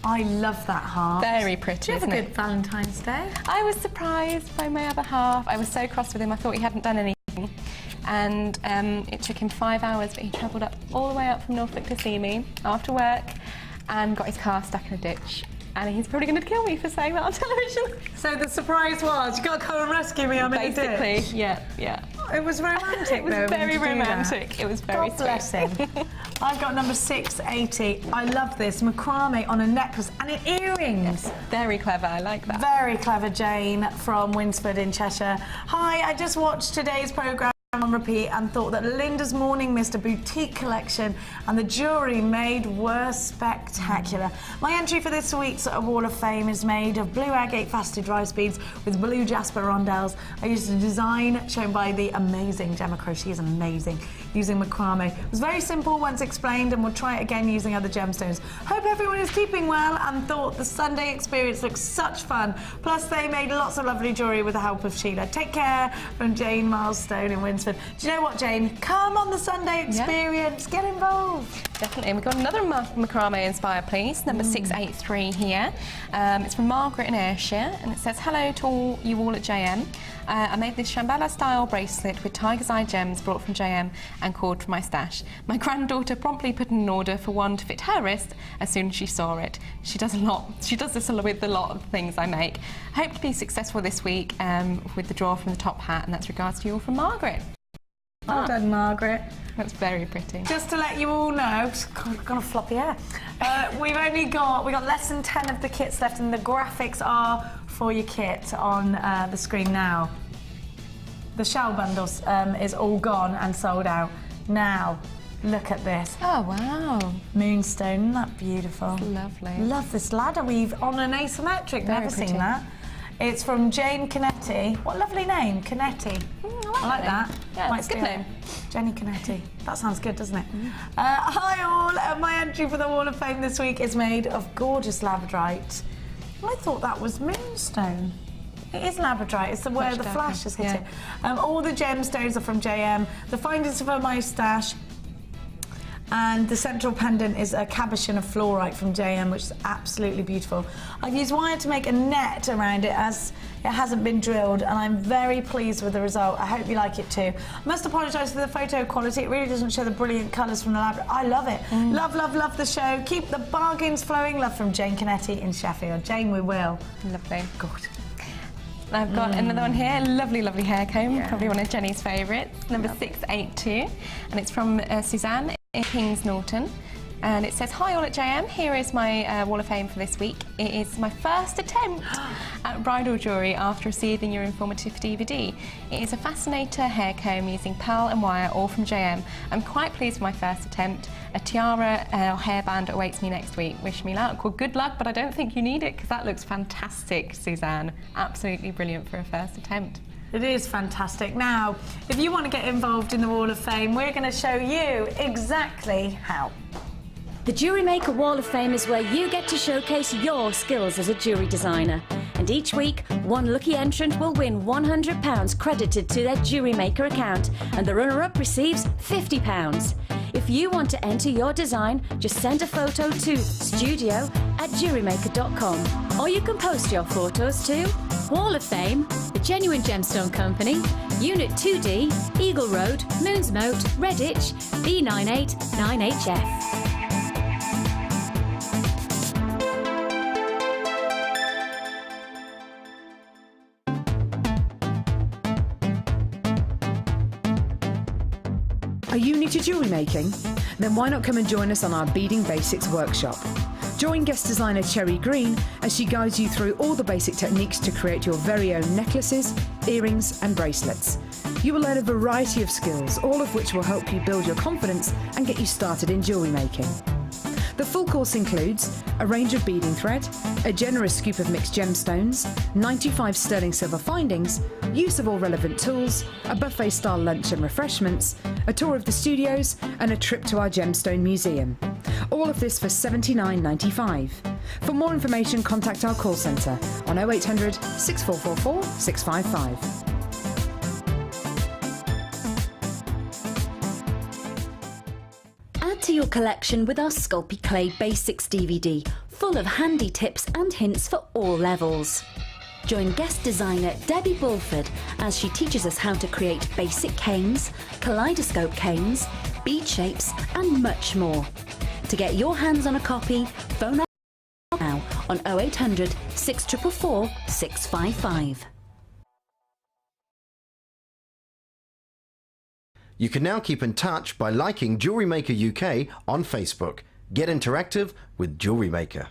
I love that heart. Very pretty, Did you have a isn't good Valentine's Day? I was surprised by my other half. I was so cross with him, I thought he hadn't done anything. And it took him 5 hours, but he travelled up all the way up from Norfolk to see me after work and got his car stuck in a ditch. And he's probably going to kill me for saying that on television. So the surprise was, you got to come and rescue me, Basically, yeah. It was romantic, It was though. very romantic. It was very God bless him. I've got number 680. I love this. Macrame on a necklace and in earrings. Very clever, I like that. Very clever, Jane from Winsford in Cheshire. Hi, I just watched today's programme on repeat and thought that Linda's Morning Mist boutique collection and the jewellery made were spectacular. My entry for this week's Wall of Fame is made of blue agate faceted rice beads with blue jasper rondelles. I used a design shown by the amazing Gemma Crow. She is amazing, using macrame. It was very simple once explained, and we'll try it again using other gemstones. Hope everyone is keeping well and thought the Sunday experience looked such fun. Plus they made lots of lovely jewellery with the help of Sheila. Take care, from Jane Milestone in Winsford. Do you know what, Jane? Come on the Sunday experience. Get involved. Definitely. And we've got another macrame inspired piece, number 683 here. It's from Margaret in Ayrshire, and it says, "Hello to all you all at JM. I made this Shambhala style bracelet with tiger's eye gems brought from JM and cord from my stash. My granddaughter promptly put in an order for one to fit her wrist as soon as she saw it. She does a lot. She does this with a lot of things I make. Hope to be successful this week with the draw from the top hat, and that's regards to you all from Margaret." Well done, Margaret. That's very pretty. Just to let you all know, God, I've got a floppy hair. we got less than 10 of the kits left, and the graphics are for your kit on the screen now. The shell bundles is all gone and sold out. Now, look at this. Oh, wow. Moonstone, isn't that beautiful? That's lovely. Love this ladder weave on an asymmetric. Very Never pretty. seen that. It's from Jane Canetti. What a lovely name, Canetti. I like that. Yeah, Might it's a good steal name. it. Jenny Canetti. That sounds good, doesn't it? Hi all. My entry for the Wall of Fame this week is made of gorgeous labradorite. I thought that was Moonstone. It is labradorite. It's where the flash has hit it. All the gemstones are from JM. The findings for my stash. And the central pendant is a cabochon of fluorite from JM, which is absolutely beautiful. I've used wire to make a net around it as it hasn't been drilled, and I'm very pleased with the result. I hope you like it too. I must apologise for the photo quality. It really doesn't show the brilliant colours from the lab. I love it. Love, love, love the show. Keep the bargains flowing. Love from Jane Canetti in Sheffield. Jane, we will. Lovely. Good. I've got another one here, lovely, lovely hair comb, probably one of Jenny's favourites, number 682, and it's from Suzanne in Kings Norton. And it says, "Hi all at JM, here is my Wall of Fame for this week. It is my first attempt at bridal jewellery after receiving your informative DVD. It is a fascinator hair comb using pearl and wire, all from JM. I'm quite pleased with my first attempt. A tiara hairband awaits me next week. Wish me luck." Well, good luck, but I don't think you need it because that looks fantastic, Suzanne. Absolutely brilliant for a first attempt. It is fantastic. Now, if you want to get involved in the Wall of Fame, we're going to show you exactly how. The Jewellery Maker Wall of Fame is where you get to showcase your skills as a jewellery designer. And each week, one lucky entrant will win £100 credited to their Jewellery Maker account, and the runner-up receives £50. If you want to enter your design, just send a photo to studio@jewellerymaker.com, or you can post your photos to Wall of Fame, the Genuine Gemstone Company, Unit 2D, Eagle Road, Moonsmote, Redditch, B989HF. Are you new to jewellery making? Then why not come and join us on our Beading Basics workshop? Join guest designer Cherry Green as she guides you through all the basic techniques to create your very own necklaces, earrings and bracelets. You will learn a variety of skills, all of which will help you build your confidence and get you started in jewellery making. The full course includes a range of beading thread, a generous scoop of mixed gemstones, 95 sterling silver findings, use of all relevant tools, a buffet-style lunch and refreshments, a tour of the studios and a trip to our Gemstone Museum. All of this for $79.95. For more information, contact our call centre on 0800 6444 655. Add to your collection with our Sculpey Clay Basics DVD, full of handy tips and hints for all levels. Join guest designer Debbie Bulford as she teaches us how to create basic canes, kaleidoscope canes, bead shapes and much more. To get your hands on a copy, phone us now on 0800 6444 655. You can now keep in touch by liking Jewellery Maker UK on Facebook. Get interactive with Jewellery Maker.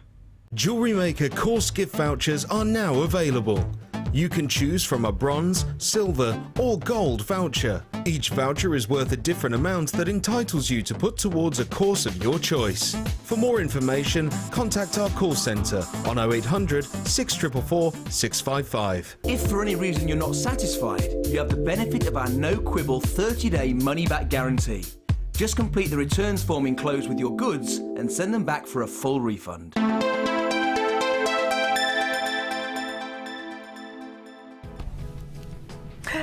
Jewellery Maker course gift vouchers are now available. You can choose from a bronze, silver or gold voucher. Each voucher is worth a different amount that entitles you to put towards a course of your choice. For more information, contact our call centre on 0800 6444 655. If for any reason you're not satisfied, you have the benefit of our no-quibble 30-day money-back guarantee. Just complete the returns form enclosed with your goods and send them back for a full refund.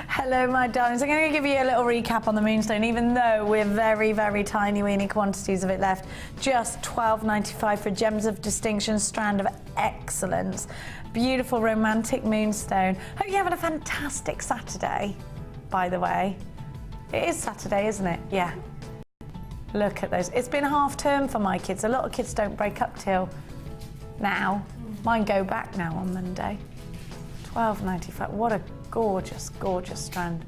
Hello, my darlings. I'm going to give you a little recap on the Moonstone, even though we're very, very tiny, weeny quantities of it left. Just $12.95 for Gems of Distinction, Strand of Excellence. Beautiful, romantic Moonstone. Hope you're having a fantastic Saturday, by the way. It is Saturday, isn't it? Yeah. Look at those. It's been half term for my kids. A lot of kids don't break up till now. Mine go back now on Monday. $12.95. What a gorgeous, gorgeous strand.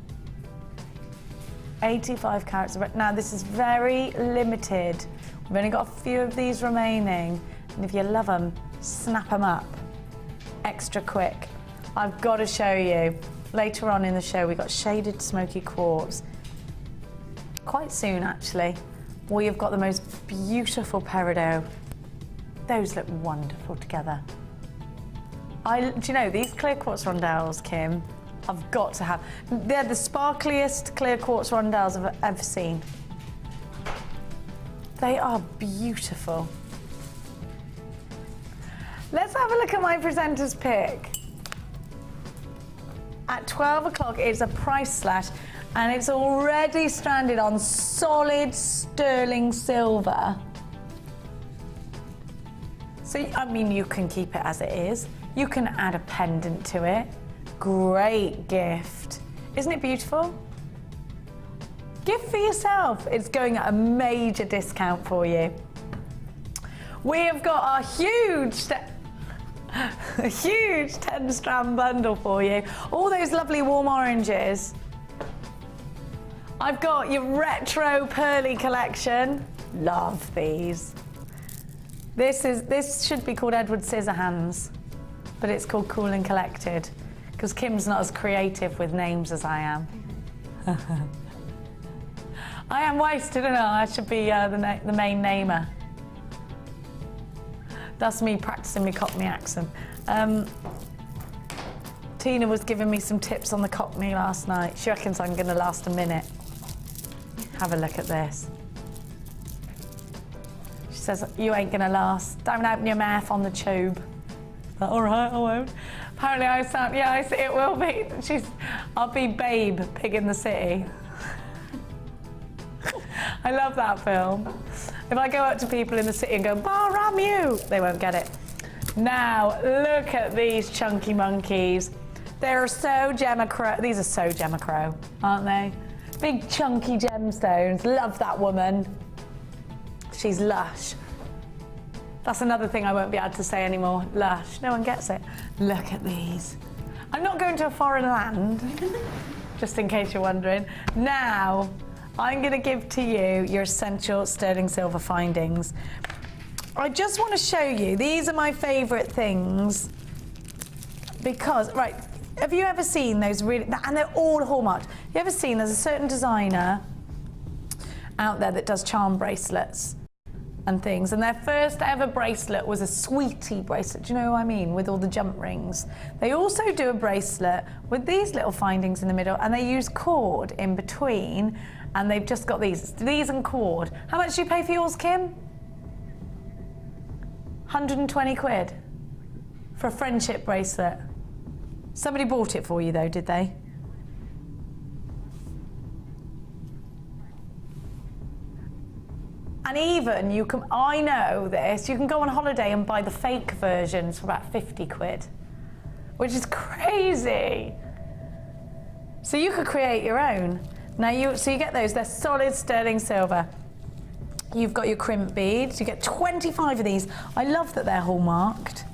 85 carats of red. Now this is very limited. We've only got a few of these remaining, and if you love them, snap them up extra quick. I've got to show you. Later on in the show, we got shaded smoky quartz. Quite soon, actually, we have got the most beautiful peridot. Those look wonderful together. Do you know, these clear quartz rondelles, Kim, I've got to have. They're the sparkliest clear quartz rondelles I've ever seen. They are beautiful. Let's have a look at my presenter's pick. At 12 o'clock, it's a price slash, and it's already stranded on solid sterling silver. So, I mean, you can keep it as it is. You can add a pendant to it. Great gift. Isn't it beautiful? Gift for yourself. It's going at a major discount for you. We have got a huge 10-strand bundle for you. All those lovely warm oranges. I've got your retro pearly collection. Love these. This should be called Edward Scissorhands, but it's called Cool and Collected because Kim's not as creative with names as I am. I am wasted, and I should be the main namer. That's me practicing my Cockney accent. Tina was giving me some tips on the Cockney last night. She reckons I'm going to last a minute. Have a look at this. She says, you ain't going to last. Don't open your mouth on the tube. Like, all right, I won't. Apparently I sound, it will be. I'll be Babe, Pig in the City. I love that film. If I go up to people in the city and go, bar you, they won't get it. Now, look at these chunky monkeys. They're so Gemacro. These are so Gemacro, aren't they? Big chunky gemstones. Love that woman. She's lush. That's another thing I won't be able to say anymore. Lush. No one gets it. Look at these. I'm not going to a foreign land, just in case you're wondering. Now, I'm going to give to you your essential sterling silver findings. I just want to show you, these are my favourite things because, right, have you ever seen those really, and they're all hallmarked. Have you ever seen, there's a certain designer out there that does charm bracelets and things, and their first ever bracelet was a sweetie bracelet, do you know what I mean, with all the jump rings. They also do a bracelet with these little findings in the middle, and they use cord in between, and they've just got these and cord. How much do you pay for yours, Kim? 120 quid for a friendship bracelet. Somebody bought it for you though, did they? And even you can, I know this, you can go on holiday and buy the fake versions for about 50 quid, which is crazy. So you could create your own. Now so you get those, they're solid sterling silver. You've got your crimp beads, you get 25 of these. I love that they're hallmarked.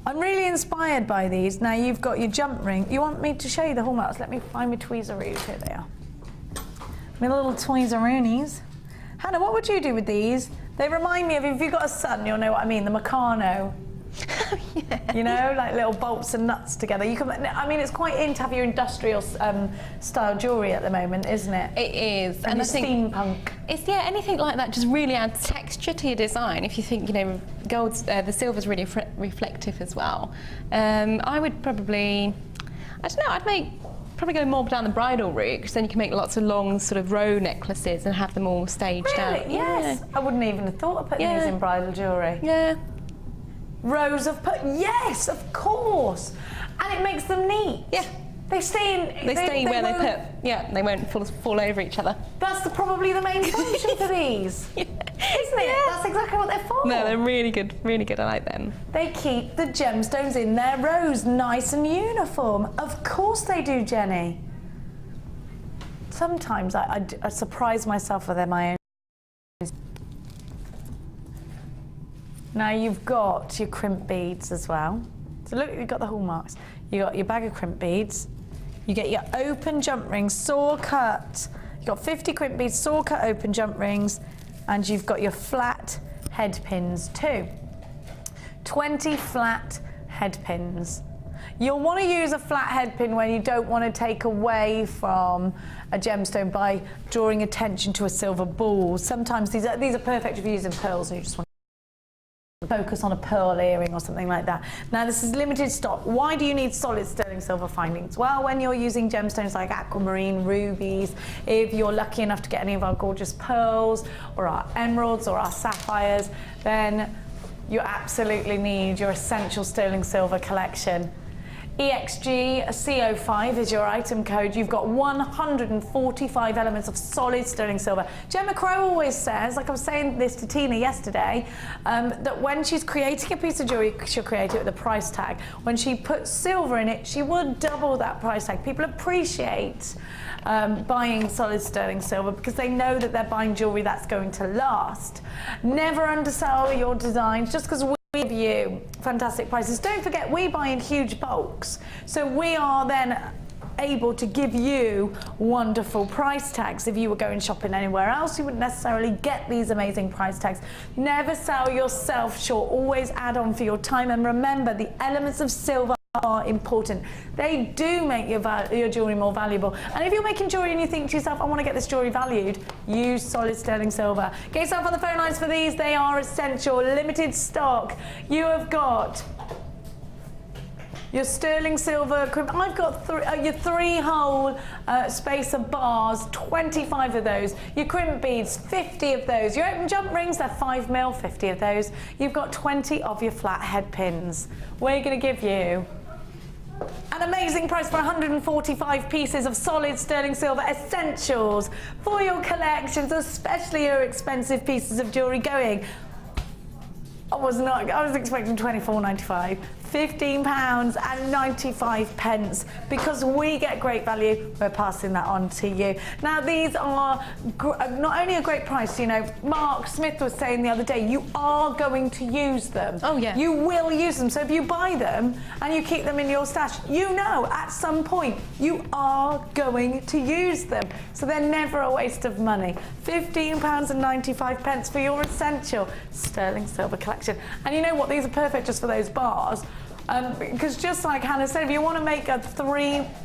I'm really inspired by these. Now you've got your jump ring. You want me to show you the hallmarks? Let me find my tweezeroos. Here they are. My little tweezeroonies. Hannah, what would you do with these? They remind me of, if you've got a son, you'll know what I mean, the Meccano. Oh, yeah. You know, like little bolts and nuts together. You can, I mean, it's quite in to have your industrial style jewellery at the moment, isn't it? It is. And I think steampunk. It's, yeah, anything like that just really adds texture to your design. If you think, you know, gold's, the silver's really reflective as well. I would probably, I don't know, I'd probably go more down the bridal route, because then you can make lots of long sort of row necklaces and have them all staged out. Really? Yes. Yeah. I wouldn't even have thought of putting these in bridal jewellery. Yeah. Rows of yes, of course, and it makes them neat. Yeah, they stay in. They stay where they put. Yeah, they won't fall over each other. That's probably the main function for these, isn't it? Yeah. That's exactly what they're for. No, they're really good. Really good. I like them. They keep the gemstones in their rows, nice and uniform. Of course they do, Jenny. Sometimes I surprise myself with my own. Now you've got your crimp beads as well. So look, you've got the hallmarks. You got your bag of crimp beads. You get your open jump rings, saw cut. You've got 50 crimp beads, saw cut open jump rings, and you've got your flat head pins too. 20 flat head pins. You'll want to use a flat head pin when you don't want to take away from a gemstone by drawing attention to a silver ball. Sometimes these are perfect if you're using pearls and you just want focus on a pearl earring or something like that. Now this is limited stock. Why do you need solid sterling silver findings? Well, when you're using gemstones like aquamarine, rubies, if you're lucky enough to get any of our gorgeous pearls or our emeralds or our sapphires, then you absolutely need your essential sterling silver collection. EXG CO5 is your item code. You've got 145 elements of solid sterling silver. Gemma Crow always says, like I was saying this to Tina yesterday, that when she's creating a piece of jewellery, she'll create it with a price tag. When she puts silver in it, she would double that price tag. People appreciate buying solid sterling silver because they know that they're buying jewellery that's going to last. Never undersell your designs just because we give you fantastic prices. Don't forget, we buy in huge bulks, so we are then able to give you wonderful price tags. If you were going shopping anywhere else, you wouldn't necessarily get these amazing price tags. Never sell yourself short. Always add on for your time. And remember, the elements of silver are important. They do make your jewellery more valuable. And if you're making jewellery and you think to yourself, I want to get this jewellery valued, use solid sterling silver. Get yourself on the phone lines for these. They are essential. Limited stock. You have got your sterling silver, I've got your 3-hole spacer bars, 25 of those. Your crimp beads, 50 of those. Your open jump rings, they're 5 mil, 50 of those. You've got 20 of your flat head pins. We're going to give you an amazing price for 145 pieces of solid sterling silver essentials for your collections, especially your expensive pieces of jewellery going. I was expecting £24.95. £15.95 because we get great value. We're passing that on to you. Now these are not only a great price, you know, Mark Smith was saying the other day, you are going to use them. Oh yeah. You will use them. So if you buy them and you keep them in your stash, you know at some point you are going to use them. So they're never a waste of money. £15.95 for your essential sterling silver collection. And you know what? These are perfect just for those bars. Because just like Hannah said, if you want to make a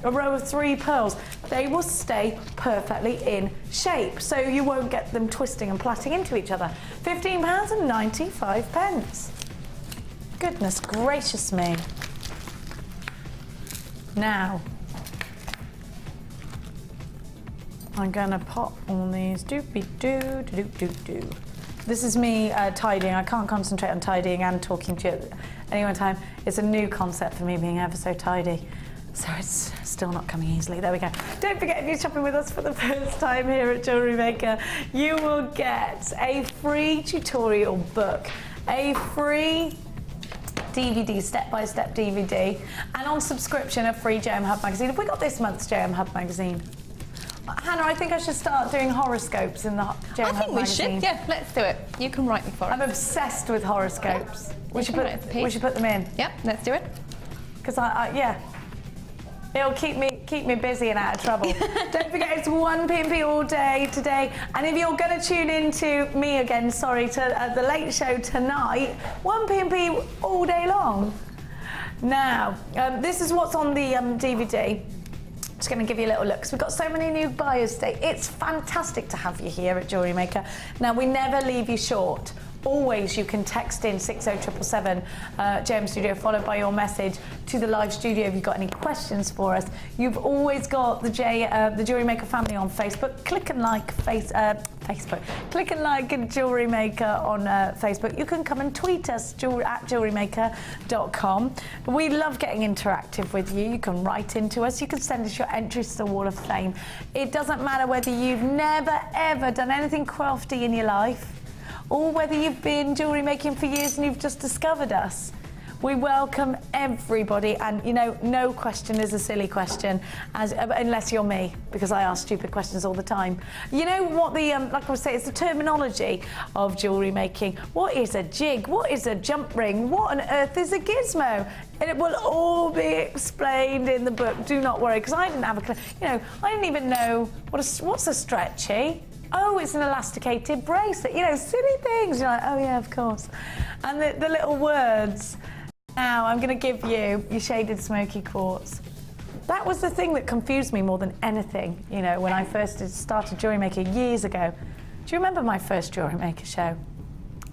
row of 3 pearls, they will stay perfectly in shape, so you won't get them twisting and plaiting into each other. £15.95. Goodness gracious me. Now, I'm going to pop all these doopy-doo. This is me tidying. I can't concentrate on tidying and talking to you at any one time. It's a new concept for me, being ever so tidy. So it's still not coming easily. There we go. Don't forget, if you're shopping with us for the first time here at Jewellery Maker, you will get a free tutorial book, a free DVD, step-by-step DVD, and on subscription, a free JM Hub magazine. Have we got this month's JM Hub magazine? Hannah, I think I should start doing horoscopes in the JM Hub magazine. I think we should. Yeah, let's do it. You can write me for it. I'm obsessed with horoscopes. We should put them in. Yep, let's do it. Because yeah, it'll keep me busy and out of trouble. Don't forget, it's 1 p.m. all day today. And if you're going to tune in to me again, to the late show tonight, 1 p.m. all day long. Now, this is what's on the DVD. Just going to give you a little look, because we've got so many new buyers today. It's fantastic to have you here at Jewellery Maker. Now, we never leave you short. Always you can text in 60777 JM Studio, followed by your message to the live studio if you've got any questions for us. You've always got the Jewellery Maker family on Facebook. Click and like Facebook. Click and like Jewellery Maker on Facebook. You can come and tweet us at jewellerymaker.com. We love getting interactive with you. You can write into us. You can send us your entries to the Wall of Fame. It doesn't matter whether you've never ever done anything crafty in your life, or whether you've been jewellery making for years and you've just discovered us. We welcome everybody, and you know, no question is a silly question, unless you're me, because I ask stupid questions all the time. You know what like I was saying, it's the terminology of jewellery making. What is a jig? What is a jump ring? What on earth is a gizmo? And it will all be explained in the book. Do not worry, because I didn't have a clue. You know, I didn't even know what's a stretchy. Oh, it's an elasticated bracelet. You know, silly things. You're like, oh yeah, of course. And the little words. Now I'm going to give you your shaded smoky quartz. That was the thing that confused me more than anything, you know, when I first started jewellery making years ago. Do you remember my first Jewellery Maker show?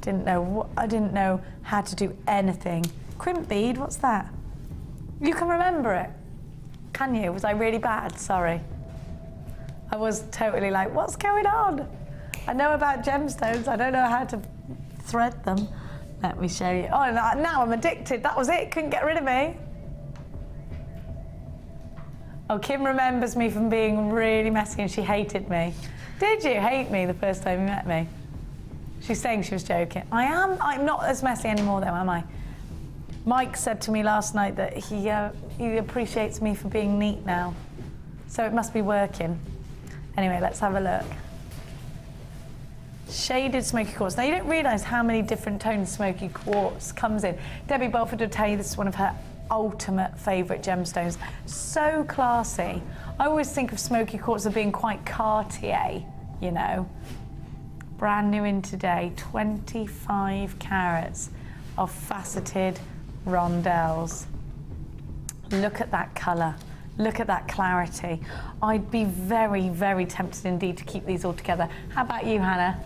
I didn't know how to do anything. Crimp bead, what's that? You can remember it. Can you? Was I really bad? Sorry. I was totally like, what's going on? I know about gemstones, I don't know how to thread them. Let me show you. Oh, now I'm addicted. That was it, couldn't get rid of me. Oh, Kim remembers me from being really messy and she hated me. Did you hate me the first time you met me? She's saying she was joking. I'm not as messy anymore though, am I? Mike said to me last night that he appreciates me for being neat now. So it must be working. Anyway, let's have a look. Shaded smoky quartz. Now, you don't realise how many different tones smoky quartz comes in. Debbie Belford will tell you this is one of her ultimate favourite gemstones. So classy. I always think of Smoky quartz as being quite Cartier, you know. Brand new in today, 25 carats of faceted rondelles. Look at that colour. Look at that clarity. I'd be very, very tempted indeed to keep these all together. How about you, Hannah?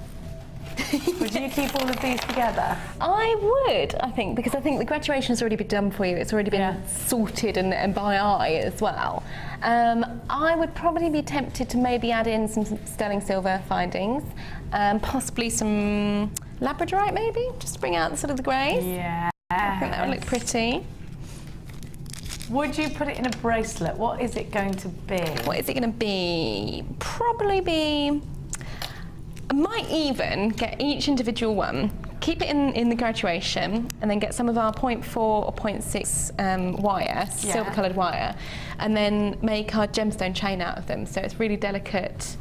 Would you keep all of these together? I would, I think, because I think the graduation's already been done for you. It's already been sorted and by eye as well. I would probably be tempted to maybe add in some sterling silver findings, possibly some labradorite maybe, just to bring out sort of the greys. Yeah. I think that would look pretty. Would you put it in a bracelet? What is it going to be? What is it going to be? Probably be... I might even get each individual one, keep it in the graduation, and then get some of our 0.4 or 0.6 wire, silver coloured wire, and then make our gemstone chain out of them. So it's really delicate.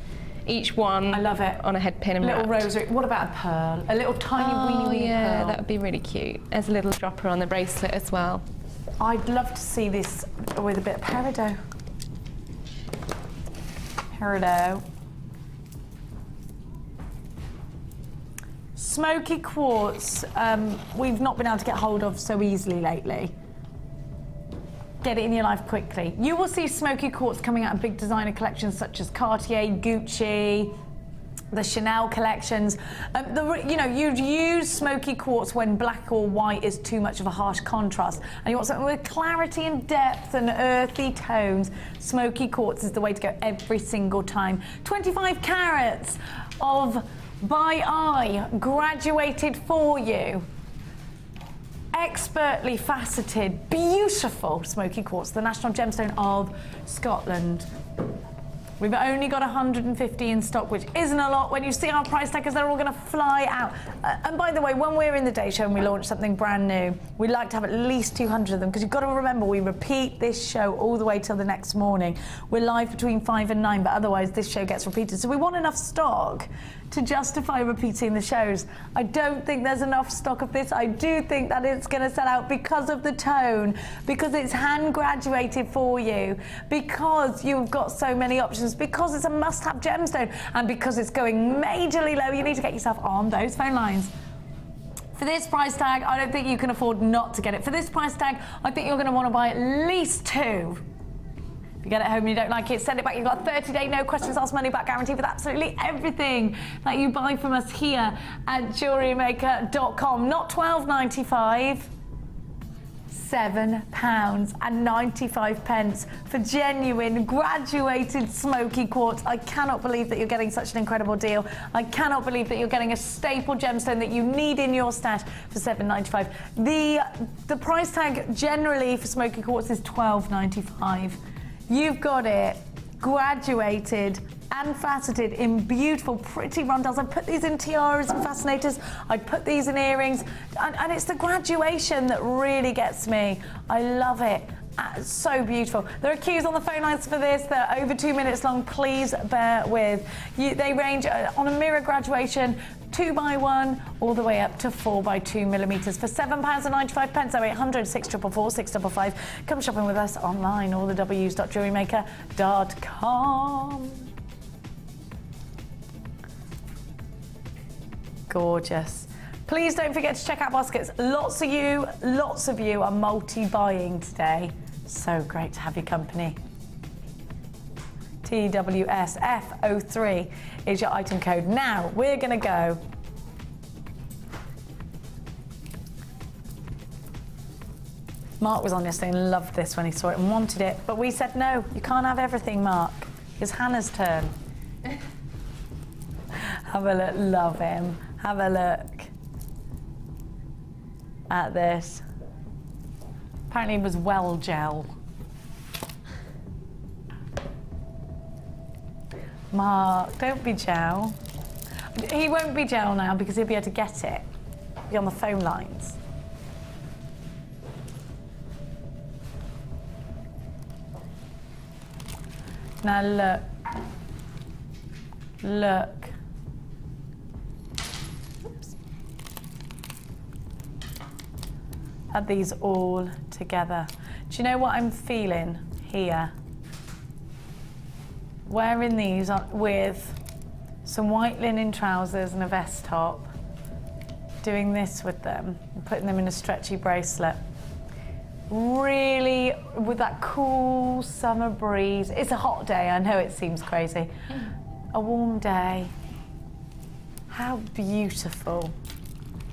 Each one, I love it, on a head pin and little wrapped. rosary. What about a pearl? A little tiny weeny yeah, pearl. that would be really cute. As a little dropper on the bracelet as well. I'd love to see this with a bit of peridot. Peridot. Smoky quartz, we've not been able to get hold of so easily lately. Get it in your life quickly. You will see smoky quartz coming out in big designer collections such as Cartier, Gucci, the Chanel collections. You know, you'd use smoky quartz when black or white is too much of a harsh contrast, and you want something with clarity and depth and earthy tones. Smoky quartz is the way to go every single time. 25 carats of by eye, graduated for you. Expertly faceted, beautiful smoky quartz, the national gemstone of Scotland. We've only got 150 in stock, which isn't a lot. When you see our price tags, they're all going to fly out. And by the way, when we're in the day show and we launch something brand new, we like to have at least 200 of them, because you've got to remember, we repeat this show all the way till the next morning. We're live between 5 and 9, but otherwise this show gets repeated. So we want enough stock to justify repeating the shows. I don't think there's enough stock of this. I do think that it's going to sell out because of the tone, because it's hand graduated for you, because you've got so many options, because it's a must-have gemstone, and because it's going majorly low. You need to get yourself on those phone lines. For this price tag, I don't think you can afford not to get it. For this price tag, I think you're going to want to buy at least 2. If you get it home and you don't like it, send it back. You've got a 30-day no questions asked money back guarantee with absolutely everything that you buy from us here at jewellerymaker.com. Not £12.95, £7.95 for genuine graduated smoky quartz. I cannot believe that you're getting such an incredible deal. I cannot believe that you're getting a staple gemstone that you need in your stash for £7.95. The price tag generally for smoky quartz is £12.95. You've got it graduated and faceted in beautiful, pretty rondelles. I put these in tiaras and fascinators. I put these in earrings. And it's the graduation that really gets me. I love it. So beautiful. There are queues on the phone lines for this. They're over 2 minutes long. Please bear with. They range on a mirror graduation, 2x1 all the way up to 4x2 millimetres for £7.95. 0800 644 655. Come shopping with us online, all the w's.jewellerymaker.com. Gorgeous. Please don't forget to check out baskets. Lots of you are multi-buying today. So great to have your company. TWSF03 is your item code. Now we're going to go Mark was on yesterday and loved this when he saw it and wanted it, but we said no, you can't have everything, Mark. It's Hannah's turn. Have a look, love him. Have a look at this. Apparently it was well gel. Mark, don't be gel. He won't be gel now because he'll be able to get it. Be on the phone lines. Now look. Look. Oops. At these all together. Do you know what I'm feeling here? Wearing these with some white linen trousers and a vest top, doing this with them, and putting them in a stretchy bracelet. Really, with that cool summer breeze. It's a hot day, I know it seems crazy. A warm day. How beautiful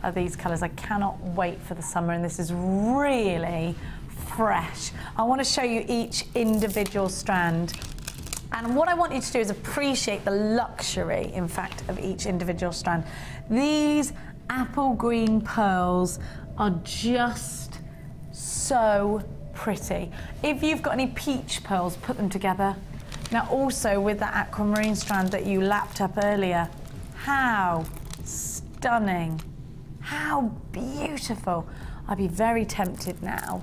are these colours? I cannot wait for the summer, and this is really fresh. I want to show you each individual strand. And what I want you to do is appreciate the luxury, in fact, of each individual strand. These apple green pearls are just so pretty. If you've got any peach pearls, put them together. Now also with the aquamarine strand that you lapped up earlier, how stunning, how beautiful. I'd be very tempted now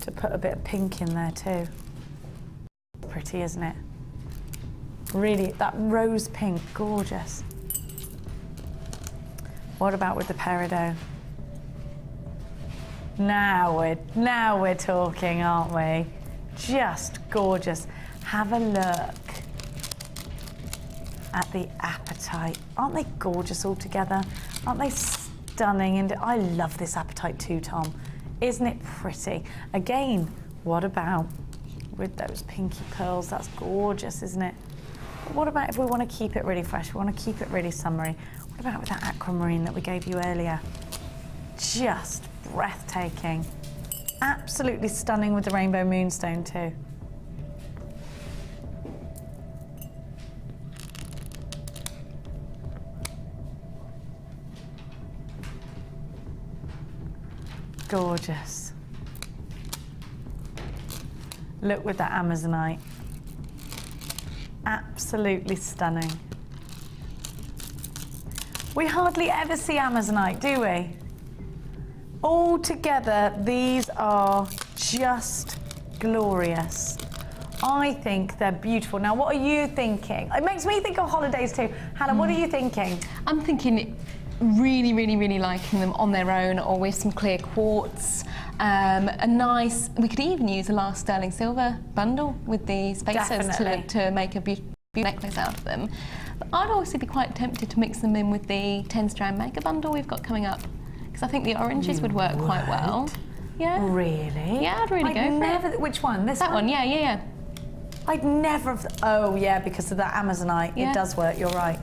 to put a bit of pink in there too. Pretty, isn't it? Really, that rose pink, gorgeous. What about with the Peridot? Now we're talking, aren't we? Just gorgeous. Have a look at the apatite. Aren't they gorgeous all together? Aren't they stunning? And I love this apatite too, Tom. Isn't it pretty? Again, what about with those pinky pearls? That's gorgeous, isn't it? But what about if we want to keep it really fresh? We want to keep it really summery. What about with that aquamarine that we gave you earlier? Just breathtaking. Absolutely stunning with the rainbow moonstone too. Gorgeous. Look with that amazonite. Absolutely stunning. We hardly ever see amazonite, do we? All together, these are just glorious. I think they're beautiful. Now, what are you thinking? It makes me think of holidays too. Hannah, what are you thinking? I'm thinking really liking them on their own or with some clear quartz. A nice, we could even use a last sterling silver bundle with the spacers to make a beautiful necklace out of them. But I'd also be quite tempted to mix them in with the 10-strand maker bundle we've got coming up, because I think the oranges would work quite well. Yeah. Really? Yeah, I'd really go for it. Which one? This one? That one, yeah. I'd never have... Oh, yeah, because of that amazonite. Yeah. It does work, you're right.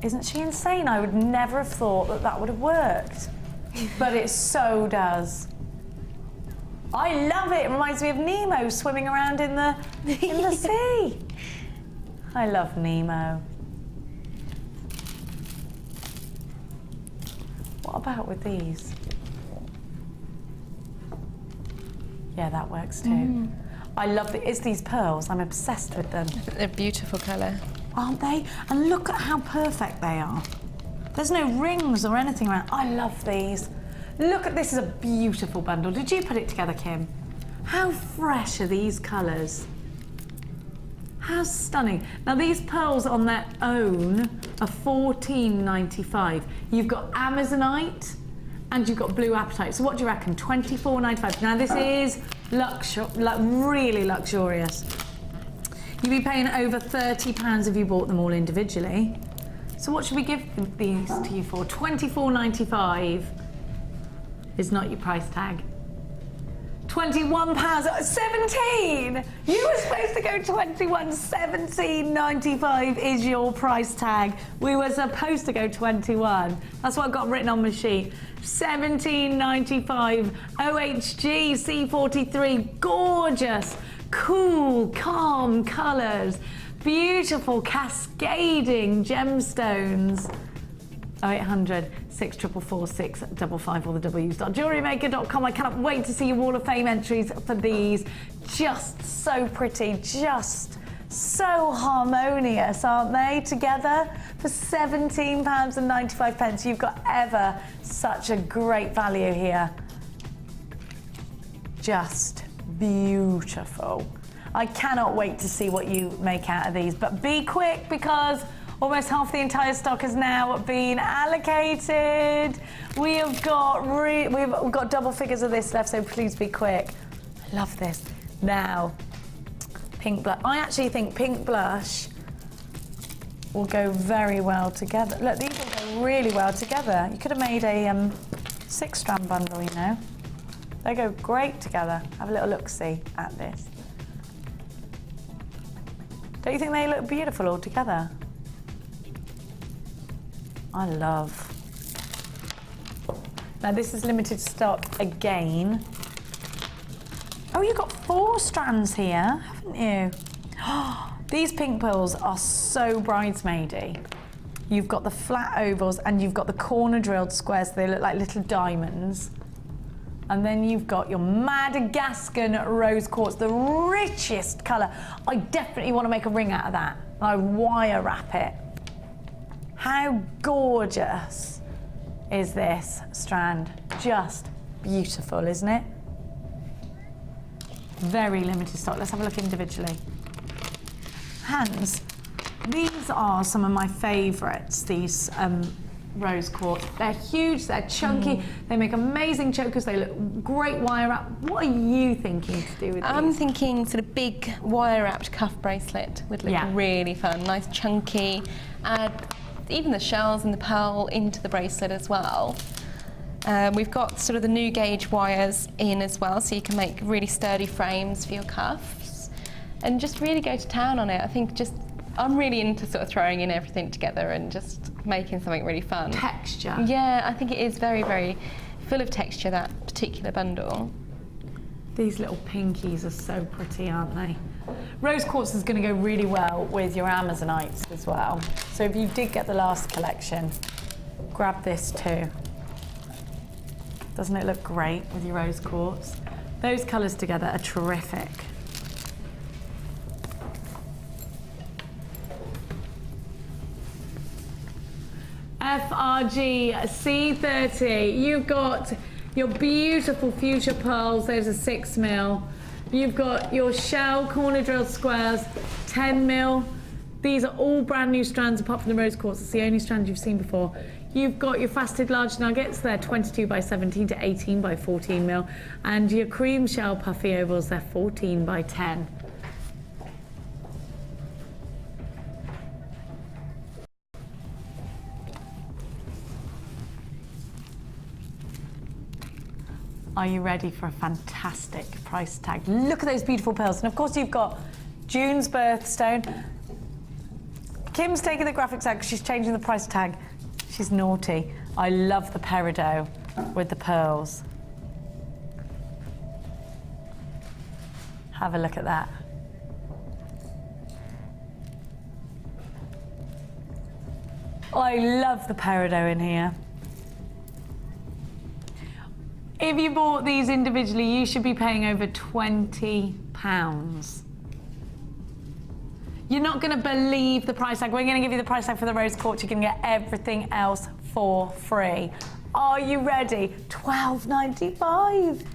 Isn't she insane? I would never have thought that that would have worked. But it so does. I love it. It reminds me of Nemo swimming around in the sea. I love Nemo. What about with these? Yeah, that works too. I love it's these pearls. I'm obsessed with them. They're a beautiful colour. Aren't they? And look at how perfect they are. There's no rings or anything around. I love these. Look at this, is a beautiful bundle. Did you put it together, Kim? How fresh are these colours? How stunning. Now these pearls on their own are $14.95. You've got amazonite and you've got blue apatite. So what do you reckon? $24.95. Now this is really luxurious. You'd be paying over £30 if you bought them all individually. So what should we give these to you for? $24.95 is not your price tag. £21, 17! You were supposed to go 21, $17.95 is your price tag. We were supposed to go 21. That's what I've got written on my sheet. $17.95, OHG C43, gorgeous, cool, calm colours, beautiful cascading gemstones. 0800 644 655 or the W's.jewellerymaker.com. I cannot wait to see your Wall of Fame entries for these. Just so pretty, just so harmonious, aren't they, together? For £17.95. You've got ever such a great value here. Just beautiful. I cannot wait to see what you make out of these, but be quick because Almost half the entire stock has now been allocated. We've got double figures of this left, so please be quick. I love this. Now, pink blush. I actually think pink blush will go very well together. Look, these will go really well together. You could have made a 6-strand bundle, you know. They go great together. Have a little look-see at this. Don't you think they look beautiful all together? I love. Now this is limited stock again. Oh, you've got 4 strands here, haven't you? These pink pearls are so bridesmaidy. You've got the flat ovals and you've got the corner drilled squares, so they look like little diamonds. And then you've got your Madagascan rose quartz, the richest colour. I definitely want to make a ring out of that. I wire wrap it. How gorgeous is this strand? Just beautiful, isn't it? Very limited stock. Let's have a look individually. Hands. These are some of my favourites, these rose quartz. They're huge, they're chunky, they make amazing chokers, they look great wire wrap. What are you thinking to do with these? I'm thinking sort of big wire wrapped cuff bracelet would look really fun, nice chunky. Add even the shells and the pearl into the bracelet as well. We've got sort of the new gauge wires in as well, so you can make really sturdy frames for your cuffs and just really go to town on it. I think I'm really into sort of throwing in everything together and just making something really fun. Texture. Yeah, I think it is very, very full of texture, that particular bundle. These little pinkies are so pretty, aren't they? Rose quartz is going to go really well with your Amazonites as well. So if you did get the last collection, grab this too. Doesn't it look great with your rose quartz? Those colours together are terrific. FRG C30, you've got your beautiful fuchsia pearls, those are 6mm. You've got your shell corner drilled squares, 10mm. These are all brand new strands apart from the rose quartz, it's the only strand you've seen before. You've got your faceted large nuggets, they're 22 by 17 to 18 by 14mm. And your cream shell puffy ovals, they're 14 by 10. Are you ready for a fantastic price tag? Look at those beautiful pearls. And of course you've got June's birthstone. Kim's taking the graphics out because she's changing the price tag. She's naughty. I love the Peridot with the pearls. Have a look at that. I love the Peridot in here. If you bought these individually, you should be paying over £20. You're not going to believe the price tag. We're going to give you the price tag for the rose quartz. You're going to get everything else for free. Are you ready? £12.95.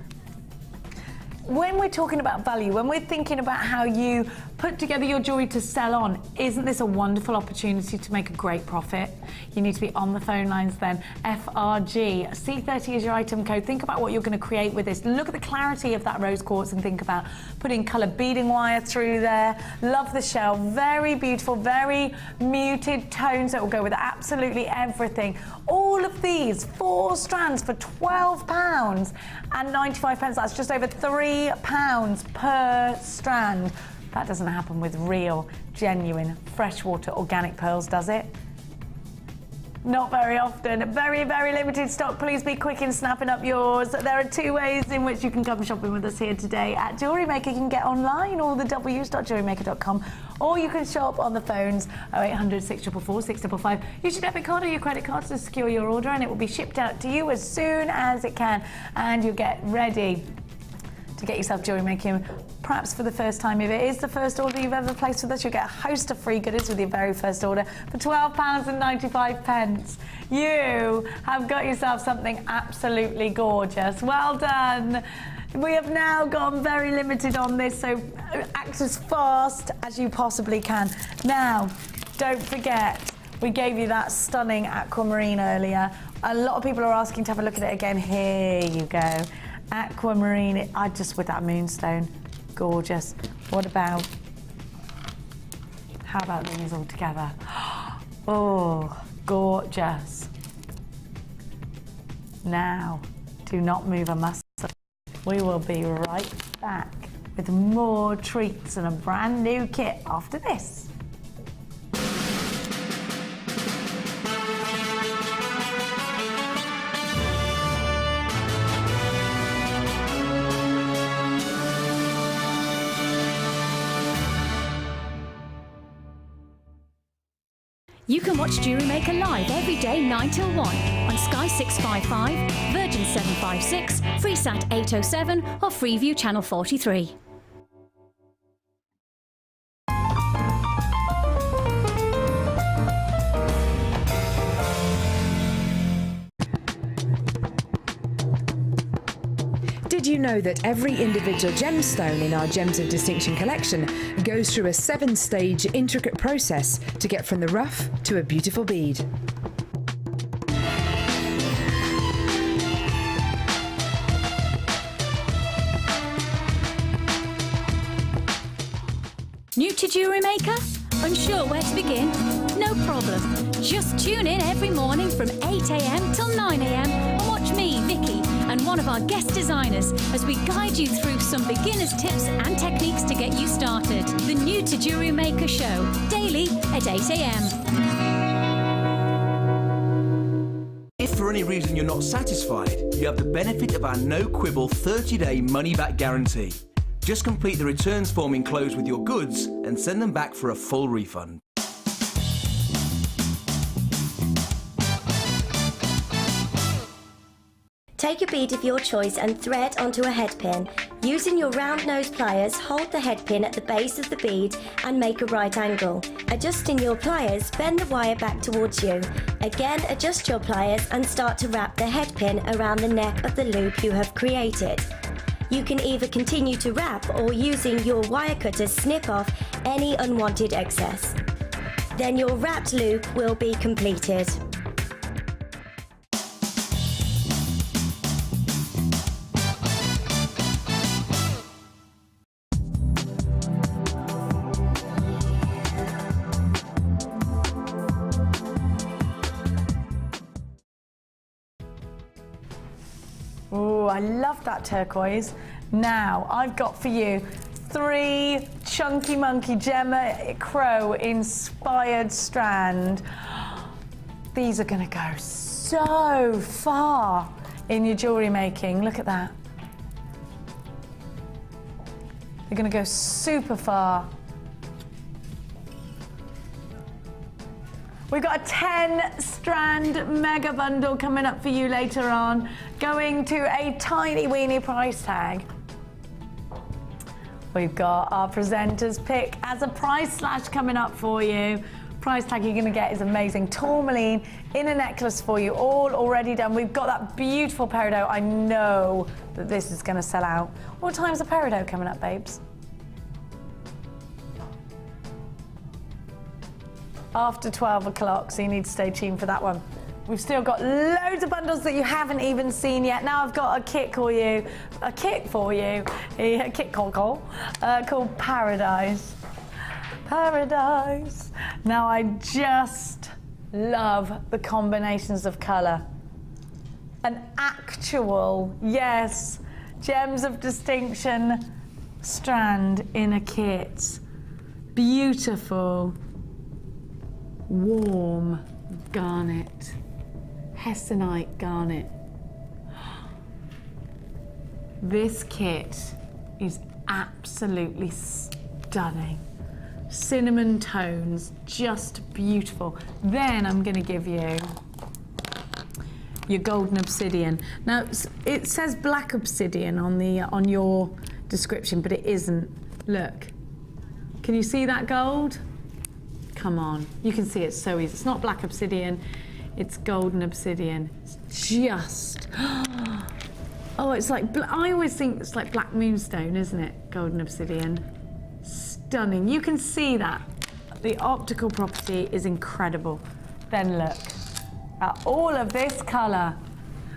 When we're talking about value, when we're thinking about how you put together your jewellery to sell on, isn't this a wonderful opportunity to make a great profit? You need to be on the phone lines then. FRG, C30 is your item code. Think about what you're going to create with this. Look at the clarity of that rose quartz and think about putting colour beading wire through there. Love the shell, very beautiful, very muted tones that will go with absolutely everything. All of these, 4 strands for £12.95. That's just over £3 per strand. That doesn't happen with real, genuine, freshwater organic pearls, does it? Not very often. Very, very limited stock. Please be quick in snapping up yours. There are 2 ways in which you can come shopping with us here today at Jewellery Maker. You can get online, all the w's.jewellerymaker.com, or you can shop on the phones 0800 644 655. Use your debit card or your credit card to secure your order, and it will be shipped out to you as soon as it can, and you'll get ready to get yourself jewellery making, perhaps for the first time. If it is the first order you've ever placed with us, you'll get a host of free goodies with your very first order for £12.95. You have got yourself something absolutely gorgeous. Well done. We have now gone very limited on this, so act as fast as you possibly can. Now, don't forget, we gave you that stunning aquamarine earlier. A lot of people are asking to have a look at it again. Here you go. Aquamarine, with that moonstone, gorgeous. What about, how about these all together? Oh, gorgeous. Now, do not move a muscle. We will be right back with more treats and a brand new kit after this. You can watch Jewellery Maker live every day 9 till 1 on Sky 655, Virgin 756, Freesat 807 or Freeview Channel 43. Did you know that every individual gemstone in our Gems of Distinction collection goes through a 7-stage intricate process to get from the rough to a beautiful bead? New to Jewellery Maker? Unsure where to begin? No problem. Just tune in every morning from 8 AM till 9 AM and watch me, Vicky, and one of our guest designers as we guide you through some beginner's tips and techniques to get you started. The New to Jewellery Maker show, daily at 8 AM. If for any reason you're not satisfied, you have the benefit of our no-quibble 30-day money-back guarantee. Just complete the returns form enclosed with your goods and send them back for a full refund. Take a bead of your choice and thread onto a head pin. Using your round nose pliers, hold the head pin at the base of the bead and make a right angle. Adjusting your pliers, bend the wire back towards you. Again, adjust your pliers and start to wrap the head pin around the neck of the loop you have created. You can either continue to wrap or using your wire cutter snip off any unwanted excess. Then your wrapped loop will be completed. Oh, I love that turquoise. Now, I've got for you 3 Chunky Monkey Gemma Crow inspired strand. These are gonna go so far in your jewellery making. Look at that. They're gonna go super far. We've got a 10 strand mega bundle coming up for you later on, going to a tiny weeny price tag. We've got our presenter's pick as a price slash coming up for you. Price tag you're gonna get is amazing. Tourmaline in a necklace for you, all already done. We've got that beautiful peridot. I know that this is gonna sell out. What time's the peridot coming up, babes? After 12 o'clock, so you need to stay tuned for that one. We've still got loads of bundles that you haven't even seen yet. Now I've got a kit for you, a kit called Paradise. Paradise. Now I just love the combinations of colour. An actual, yes, Gems of Distinction strand in a kit. Beautiful. Warm garnet, hessonite garnet. This kit is absolutely stunning. Cinnamon tones, just beautiful. Then I'm going to give you your golden obsidian. Now it says black obsidian on your description, but it isn't. Look, can you see that gold? Come on, you can see it's so easy. It's not black obsidian, it's golden obsidian. It's just, oh, it's like, I always think it's like black moonstone, isn't it? Golden obsidian, stunning. You can see that The optical property is incredible. Then look at all of this colour.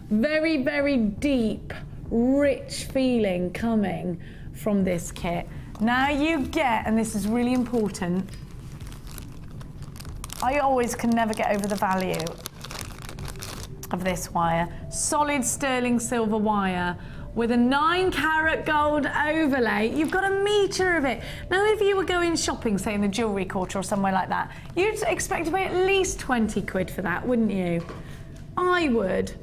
Very, very deep, rich feeling coming from this kit. Now you get, and this is really important, I always can never get over the value of this wire. Solid sterling silver wire with a 9-carat gold overlay. You've got a metre of it. Now, if you were going shopping, say in the jewellery quarter or somewhere like that, you'd expect to pay at least 20 quid for that, wouldn't you? I would.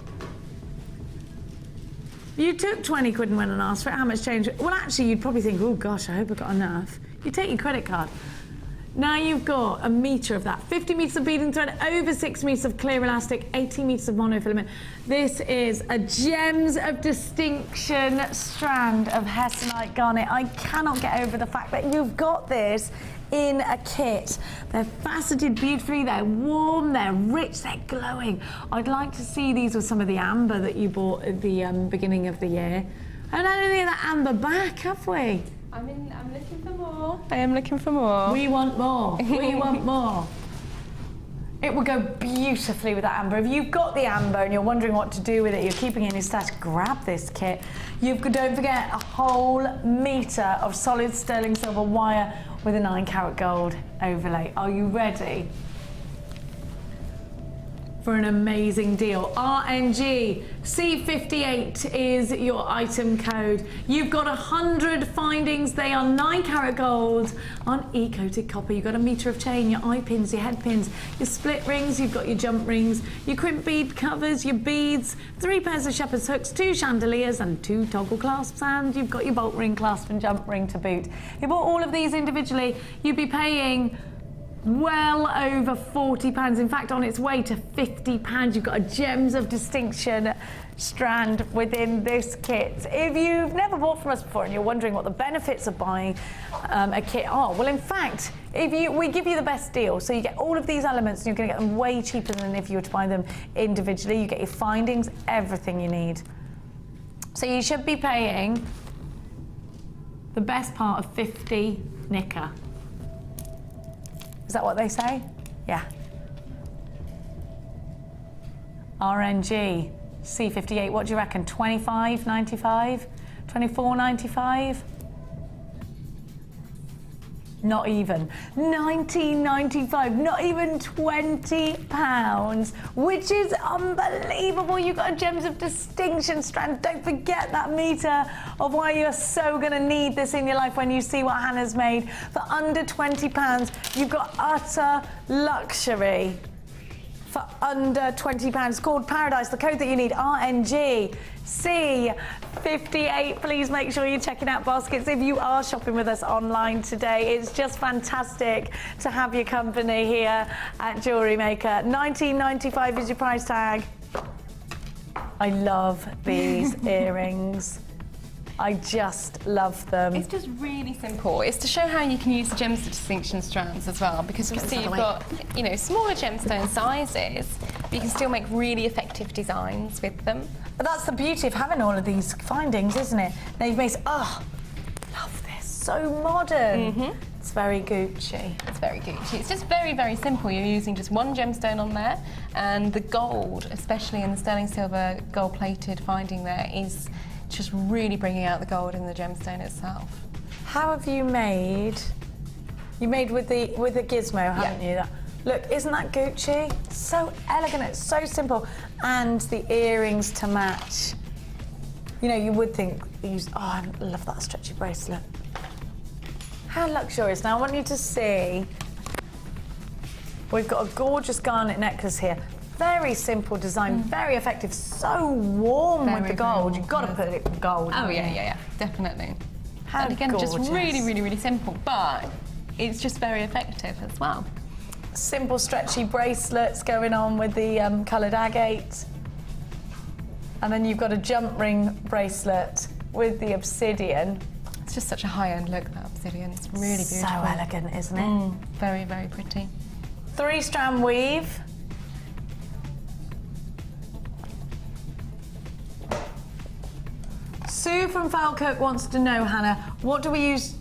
You took 20 quid and went and asked for it, how much change? Well, actually, you'd probably think, oh gosh, I hope I got enough. You take your credit card. Now you've got a metre of that, 50 metres of beading thread, over 6 metres of clear elastic, 80 metres of monofilament. This is a Gems of Distinction strand of Hessonite garnet. I cannot get over the fact that you've got this in a kit. They're faceted beautifully, they're warm, they're rich, they're glowing. I'd like to see these with some of the amber that you bought at the beginning of the year. And I don't need that amber back, have we? I'm looking for more. I am looking for more. We want more. We want more. It will go beautifully with that amber. If you've got the amber and you're wondering what to do with it, you're keeping it in your stash, grab this kit. Don't forget a whole metre of solid sterling silver wire with a 9-carat gold overlay. Are you ready for an amazing deal? RNG C58 is your item code. You've got 100 findings. They are 9-carat gold on e-coated copper. You've got a metre of chain, your eye pins, your head pins, your split rings, you've got your jump rings, your crimp bead covers, your beads, 3 pairs of shepherd's hooks, 2 chandeliers and 2 toggle clasps, and you've got your bolt ring clasp and jump ring to boot. If you bought all of these individually, you'd be paying well over £40. In fact, on its way to £50. You've got a Gems of Distinction strand within this kit. If you've never bought from us before and you're wondering what the benefits of buying a kit are, well, in fact, we give you the best deal. So you get all of these elements and you're going to get them way cheaper than if you were to buy them individually. You get your findings, everything you need. So you should be paying the best part of 50 knicker. Is that what they say? Yeah. RNG C58, what do you reckon? 25.95? 24.95? Not even. 19.95, not even £20, which is unbelievable. You've got a Gems of Distinction strand. Don't forget that metre of why you're so going to need this in your life when you see what Hannah's made. For under £20, you've got utter luxury. For under £20, it's called Paradise. The code that you need, RNG C58. Please make sure you're checking out baskets if you are shopping with us online today. It's just fantastic to have your company here at Jewellery Maker. £19.95 is your price tag. I love these earrings. I just love them. It's just really simple. It's to show how you can use the Gems of Distinction strands as well, because you see you've got, you know, smaller gemstone sizes, but you can still make really effective designs with them. But that's the beauty of having all of these findings, isn't it? Now you've made, oh, love this, so modern. Mm-hmm. It's very Gucci. It's very Gucci. It's just very, very simple. You're using just one gemstone on there, and the gold, especially in the sterling silver gold-plated finding there, is just really bringing out the gold in the gemstone itself. How have you made? You made with the gizmo, haven't you? Look, isn't that Gucci? So elegant, it's so simple. And the earrings to match. You know, you would think these, oh, I love that stretchy bracelet. How luxurious. Now I want you to see, we've got a gorgeous garnet necklace here. Very simple design, very effective, so warm with the gold. You've got to put it with gold. Oh yeah, definitely. How and again, gorgeous. just really, really, really simple, but it's just very effective as well. Simple stretchy bracelets going on with the coloured agate. And then you've got a jump ring bracelet with the obsidian. It's just such a high-end look, that obsidian. It's really beautiful. So elegant, isn't it? Very, very pretty. 3-strand weave. Sue from Falkirk wants to know, Hannah, what do we use?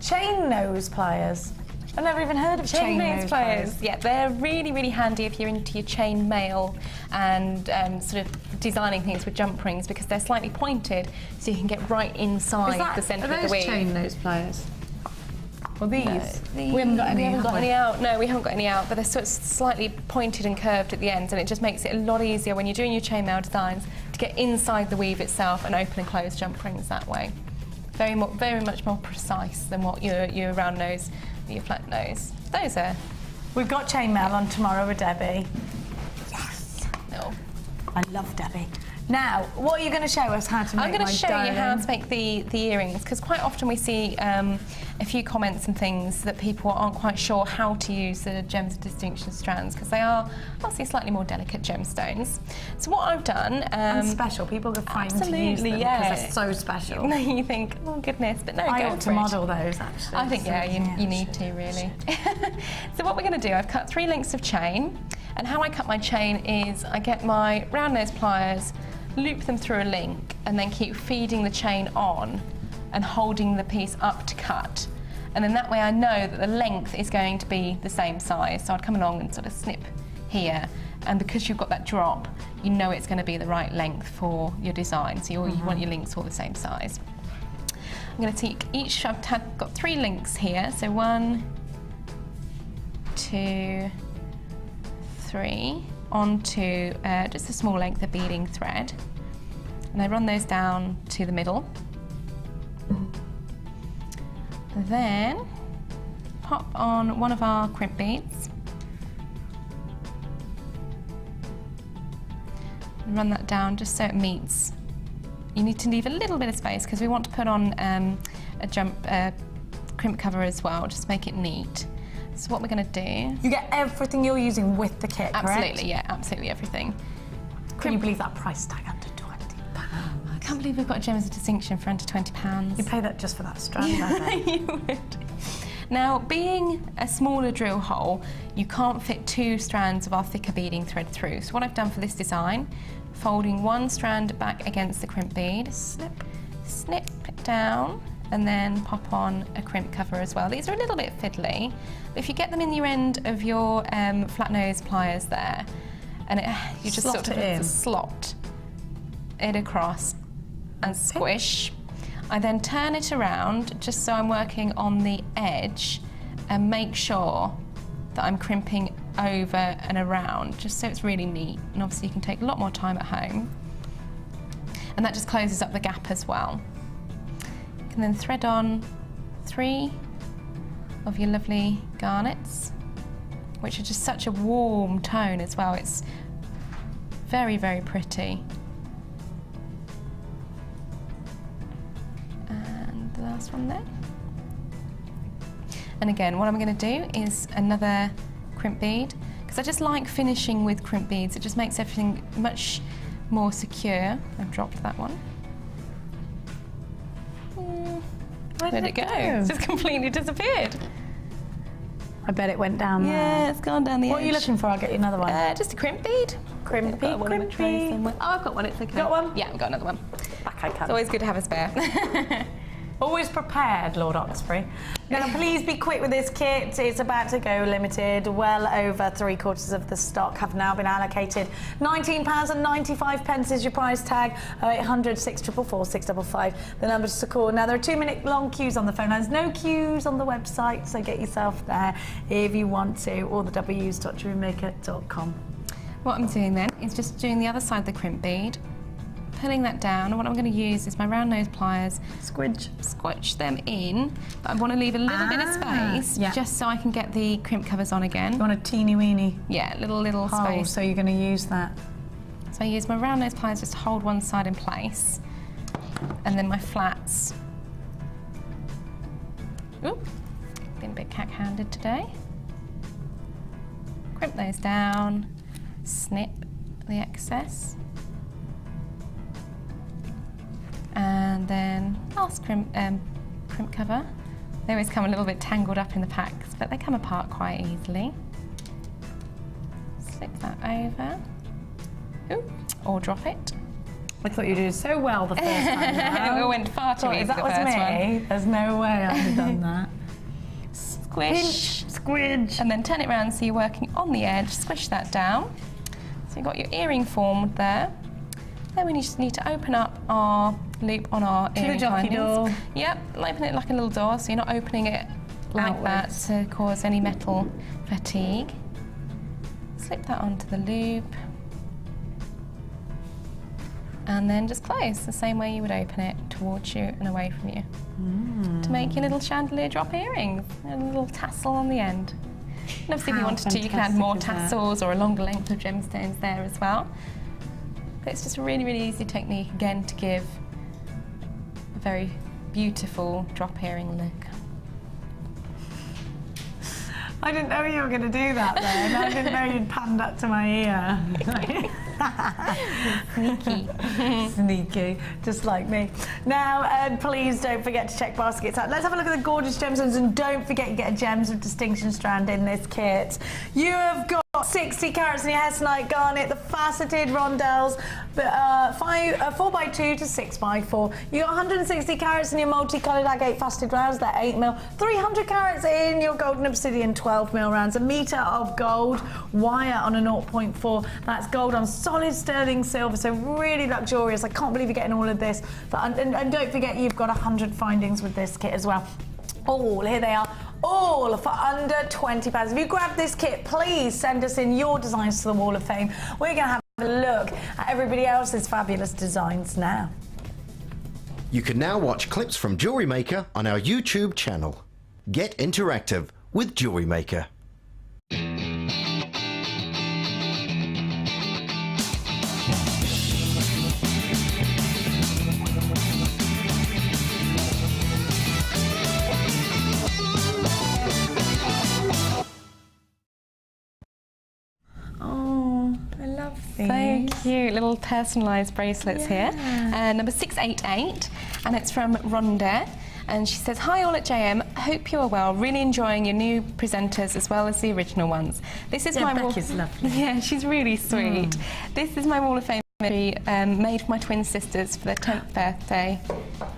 Chain nose pliers. I've never even heard of chain nose pliers. Yeah, they're really, really handy if you're into your chain mail and sort of designing things with jump rings, because they're slightly pointed, so you can get right inside the centre of the weave. chain nose pliers? Well, these? No, we haven't got any. We haven't got any out. No, we haven't got any out, but they're sort of slightly pointed and curved at the ends, and it just makes it a lot easier when you're doing your chainmail designs to get inside the weave itself and open and close jump rings that way. Very much more precise than what your round nose, your flat nose. Those are. We've got chainmail on tomorrow with Debbie. Yes. No. I love Debbie. Now, what are you going to show us how to make? I'm going to show you how to make the earrings, because quite often we see a few comments and things that people aren't quite sure how to use the gems of distinction strands, because they are obviously slightly more delicate gemstones. So what I've done... and special. People get frightened to use them because they're so special. You think, oh goodness, but no, I go ought for to it. model those, actually. I think, you need to, really. So what we're going to do, I've cut 3 lengths of chain, and how I cut my chain is I get my round nose pliers, loop them through a link, and then keep feeding the chain on and holding the piece up to cut. And then that way I know that the length is going to be the same size. So I'd come along and sort of snip here, and because you've got that drop, you know it's going to be the right length for your design. So you want your links all the same size. I'm going to take each, I've got 3 links here, so 1, 2, 3, onto just a small length of beading thread, and I run those down to the middle. Then pop on one of our crimp beads and run that down just so it meets. You need to leave a little bit of space because we want to put on a crimp cover as well, just to make it neat. So what we're going to do... You get everything you're using with the kit, correct? Absolutely, yeah, absolutely everything. Can you believe that price tag under £20? I can't believe we've got gems of distinction for under £20. You pay that just for that strand, I bet. You would. Now, being a smaller drill hole, you can't fit 2 strands of our thicker beading thread through. So what I've done for this design, folding 1 strand back against the crimp bead, snip it down, and then pop on a crimp cover as well. These are a little bit fiddly, but if you get them in your end of your flat nose pliers there, and you just sort of slot it across and squish. I then turn it around just so I'm working on the edge and make sure that I'm crimping over and around, just so it's really neat. And obviously you can take a lot more time at home. And that just closes up the gap as well. You can then thread on 3 of your lovely garnets, which are just such a warm tone as well. It's very, very pretty. And the last one there. And again, what I'm going to do is another crimp bead, because I just like finishing with crimp beads. It just makes everything much more secure. I've dropped that one. Where did it go? It's just completely disappeared. I bet it went down there. Yeah, it's gone down the edge. What are you looking for? I'll get you another one. Just a crimp bead. Crimp bead, crimp bead. Oh, I've got one, it's okay. Got one? Yeah, I've got another one. Back I can. It's always good to have a spare. Always prepared, Lord Oxberry. Now, please be quick with this kit. It's about to go limited. Well over 3/4 of the stock have now been allocated. £19.95 is your price tag. 0800 644 655. The numbers to call. Now, there are 2-minute long queues on the phone lines. No queues on the website, so get yourself there if you want to. Or the w's.jewellerymaker.com. What I'm doing then is just doing the other side of the crimp bead, pulling that down, and what I'm going to use is my round nose pliers, squidge them in, but I want to leave a little bit of space just so I can get the crimp covers on again. You want a teeny weeny? Yeah, little space. So you're going to use that. So I use my round nose pliers just to hold one side in place, and then my flats. Oop, been a bit cack-handed today. Crimp those down, snip the excess. And then last crimp cover. They always come a little bit tangled up in the packs, but they come apart quite easily. Slip that over. Ooh, or drop it. I thought you did so well the first time. It went far too easy the first one. There's no way I'd have done that. Squish. Pinch, squidge. And then turn it around so you're working on the edge, squish that down. So you've got your earring formed there. Then we just need to open up our loop on our earring findings. door. Yep, open it like a little door so you're not opening it like that to cause any metal fatigue. Slip that onto the loop. And then just close the same way you would open it towards you and away from you. To make your little chandelier drop earrings and a little tassel on the end. And obviously if you wanted to, you can add more tassels or a longer length of gemstones there as well. But it's just a really, really easy technique, again, to give a very beautiful drop earring look. I didn't know you were going to do that then. I didn't know you'd panned up to my ear. Sneaky. Sneaky, just like me. Now, please don't forget to check baskets out. Let's have a look at the gorgeous gemstones, and don't forget you get a Gems of Distinction strand in this kit. You have got 60 carats in your hessonite garnet, the faceted rondelles, 4x2 to 6x4. You got 160 carats in your multicoloured agate faceted rounds, they're 8mm. 300 carats in your golden obsidian 12mm rounds. A metre of gold wire on a 0.4. That's gold on solid sterling silver, so really luxurious. I can't believe you're getting all of this. And don't forget you've got 100 findings with this kit as well. All, here they are, all for under £20. If you grab this kit, please send us in your designs to the Wall of Fame. We're going to have a look at everybody else's fabulous designs now. You can now watch clips from Jewellery Maker on our YouTube channel. Get interactive with Jewellery Maker. So cute, little personalised bracelets here. Number 688, and it's from Rhonda. And she says, hi all at JM, hope you are well, really enjoying your new presenters as well as the original ones. This is my Becky's lovely. Yeah, she's really sweet. This is my Wall of Fame made for my twin sisters for their 10th birthday.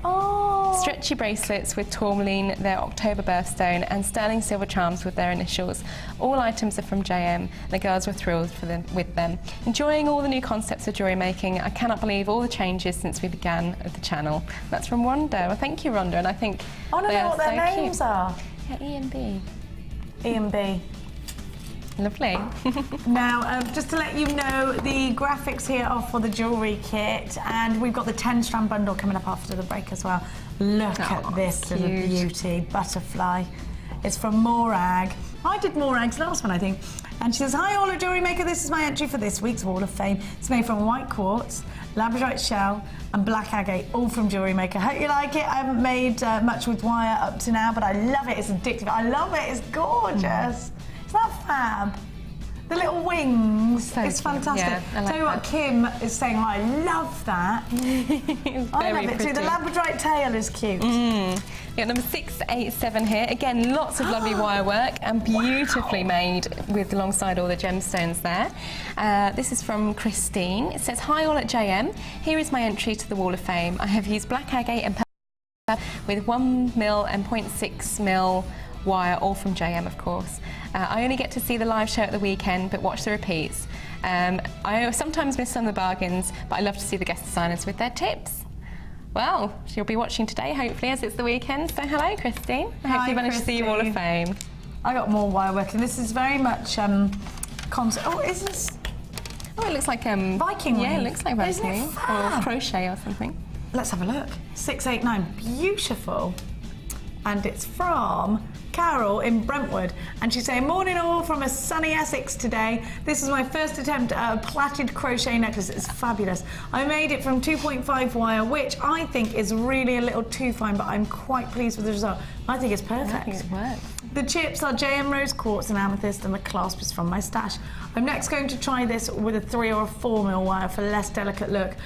Oh. Stretchy bracelets with tourmaline, their October birthstone, and sterling silver charms with their initials. All items are from JM. The girls were thrilled with them. Enjoying all the new concepts of jewellery making. I cannot believe all the changes since we began at the channel. That's from Rhonda. Well, thank you, Rhonda, and I think I want to know what their names are. Yeah, E and B. E and B. Lovely. Now, just to let you know, the graphics here are for the jewellery kit, and we've got the 10-strand bundle coming up after the break as well. Look at this little beauty, butterfly. It's from Morag. I did Morag's last one, I think. And she says, hi all at Jewellery Maker, this is my entry for this week's Wall of Fame. It's made from white quartz, labradorite shell, and black agate, all from Jewellery Maker. Hope you like it. I haven't made much with wire up to now, but I love it. It's addictive. I love it. It's gorgeous. Isn't that fab? The little wings, it's fantastic. Yeah, I like Tell you what, Kim is saying, I love that. I love it too. The labradorite tail is cute. Yeah, number 687 here. Again, lots of lovely wire work and beautifully made with alongside all the gemstones there. This is from Christine. It says, hi all at JM. Here is my entry to the Wall of Fame. I have used black agate and with 1mm and 0.6mm wire, all from JM, of course. I only get to see the live show at the weekend, but watch the repeats. I sometimes miss some of the bargains, but I love to see the guest designers with their tips. Well, she'll be watching today, hopefully, as it's the weekend. So hello, Christine. I hope you managed to see your Wall of Fame. I got more wire work, and this is very much oh, is this? Oh, it looks like Viking yeah, weave. it looks like Viking weave or crochet or something. Let's have a look. 689, beautiful. And it's from Carol in Brentwood, and she's saying, morning all from a sunny Essex today. This is my first attempt at a plaited crochet necklace. It's fabulous. I made it from 2.5 wire, which I think is really a little too fine, but I'm quite pleased with the result. I think it's perfect. I think it works. The chips are JM Rose Quartz and Amethyst, and the clasp is from my stash. I'm next going to try this with a 3 or a 4mm wire for a less delicate look.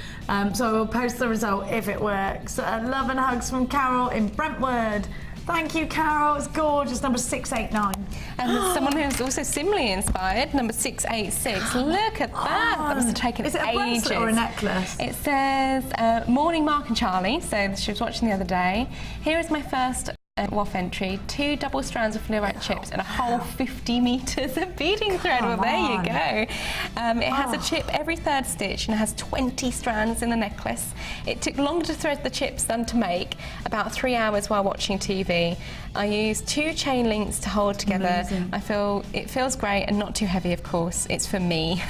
So I will post the result if it works. Love and hugs from Carol in Brentwood. Thank you, Carol. It's gorgeous. Number 689. And there's someone who's also similarly inspired. Number 686. Look at that. That must have taken ages. Is it a bracelet or a necklace? It says, morning, Mark and Charlie. So she was watching the other day. Here is my first WOF entry, 2 double strands of fluorite chips and a whole 50 metres of beading thread. Well, there you go. It has a chip every 3rd stitch and it has 20 strands in the necklace. It took longer to thread the chips than to make, about 3 hours while watching TV. I used 2 chain links to hold together. Amazing. It feels great and not too heavy, of course. It's for me.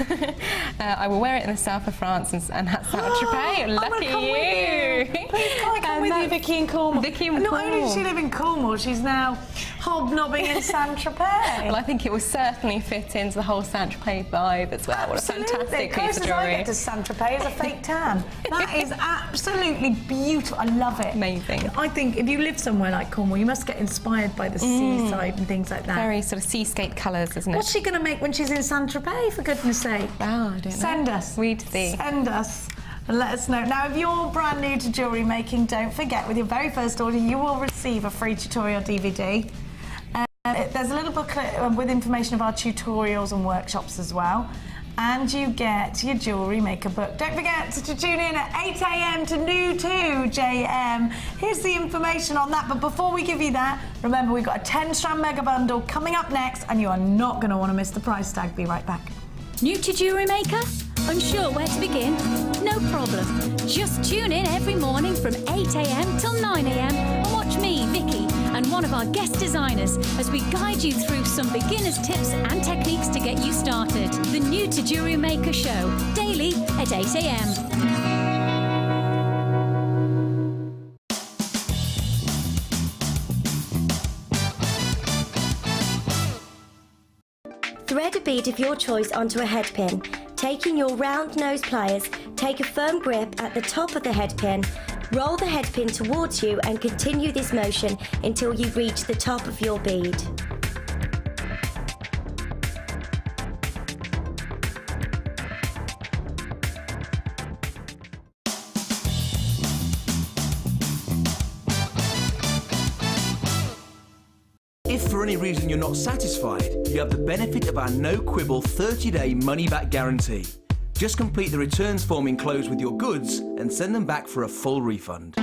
I will wear it in the south of France and at Saint-Tropez. Lucky you! Please, can I come with you, Vicky and Cornwall? Vicky and Not only does she live in Cornwall, she's now hobnobbing in Saint-Tropez. Well, I think it will certainly fit into the whole Saint-Tropez vibe as well. Absolutely. What a fantastic piece of Closest jewellery. I get to Saint-Tropez is a fake tan. That is absolutely beautiful. I love it. Amazing. I think if you live somewhere like Cornwall, you must get inspired by the seaside and things like that. Very sort of seascape colours, isn't it? What's she going to make when she's in Saint-Tropez, for goodness sake? Oh, I don't know. Send us. We'd see. Send us. And let us know. Now, if you're brand new to jewellery making, don't forget, with your very first order, you will receive a free tutorial DVD. There's a little booklet with information of our tutorials and workshops as well. And you get your Jewellery Maker book. Don't forget to tune in at 8 AM to New 2 JM. Here's the information on that. But before we give you that, remember we've got a 10-strand mega bundle coming up next, and you are not going to want to miss the price tag. Be right back. New to Jewellery Maker? Unsure where to begin? No problem. Just tune in every morning from 8 AM till 9 AM and watch me, Vicky, and one of our guest designers as we guide you through some beginner's tips and techniques to get you started. The New to Jewellery Maker show, daily at 8 AM. Thread a bead of your choice onto a headpin. Taking your round nose pliers, take a firm grip at the top of the headpin, roll the headpin towards you and continue this motion until you reach the top of your bead. If for any reason you're not satisfied, you have the benefit of our no quibble 30-day money-back guarantee. Just complete the returns form enclosed with your goods and send them back for a full refund.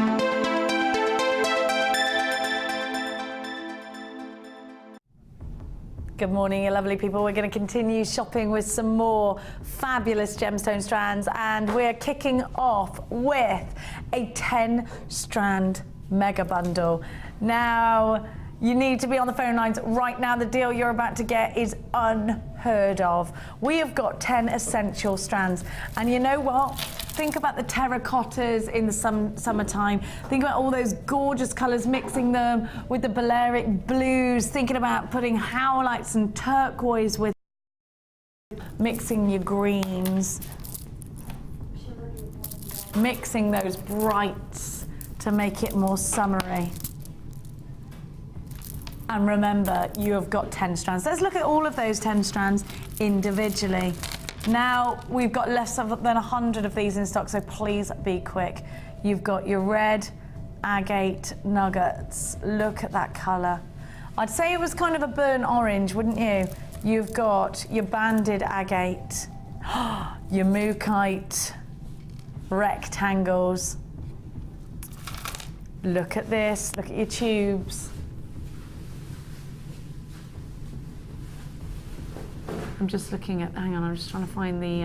Good morning, you lovely people. We're going to continue shopping with some more fabulous gemstone strands, and we're kicking off with a 10-strand mega bundle. Now, you need to be on the phone lines right now. The deal you're about to get is unheard of. We have got 10 essential strands. And you know what? Think about the terracottas in the summertime. Think about all those gorgeous colours, mixing them with the Balearic blues. Thinking about putting howlites and turquoise with, mixing your greens. Mixing those brights to make it more summery. And remember, you have got 10 strands. Let's look at all of those 10 strands individually. Now, we've got less than 100 of these in stock, so please be quick. You've got your red agate nuggets. Look at that colour. I'd say it was kind of a burnt orange, wouldn't you? You've got your banded agate, your mookaite rectangles. Look at this, look at your tubes. I'm just looking at, hang on, I'm just trying to find the,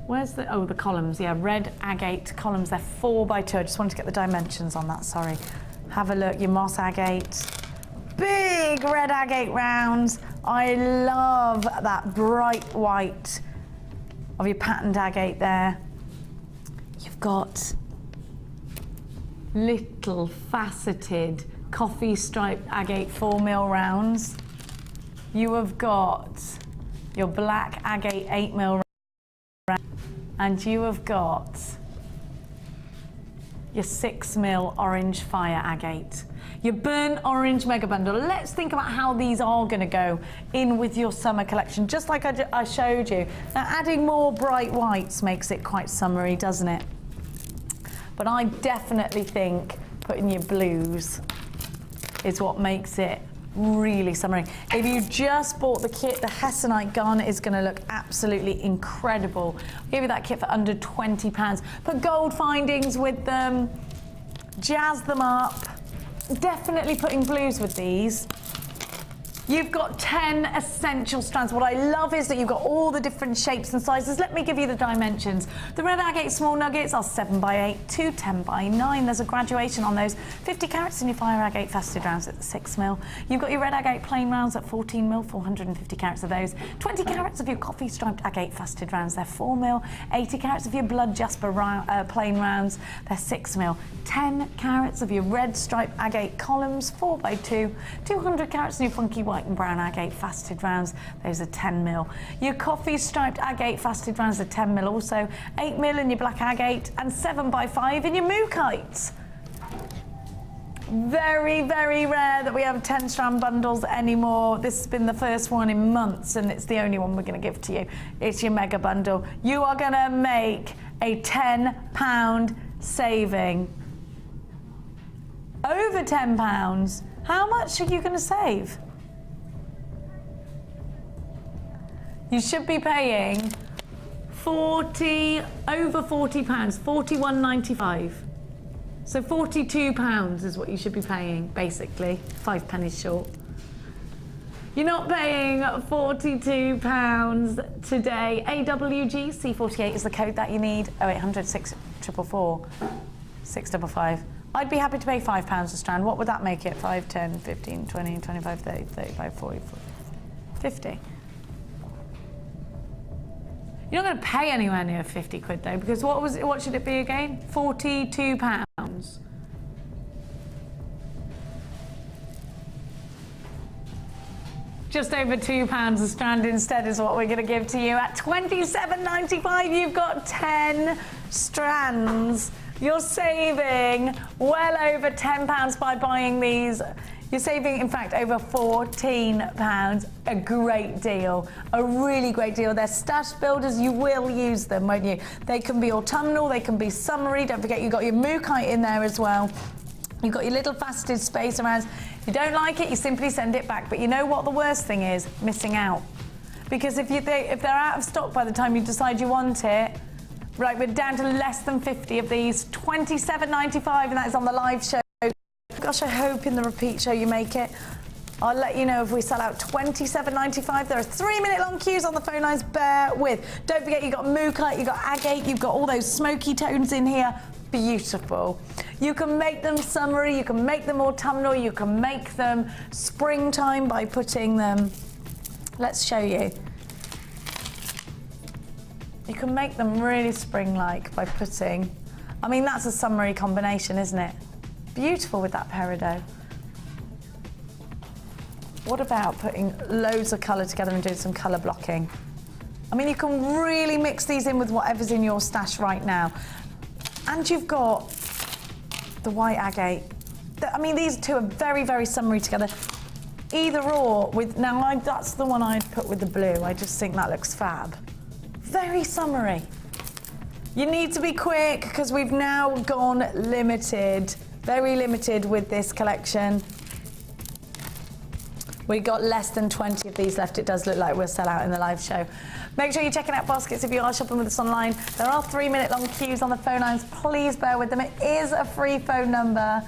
where's the, oh, the columns, yeah, red agate columns, they're 4x2. I just wanted to get the dimensions on that, sorry. Have a look, your moss agate, big red agate rounds. I love that bright white of your patterned agate there. You've got little faceted coffee striped agate 4mm rounds. You have got your black agate 8mm round, and you have got your 6mm orange fire agate. Your burnt orange mega bundle. Let's think about how these are going to go in with your summer collection, just like I showed you. Now, adding more bright whites makes it quite summery, doesn't it? But I definitely think putting your blues is what makes it really summery. If you just bought the kit, the Hessonite garnet is going to look absolutely incredible. I'll give you that kit for under £20. Put gold findings with them, jazz them up, definitely putting blues with these. You've got 10 essential strands. What I love is that you've got all the different shapes and sizes. Let me give you the dimensions. The red agate small nuggets are 7x8 to 10x9. There's a graduation on those. 50 carats in your fire agate faceted rounds at 6mm. You've got your red agate plain rounds at 14mm, 450 carats of those. 20 carats of your coffee striped agate faceted rounds, they're 4mm. 80 carats of your blood jasper plain rounds, they're 6mm. 10 carats of your red striped agate columns, 4x2. 200 carats of your funky white and brown agate faceted rounds, those are 10mm. Your coffee striped agate faceted rounds are 10mm also. 8mm in your black agate and 7x5 in your mookites. Very, very rare that we have 10 strand bundles anymore. This has been the first one in months and it's the only one we're going to give to you. It's your mega bundle. You are going to make a £10 saving. Over £10. How much are you going to save? You should be paying over £40, £41.95. So £42 is what you should be paying, basically. 5 pennies short. You're not paying £42 today. AWG C48 is the code that you need. 0800 644 655. I'd be happy to pay £5 a strand. What would that make it? 5, 10, 15, 20, 25, 30, 35, 40, 50. You're not going to pay anywhere near 50 quid though, because what should it be again? £42. Just over £2 a strand instead is what we're going to give to you. At £27.95, you've got 10 strands. You're saving well over £10 by buying these. You're saving, in fact, over £14. A great deal, a really great deal. They're stash builders. You will use them, won't you? They can be autumnal, they can be summery. Don't forget, you've got your mookite in there as well. You've got your little faceted space around. If you don't like it, you simply send it back. But you know what the worst thing is? Missing out. Because if they're out of stock by the time you decide you want it, right, we're down to less than 50 of these. £27.95, and that is on the live show. Gosh, I hope in the repeat show you make it. I'll let you know if we sell out. £27.95. There are 3-minute long queues on the phone lines. Bear with. Don't forget, you've got mookite, you've got agate, you've got all those smoky tones in here. Beautiful. You can make them summery, you can make them autumnal, you can make them springtime by putting them. Let's show you. You can make them really spring-like by putting. I mean, that's a summery combination, isn't it? Beautiful with that peridot. What about putting loads of colour together and doing some colour blocking? I mean, you can really mix these in with whatever's in your stash right now. And you've got the white agate. I mean, these two are very, very summery together. Either or with, now that's the one I'd put with the blue. I just think that looks fab. Very summery. You need to be quick because we've now gone limited. Very limited with this collection. We got less than 20 of these left. It does look like we'll sell out in the live show. Make sure you're checking out baskets if you are shopping with us online. There are 3-minute long queues on the phone lines. Please bear with them. It is a free phone number,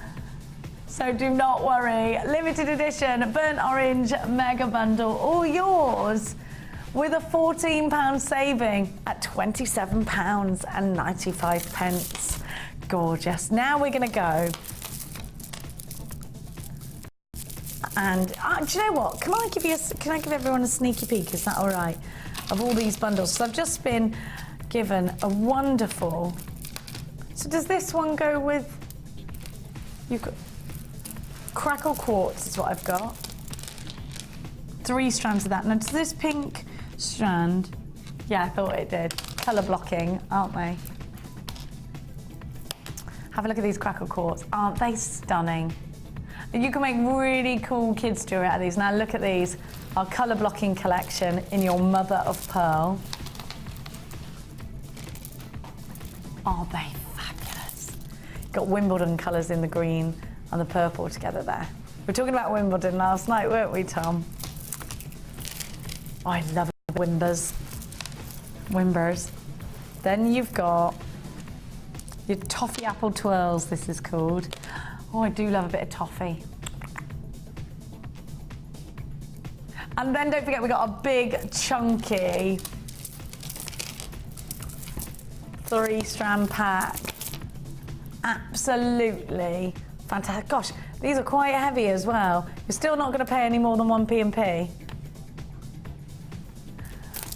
so do not worry. Limited edition burnt orange mega bundle, all yours, with a £14 saving at £27.95. Gorgeous. Now we're going to go. And do you know what? Can I give everyone a sneaky peek? Is that all right? Of all these bundles. So I've just been given a wonderful. So does this one go with? You've got crackle quartz is what I've got. 3 strands of that. Now does this pink strand? Yeah, I thought it did. Colour blocking, aren't they? Have a look at these crackle quartz. Aren't they stunning? You can make really cool kids jewelry out of these. Now look at these. Our colour blocking collection in your mother of pearl. Are they fabulous? Got Wimbledon colours in the green and the purple together there. We were talking about Wimbledon last night, weren't we, Tom? Oh, I love Wimbers. Then you've got your toffee apple twirls, this is called. Oh, I do love a bit of toffee. And then don't forget, we got a big, chunky 3-strand pack. Absolutely fantastic. Gosh, these are quite heavy as well. You're still not going to pay any more than 1p&p.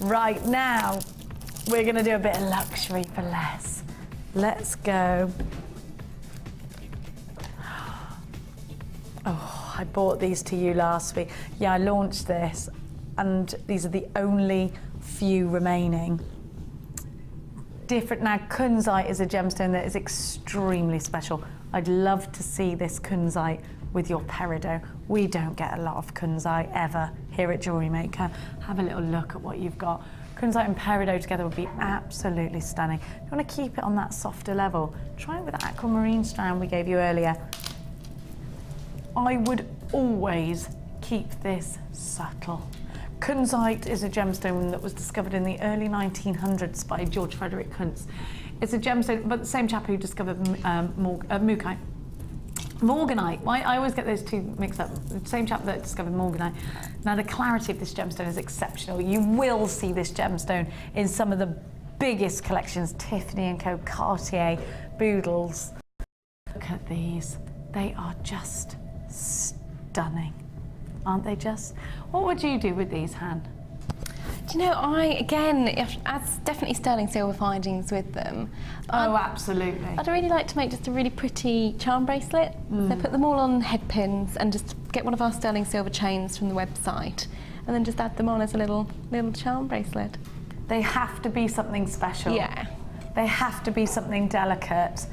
Right, now, we're going to do a bit of luxury for less. Let's go. Oh, I bought these to you last week. Yeah, I launched this, and these are the only few remaining. Different now, kunzite is a gemstone that is extremely special. I'd love to see this kunzite with your peridot. We don't get a lot of kunzite ever here at Jewellery Maker. Have a little look at what you've got. Kunzite and peridot together would be absolutely stunning. You want to keep it on that softer level. Try it with the aquamarine strand we gave you earlier. I would always keep this subtle. Kunzite is a gemstone that was discovered in the early 1900s by George Frederick Kuntz. It's a gemstone, but the same chap who discovered Morganite. I always get those two mixed up. The same chap that discovered Morganite. Now, the clarity of this gemstone is exceptional. You will see this gemstone in some of the biggest collections, Tiffany & Co, Cartier, Boodles. Look at these. They are just stunning, aren't they just? What would you do with these, Han? Do you know, as definitely sterling silver findings with them. Oh, absolutely. I'd really like to make just a really pretty charm bracelet. So put them all on head pins and just get one of our sterling silver chains from the website and then just add them on as a little charm bracelet. They have to be something special. Yeah. They have to be something delicate.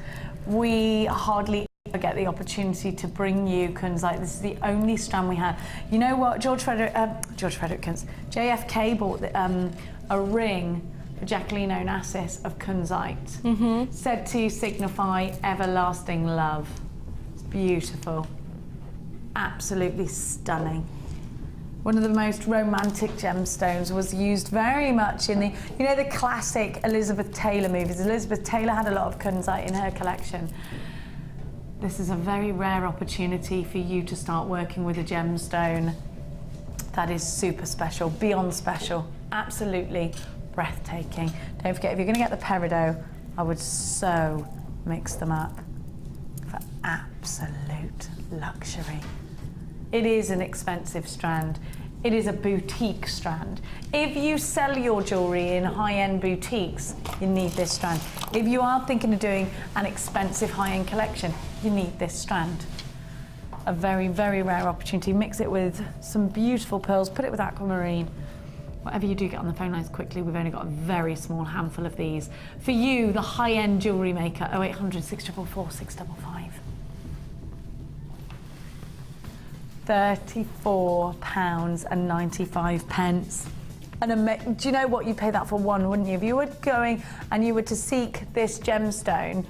We hardly ever get the opportunity to bring you kunzite. This is the only strand we have. You know what, George Frederick Kuntz, JFK bought a ring for Jacqueline Onassis of kunzite, said to signify everlasting love. It's beautiful, absolutely stunning. One of the most romantic gemstones, was used very much in the classic Elizabeth Taylor movies. Elizabeth Taylor had a lot of kunzite in her collection. This is a very rare opportunity for you to start working with a gemstone that is super special, beyond special, absolutely breathtaking. Don't forget, if you're going to get the peridot, I would so mix them up for absolute luxury. It is an expensive strand. It is a boutique strand. If you sell your jewellery in high-end boutiques, you need this strand. If you are thinking of doing an expensive high-end collection, you need this strand. A very, very rare opportunity. Mix it with some beautiful pearls, put it with aquamarine. Whatever you do, get on the phone lines quickly. We've only got a very small handful of these. For you, the high-end jewellery maker, 0800 644 655. £34.95. And do you know what? You'd pay that for one, wouldn't you? If you were going and you were to seek this gemstone,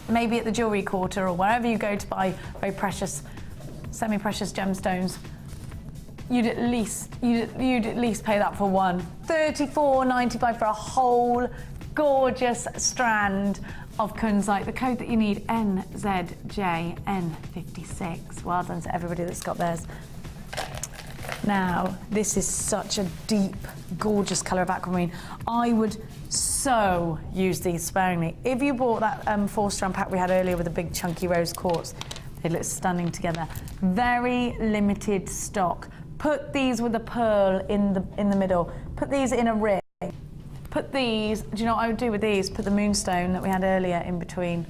maybe at the jewellery quarter or wherever you go to buy very precious, semi-precious gemstones, you'd at least pay that for one. £34.95 for a whole gorgeous strand of kunzite. The code that you need, NZJN56. Well done to everybody that's got theirs. Now, this is such a deep, gorgeous colour of aquamarine. I would so use these sparingly. If you bought that 4-strand pack we had earlier with a big chunky rose quartz, they look stunning together. Very limited stock. Put these with a pearl in the middle. Put these in a ring. Put these, do you know what I would do with these? Put the Moonstone that we had earlier in between.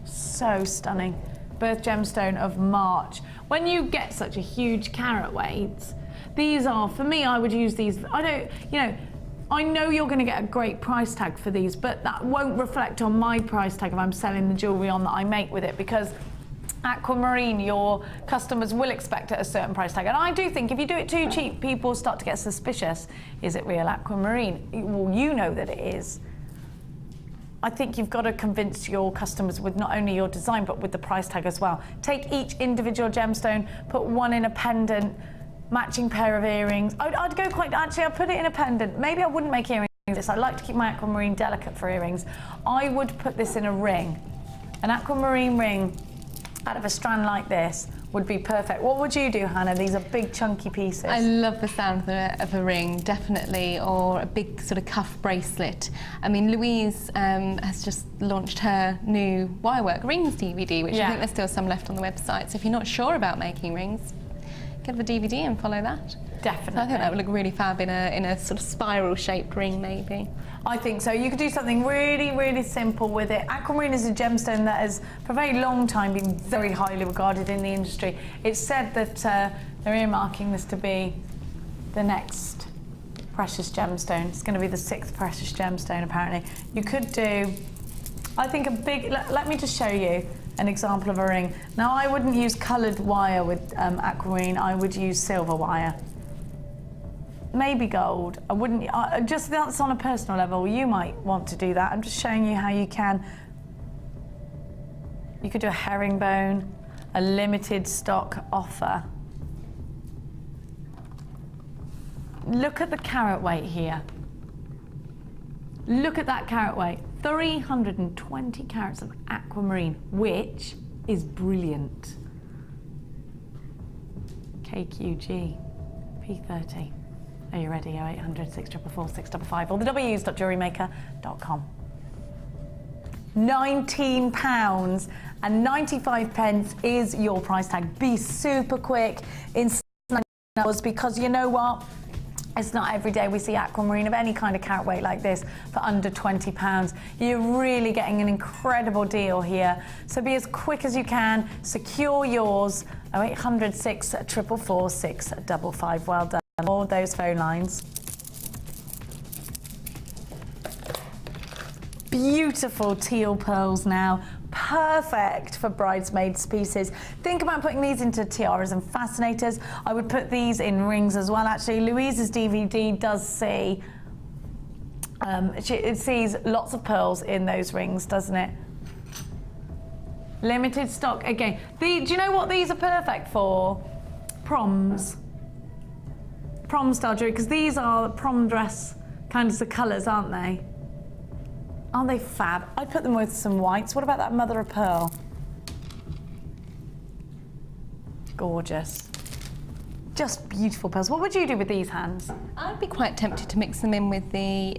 So stunning. Birth gemstone of March. When you get such a huge carat weight, these are, for me, I would use these. I know you're going to get a great price tag for these, but that won't reflect on my price tag if I'm selling the jewellery on that I make with it, because aquamarine, your customers will expect at a certain price tag. And I do think if you do it too cheap, people start to get suspicious. Is it real aquamarine? Well, you know that it is. I think you've got to convince your customers with not only your design, but with the price tag as well. Take each individual gemstone, put one in a pendant, matching pair of earrings. I'd go quite, actually, I'd put it in a pendant. Maybe I wouldn't make earrings this. I like to keep my aquamarine delicate for earrings. I would put this in a ring, an aquamarine ring out of a strand like this would be perfect. What would you do, Hannah? These are big chunky pieces. I love the sound of a ring, definitely, or a big sort of cuff bracelet. I mean, Louise has just launched her new Wirework Rings DVD, which I think there's still some left on the website. So if you're not sure about making rings, get the DVD and follow that. Definitely. So I think that would look really fab in a sort of spiral-shaped ring, maybe. I think so. You could do something really, really simple with it. Aquamarine is a gemstone that has, for a very long time, been very highly regarded in the industry. It's said that they're earmarking this to be the next precious gemstone. It's going to be the 6th precious gemstone, apparently. You could do, I think, a big... Let me just show you an example of a ring. Now, I wouldn't use coloured wire with Aquamarine. I would use silver wire. Maybe gold. I wouldn't, just that's on a personal level. You might want to do that. I'm just showing you how you can. You could do a herringbone, a limited stock offer. Look at the carat weight here. Look at that carat weight. 320 carats of aquamarine, which is brilliant. KQG, P30. Are you ready? 0800 644 655 or the w's.jewellerymaker.com. £19.95 is your price tag. Be super quick in 9 hours, because you know what? It's not every day we see aquamarine of any kind of carat weight like this for under £20. You're really getting an incredible deal here. So be as quick as you can. Secure yours. 0800 644 655. Well done. All those phone lines. Beautiful teal pearls now. Perfect for bridesmaids pieces. Think about putting these into tiaras and fascinators. I would put these in rings as well. Actually, Louise's DVD does see, it sees lots of pearls in those rings, doesn't it? Limited stock again. Do you know what these are perfect for? Proms. Prom style jewelry, because these are prom dress kinds of colours, aren't they? Aren't they fab? I'd put them with some whites. What about that mother of pearl? Gorgeous. Just beautiful pearls. What would you do with these hands? I'd be quite tempted to mix them in with the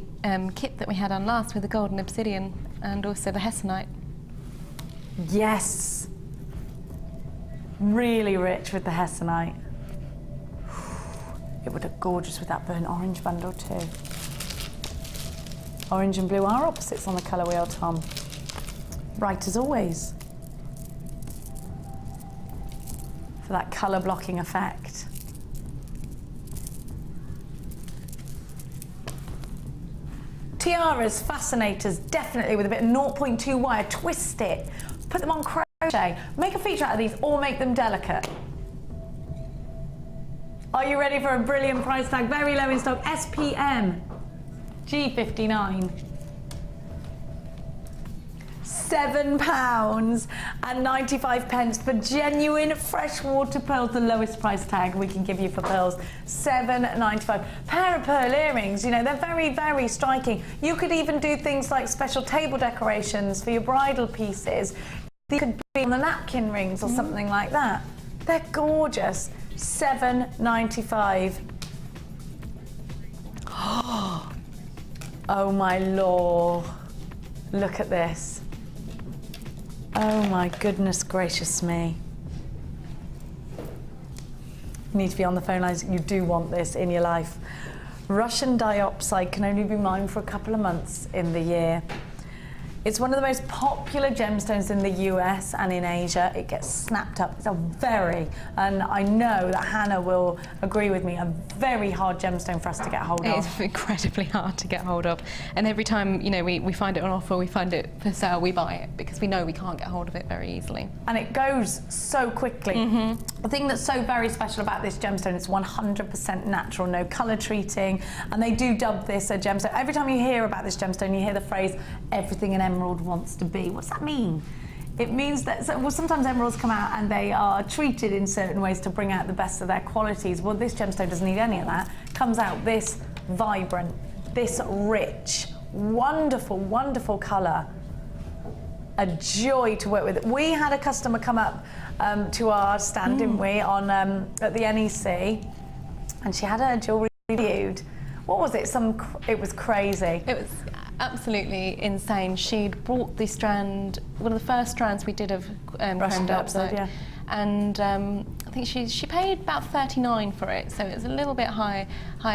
kit that we had on last with the golden obsidian and also the hessonite. Yes. Really rich with the hessonite. It would look gorgeous with that burnt orange bundle too. Orange and blue are opposites on the colour wheel, Tom. Right as always. For that colour blocking effect. Tiaras, fascinators, definitely with a bit of 0.2 wire. Twist it. Put them on crochet. Make a feature out of these or make them delicate. Are you ready for a brilliant price tag? Very low in stock. SPM G59. £7.95 for genuine freshwater pearls, the lowest price tag we can give you for pearls. £7.95. Pair of pearl earrings, you know, they're very, very striking. You could even do things like special table decorations for your bridal pieces. They could be on the napkin rings or something like that. They're gorgeous. £7.95. Oh my lord. Look at this. Oh my goodness gracious me. You need to be on the phone lines. You do want this in your life. Russian diopside can only be mined for a couple of months in the year. It's one of the most popular gemstones in the US and in Asia. It gets snapped up. It's a very, and I know that Hannah will agree with me, a very hard gemstone for us to get hold of. It's incredibly hard to get hold of. And every time, you know, we find it on offer, we find it for sale, we buy it because we know we can't get hold of it very easily. And it goes so quickly. The thing that's so very special about this gemstone, it's 100% natural, no colour treating, and they do dub this a gemstone. Every time you hear about this gemstone, you hear the phrase, everything an emerald wants to be. What's that mean? It means that, well, sometimes emeralds come out and they are treated in certain ways to bring out the best of their qualities. Well, this gemstone doesn't need any of that. Comes out this vibrant, this rich, wonderful, wonderful colour. a joy to work with. We had a customer come up to our stand, didn't we, on at the NEC, and she had her jewellery reviewed. What was it? It was crazy. It was absolutely insane. She'd brought the strand, one of the first strands we did of Russian diopside, yeah. And I think she paid about $39 for it, so it was a little bit higher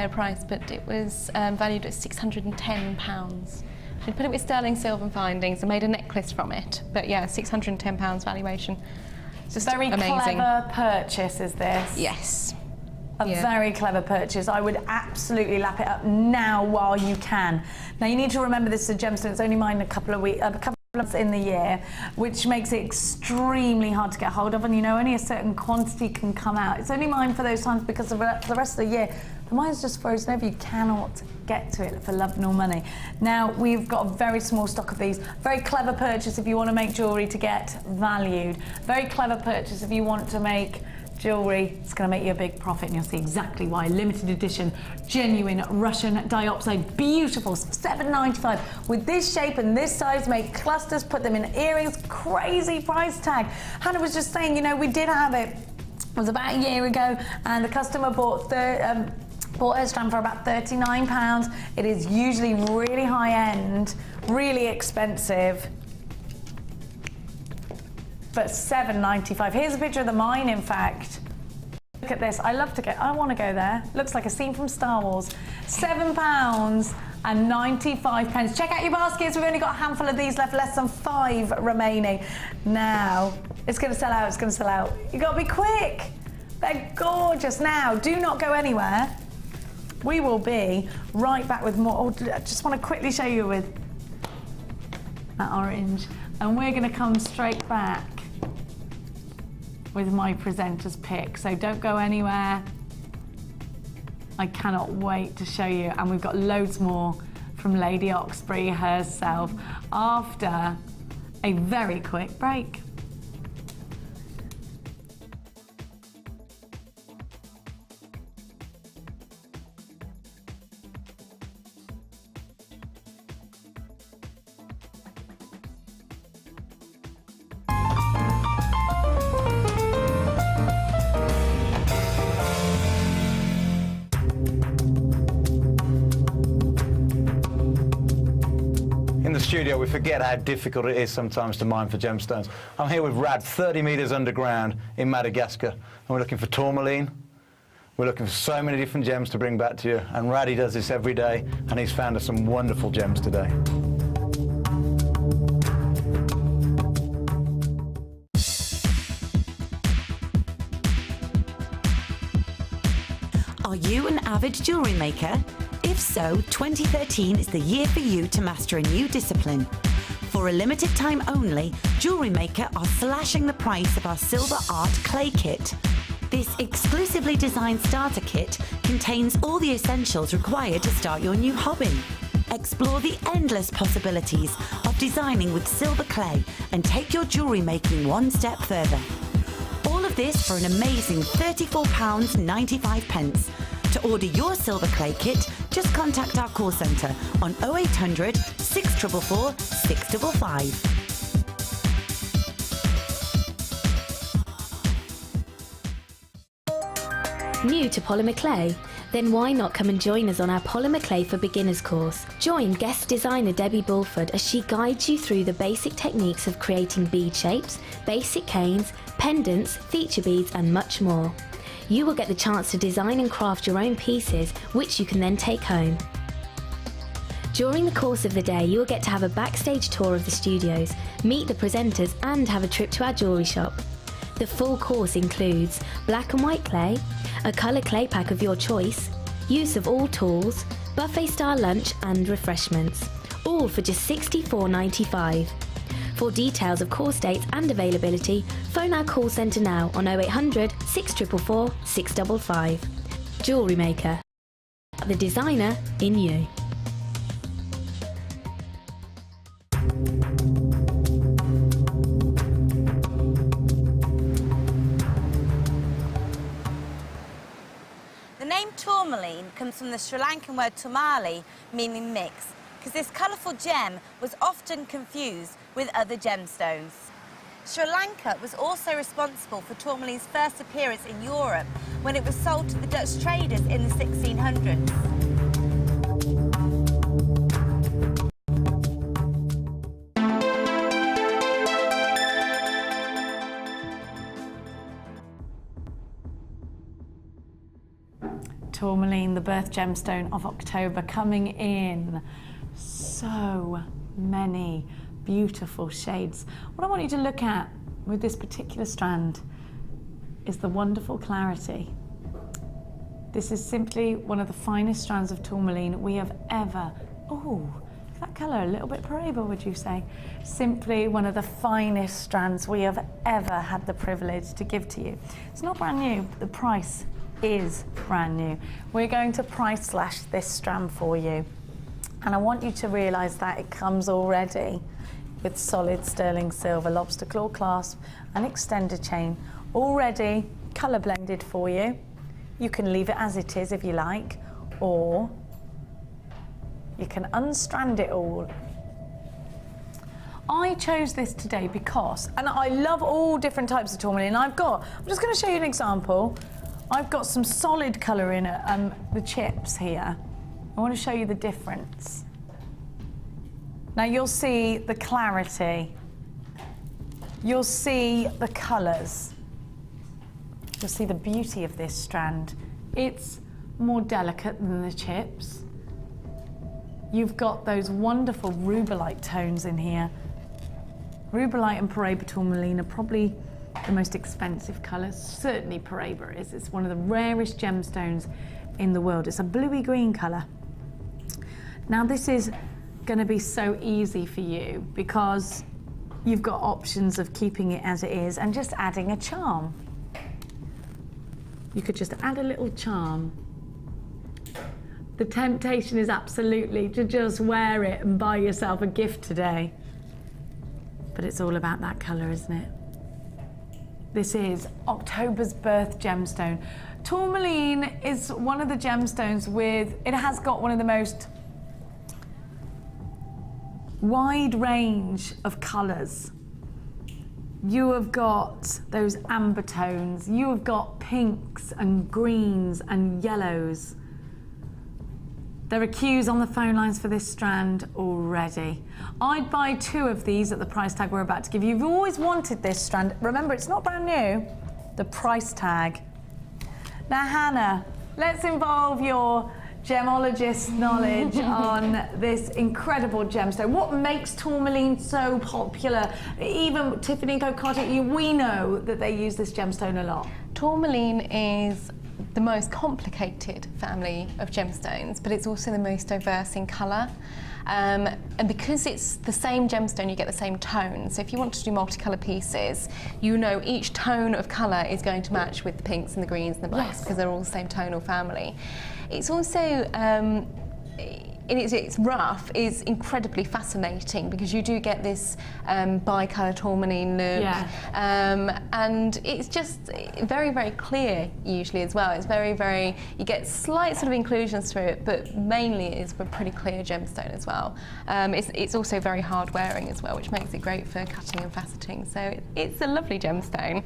price, but it was valued at £610. She'd put it with sterling silver findings and made a necklace from it. But yeah, £610 valuation. It's just very amazing. Clever purchase, is this? Yes. A very clever purchase. I would absolutely lap it up now while you can. Now you need to remember this is a gemstone. It's only mine a couple of months in the year, which makes it extremely hard to get hold of, and you know only a certain quantity can come out. It's only mine for those times because for the rest of the year the mine's just frozen over. You cannot get to it for love nor money. Now we've got a very small stock of these. Very clever purchase if you want to make jewellery to get valued. Very clever purchase if you want to make jewellery. It's going to make you a big profit, and you'll see exactly why. Limited edition, genuine Russian diopside, beautiful, $7.95. With this shape and this size, make clusters, put them in earrings. Crazy price tag. Hannah was just saying, you know, we did have it. It was about a year ago, and the customer bought her strand for about £39. It is usually really high end, really expensive. But $7.95. Here's a picture of the mine, in fact. Look at this. I want to go there. Looks like a scene from Star Wars. £7.95. Check out your baskets. We've only got a handful of these left, less than 5 remaining. Now, it's going to sell out. It's going to sell out. You've got to be quick. They're gorgeous. Now, do not go anywhere. We will be right back with more. Oh, I just want to quickly show you with that orange. And we're going to come straight back with my presenter's pick. So don't go anywhere. I cannot wait to show you. And we've got loads more from Lady Oxberry herself after a very quick break. Studio, we forget how difficult it is sometimes to mine for gemstones. I'm here with Rad, 30 metres underground in Madagascar, and we're looking for tourmaline. We're looking for so many different gems to bring back to you, and Raddy does this every day, and he's found us some wonderful gems today. Are you an avid jewellery maker? If so, 2013 is the year for you to master a new discipline. For a limited time only, Jewellery Maker are slashing the price of our Silver Art Clay Kit. This exclusively designed starter kit contains all the essentials required to start your new hobby. Explore the endless possibilities of designing with silver clay and take your jewellery making one step further. All of this for an amazing £34.95. To order your silver clay kit, just contact our call centre on 0800 644 655. New to polymer clay? Then why not come and join us on our Polymer Clay for Beginners course? Join guest designer Debbie Bulford as she guides you through the basic techniques of creating bead shapes, basic canes, pendants, feature beads and much more. You will get the chance to design and craft your own pieces, which you can then take home. During the course of the day, you will get to have a backstage tour of the studios, meet the presenters and have a trip to our jewellery shop. The full course includes black and white clay, a colour clay pack of your choice, use of all tools, buffet-style lunch and refreshments, all for just $64.95. For details of course dates and availability, phone our call centre now on 0800 644 655. Jewellery Maker. The designer in you. The name tourmaline comes from the Sri Lankan word turmali, meaning mix. because this colourful gem was often confused with other gemstones. Sri Lanka was also responsible for tourmaline's first appearance in Europe when it was sold to the Dutch traders in the 1600s. Tourmaline, the birth gemstone of October, coming in so many beautiful shades. What I want you to look at with this particular strand is the wonderful clarity. This is simply one of the finest strands of tourmaline we have ever, oh, that colour a little bit Peridot, would you say? Simply one of the finest strands we have ever had the privilege to give to you. It's not brand new, the price is brand new. We're going to price slash this strand for you. And I want you to realise that it comes already with solid sterling silver, lobster claw clasp and extender chain, already colour blended for you. You can leave it as it is if you like, or you can unstrand it all. I chose this today because, and I love all different types of tourmaline. I'm just going to show you an example. I've got some solid colour in it, the chips here. I want to show you the difference. Now you'll see the clarity. You'll see the colours. You'll see the beauty of this strand. It's more delicate than the chips. You've got those wonderful rubellite tones in here. Rubellite and Peridot tourmaline are probably the most expensive colours. Certainly Peridot is. It's one of the rarest gemstones in the world. It's a bluey green colour. Now this is going to be so easy for you because you've got options of keeping it as it is and just adding a charm. You could just add a little charm. The temptation is absolutely to just wear it and buy yourself a gift today. But it's all about that colour, isn't it? This is October's birth gemstone. Tourmaline is one of the gemstones it has got one of the most wide range of colours. You have got those amber tones, you have got pinks and greens and yellows. There are queues on the phone lines for this strand already. I'd buy 2 of these at the price tag we're about to give you. You've always wanted this strand. Remember, it's not brand new. The price tag. Now, Hannah, let's involve your gemologist knowledge on this incredible gemstone. What makes tourmaline so popular? Even Tiffany & Co. Cartier, we know that they use this gemstone a lot. Tourmaline is the most complicated family of gemstones, but it's also the most diverse in colour. And because it's the same gemstone, you get the same tone. So if you want to do multicolour pieces, you know each tone of colour is going to match with the pinks and the greens and the blacks, because they're all the same tonal family. It's also, its rough is incredibly fascinating because you do get this bicolour tourmaline look, and it's just very, very clear usually as well. It's very, very, you get slight sort of inclusions through it, but mainly it's a pretty clear gemstone as well. It's also very hard wearing as well, which makes it great for cutting and faceting. So it's a lovely gemstone,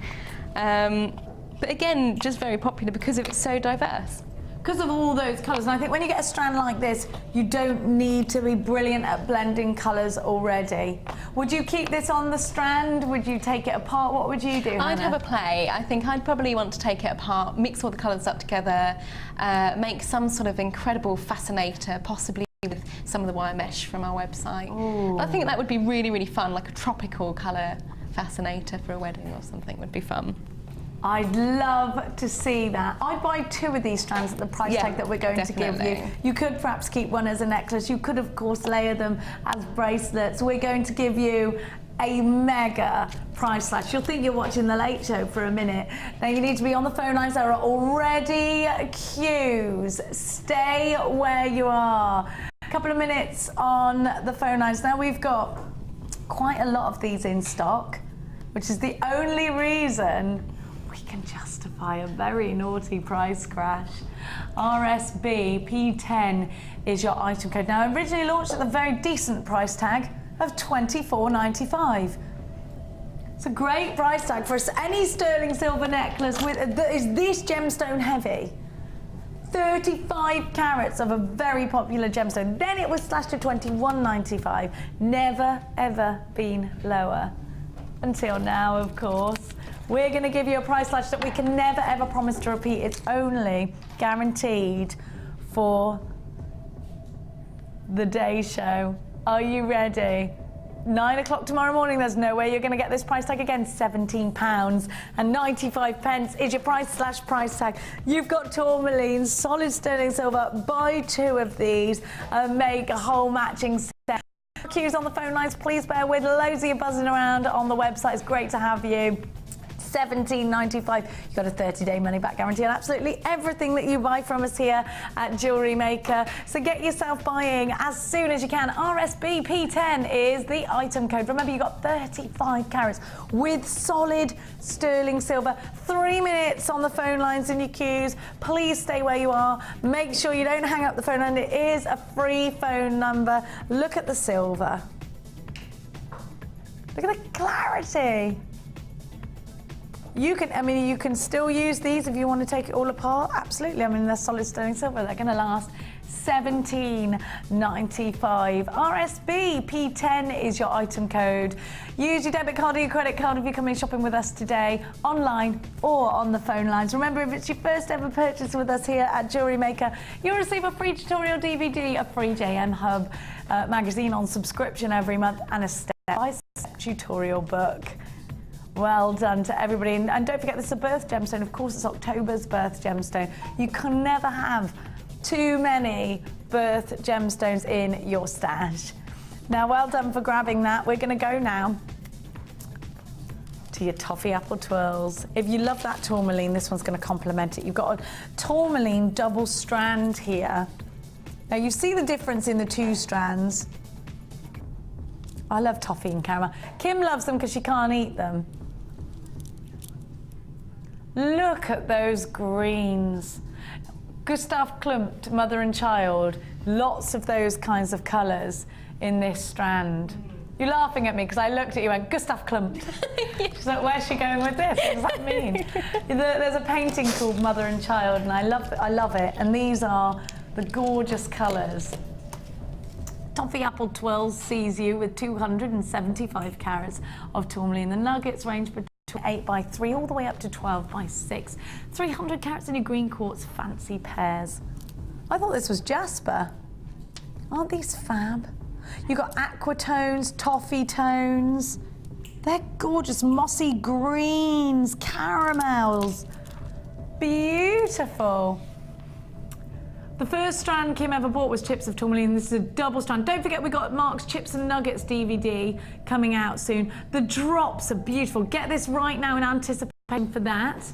but again, just very popular because it's so diverse. Because of all those colours, and I think when you get a strand like this, you don't need to be brilliant at blending colours already. Would you keep this on the strand? Would you take it apart? What would you do, I'd Hannah? have a play. I think I'd probably want to take it apart, mix all the colours up together, make some sort of incredible fascinator, possibly with some of the wire mesh from our website. Ooh. I think that would be really, really fun, like a tropical colour fascinator for a wedding or something would be fun. I'd love to see that. I'd buy 2 of these strands at the price tag that we're going to give you. You could perhaps keep one as a necklace. You could, of course, layer them as bracelets. We're going to give you a mega price slash. You'll think you're watching The Late Show for a minute. Now you need to be on the phone lines. There are already queues. Stay where you are. A couple of minutes on the phone lines. Now we've got quite a lot of these in stock, which is the only reason we we can justify a very naughty price crash. RSB P10 is your item code. Now, originally launched at the very decent price tag of $24.95. It's a great price tag for any sterling silver necklace that is this gemstone heavy. 35 carats of a very popular gemstone. Then it was slashed to $21.95. Never, ever been lower. Until now, of course. We're going to give you a price slash that we can never, ever promise to repeat. It's only guaranteed for the day show. Are you ready? 9 o'clock tomorrow morning, there's no way you're going to get this price tag again. £17.95 is your price slash price tag. You've got tourmaline, solid sterling silver. Buy 2 of these and make a whole matching set. Queues on the phone lines, please bear with. Loads of you buzzing around on the website. It's great to have you. $17.95. You've got a 30-day money-back guarantee on absolutely everything that you buy from us here at Jewellery Maker. So get yourself buying as soon as you can. RSB P10 is the item code. Remember, you've got 35 carats with solid sterling silver. 3 minutes on the phone lines in your queues. Please stay where you are. Make sure you don't hang up the phone, and it is a free phone number. Look at the silver. Look at the clarity. You can still use these if you want to take it all apart. Absolutely. I mean, they're solid sterling silver. They're going to last. $17.95. RSB P10 is your item code. Use your debit card or your credit card if you're coming shopping with us today, online or on the phone lines. Remember, if it's your first ever purchase with us here at Jewellery Maker, you'll receive a free tutorial DVD, a free JM Hub magazine on subscription every month, and a step-by-step tutorial book. Well done to everybody. And don't forget, this is a birth gemstone. Of course, it's October's birth gemstone. You can never have too many birth gemstones in your stash. Now, well done for grabbing that. We're going to go now to your toffee apple twirls. If you love that tourmaline, this one's going to complement it. You've got a tourmaline double strand here. Now, you see the difference in the 2 strands. I love toffee and caramel. Kim loves them because she can't eat them. Look at those greens. Gustav Klimt, mother and child. Lots of those kinds of colours in this strand. You're laughing at me because I looked at you and went, Gustav Klimt. She's like, where's she going with this? What does that mean? There's a painting called Mother and Child, and I love it. And these are the gorgeous colours. Toffee apple twirls sees you with 275 carats of tourmaline. The nuggets range between 8x3 all the way up to 12x6. 300 carats in your green quartz fancy pairs. I thought this was jasper. Aren't these fab? You've got aqua tones, toffee tones. They're gorgeous. Mossy greens, caramels. Beautiful. The first strand Kim ever bought was Chips of Tourmaline. This is a double strand. Don't forget, we got Mark's Chips and Nuggets DVD coming out soon. The drops are beautiful. Get this right now in anticipation for that.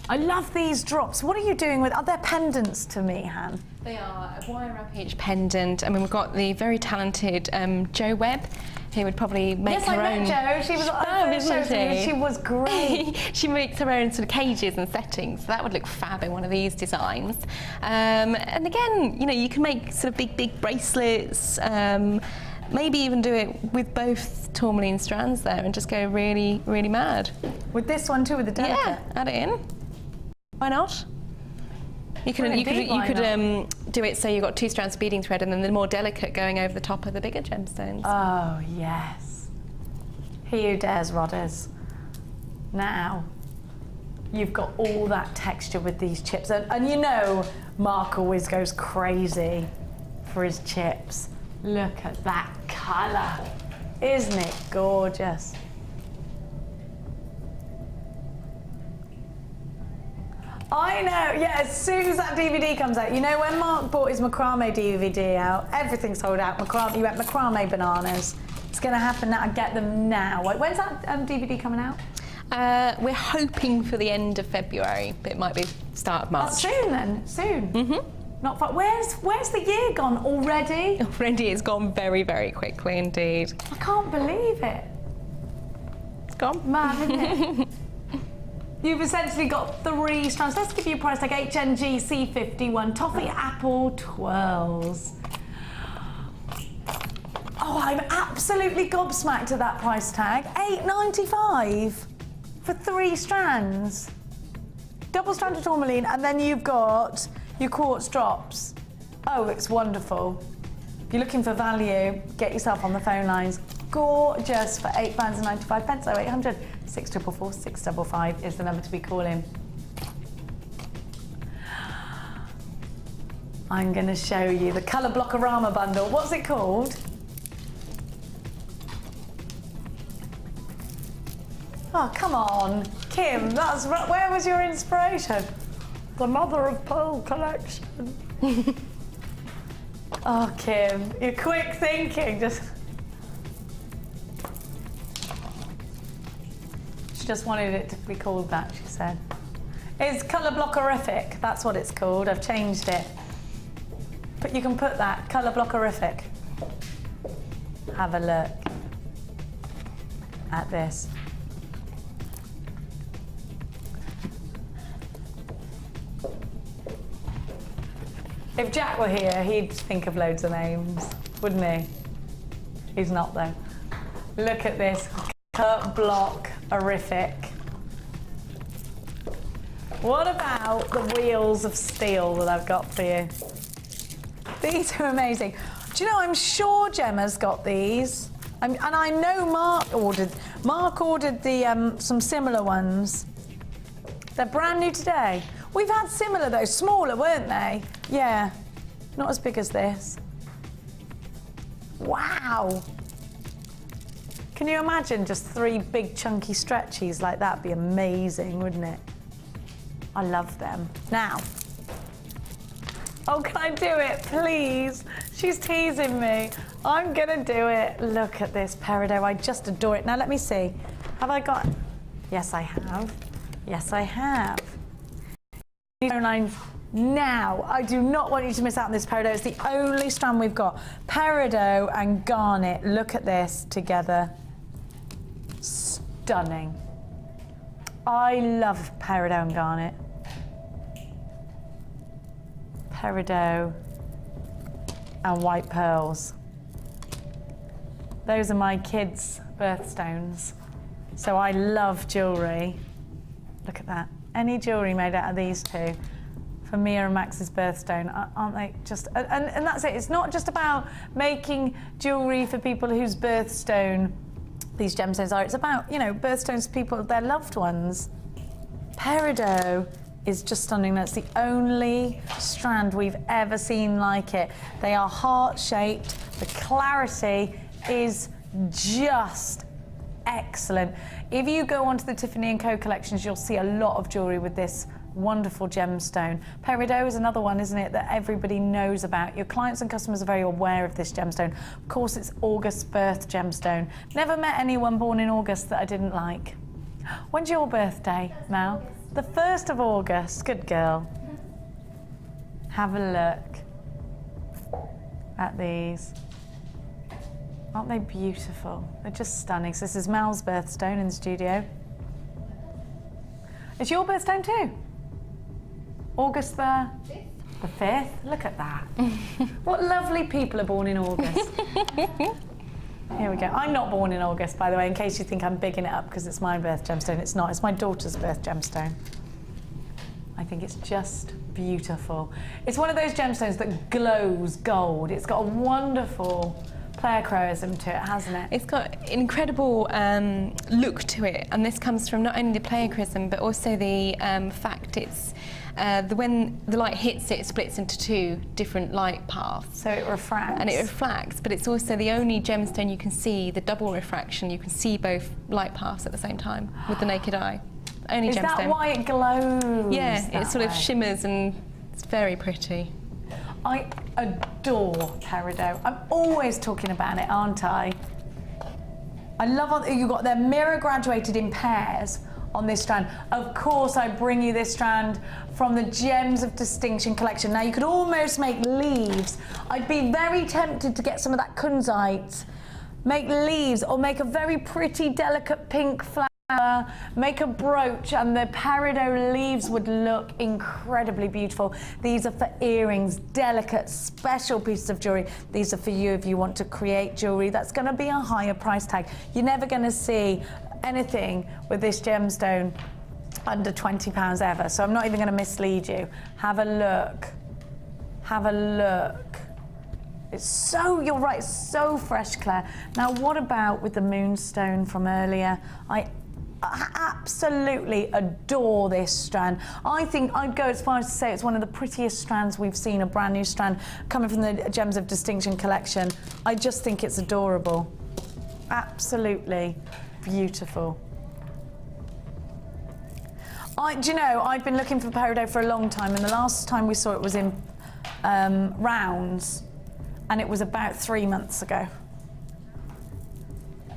I love these drops. What are you doing with? Are they pendants to me, Han? They are a wire wrap each pendant. I mean, we've got the very talented Jo Webb, who would probably make her own. Yes, I met Jo. She was fab, isn't she? She was great. She makes her own sort of cages and settings. So that would look fab in one of these designs. And again, you know, you can make sort of big bracelets. Maybe even do it with both tourmaline strands there and just go really, really mad. With this one too, with the delicate? Yeah, add it in. Why not? You could do it so you've got 2 strands of beading thread and then the more delicate going over the top of the bigger gemstones. Oh, yes. He who dares rodders. Now, you've got all that texture with these chips. And you know Mark always goes crazy for his chips. Look at that colour. Isn't it gorgeous? I know, yeah, as soon as that DVD comes out, you know, when Mark bought his macrame DVD out, everything sold out. Macrame, you went macrame bananas. It's going to happen now. Get them now. When's that DVD coming out? We're hoping for the end of February, but it might be start of March. That's soon then, soon. Mm-hmm. Not far. Where's the year gone already? Already, it's gone very, very quickly indeed. I can't believe it. It's gone. Mad, isn't it? You've essentially got 3 strands. Let's give you a price tag. HNG C51 Toffee Apple Twirls. Oh, I'm absolutely gobsmacked at that price tag. $8.95 for 3 strands. Double stranded tourmaline, and then you've got your quartz drops. Oh, it's wonderful. If you're looking for value, get yourself on the phone lines. Gorgeous for £8.95. 0800 644 655 is the number to be calling. I'm going to show you the Colour Blockorama bundle. What's it called? Oh, come on, Kim, where was your inspiration? The Mother of Pearl collection. Oh, Kim, you're quick thinking, She just wanted it to be called that, she said. It's Colour Blockerific, that's what it's called. I've changed it. But you can put that, Colour Blockerific. Have a look at this. If Jack were here, he'd think of loads of names, wouldn't he? He's not, though. Look at this. Blockerific. What about the wheels of steel that I've got for you? These are amazing. Do you know, I'm sure Gemma's got these. And I know Mark ordered the some similar ones. They're brand new today. We've had similar though, smaller, weren't they? Yeah, not as big as this. Wow. Can you imagine just 3 big chunky stretchies like that? Be amazing, wouldn't it? I love them. Now, oh, can I do it, please? She's teasing me. I'm gonna do it. Look at this Peridot, I just adore it. Now let me see, have I got, yes I have. Yes I have. Now, I do not want you to miss out on this Peridot. It's the only strand we've got. Peridot and garnet, look at this together. Stunning. I love Peridot and garnet. Peridot and white pearls. Those are my kids' birthstones. So I love jewellery. Look at that. Any jewellery made out of these 2 for Mia and Max's birthstone, aren't they just... And that's it. It's not just about making jewellery for people whose birthstone these gemstones are. It's about, you know, birthstones for people, their loved ones. Peridot is just stunning. That's the only strand we've ever seen like it. They are heart-shaped. The clarity is just excellent. If you go onto the Tiffany & Co collections, you'll see a lot of jewellery with this wonderful gemstone. Peridot is another one, isn't it, that everybody knows about. Your clients and customers are very aware of this gemstone. Of course, it's August's birth gemstone. Never met anyone born in August that I didn't like. When's your birthday, Mel? The 1st of August. Good girl. Have a look at these. Aren't they beautiful? They're just stunning. So this is Mel's birthstone in the studio. It's your birthstone too? August the 5th? Look at that. What lovely people are born in August. Here we go. I'm not born in August, by the way, in case you think I'm bigging it up because it's my birth gemstone. It's not. It's my daughter's birth gemstone. I think it's just beautiful. It's one of those gemstones that glows gold. It's got a wonderful pleochroism to it, hasn't it? It's got an incredible look to it, and this comes from not only the pleochroism but also the fact it's when the light hits it, it splits into 2 different light paths. So it refracts. And it refracts, but it's also the only gemstone you can see the double refraction. You can see both light paths at the same time with the naked eye. Only gemstone. Is that why it glows? Yeah, it sort of shimmers and it's very pretty. I adore Peridot. I'm always talking about it, aren't I? I love you've got their mirror graduated in pairs on this strand. Of course, I bring you this strand from the Gems of Distinction collection. Now, you could almost make leaves. I'd be very tempted to get some of that kunzite, make leaves, or make a very pretty, delicate pink flower. make a brooch, and the peridot leaves would look incredibly beautiful. These are for earrings, delicate, special pieces of jewellery. These are for you if you want to create jewellery that's going to be a higher price tag. You're never going to see anything with this gemstone under £20 ever, so I'm not even going to mislead you. Have a look. Have a look. It's so, you're right, so fresh, Claire. Now, what about with the Moonstone from earlier? I absolutely adore this strand. I think I'd go as far as to say it's one of the prettiest strands we've seen, a brand new strand coming from the Gems of Distinction collection. I just think it's adorable. Absolutely beautiful. Do you know, I've been looking for peridot for a long time, and the last time we saw it was in rounds, and it was about 3 months ago.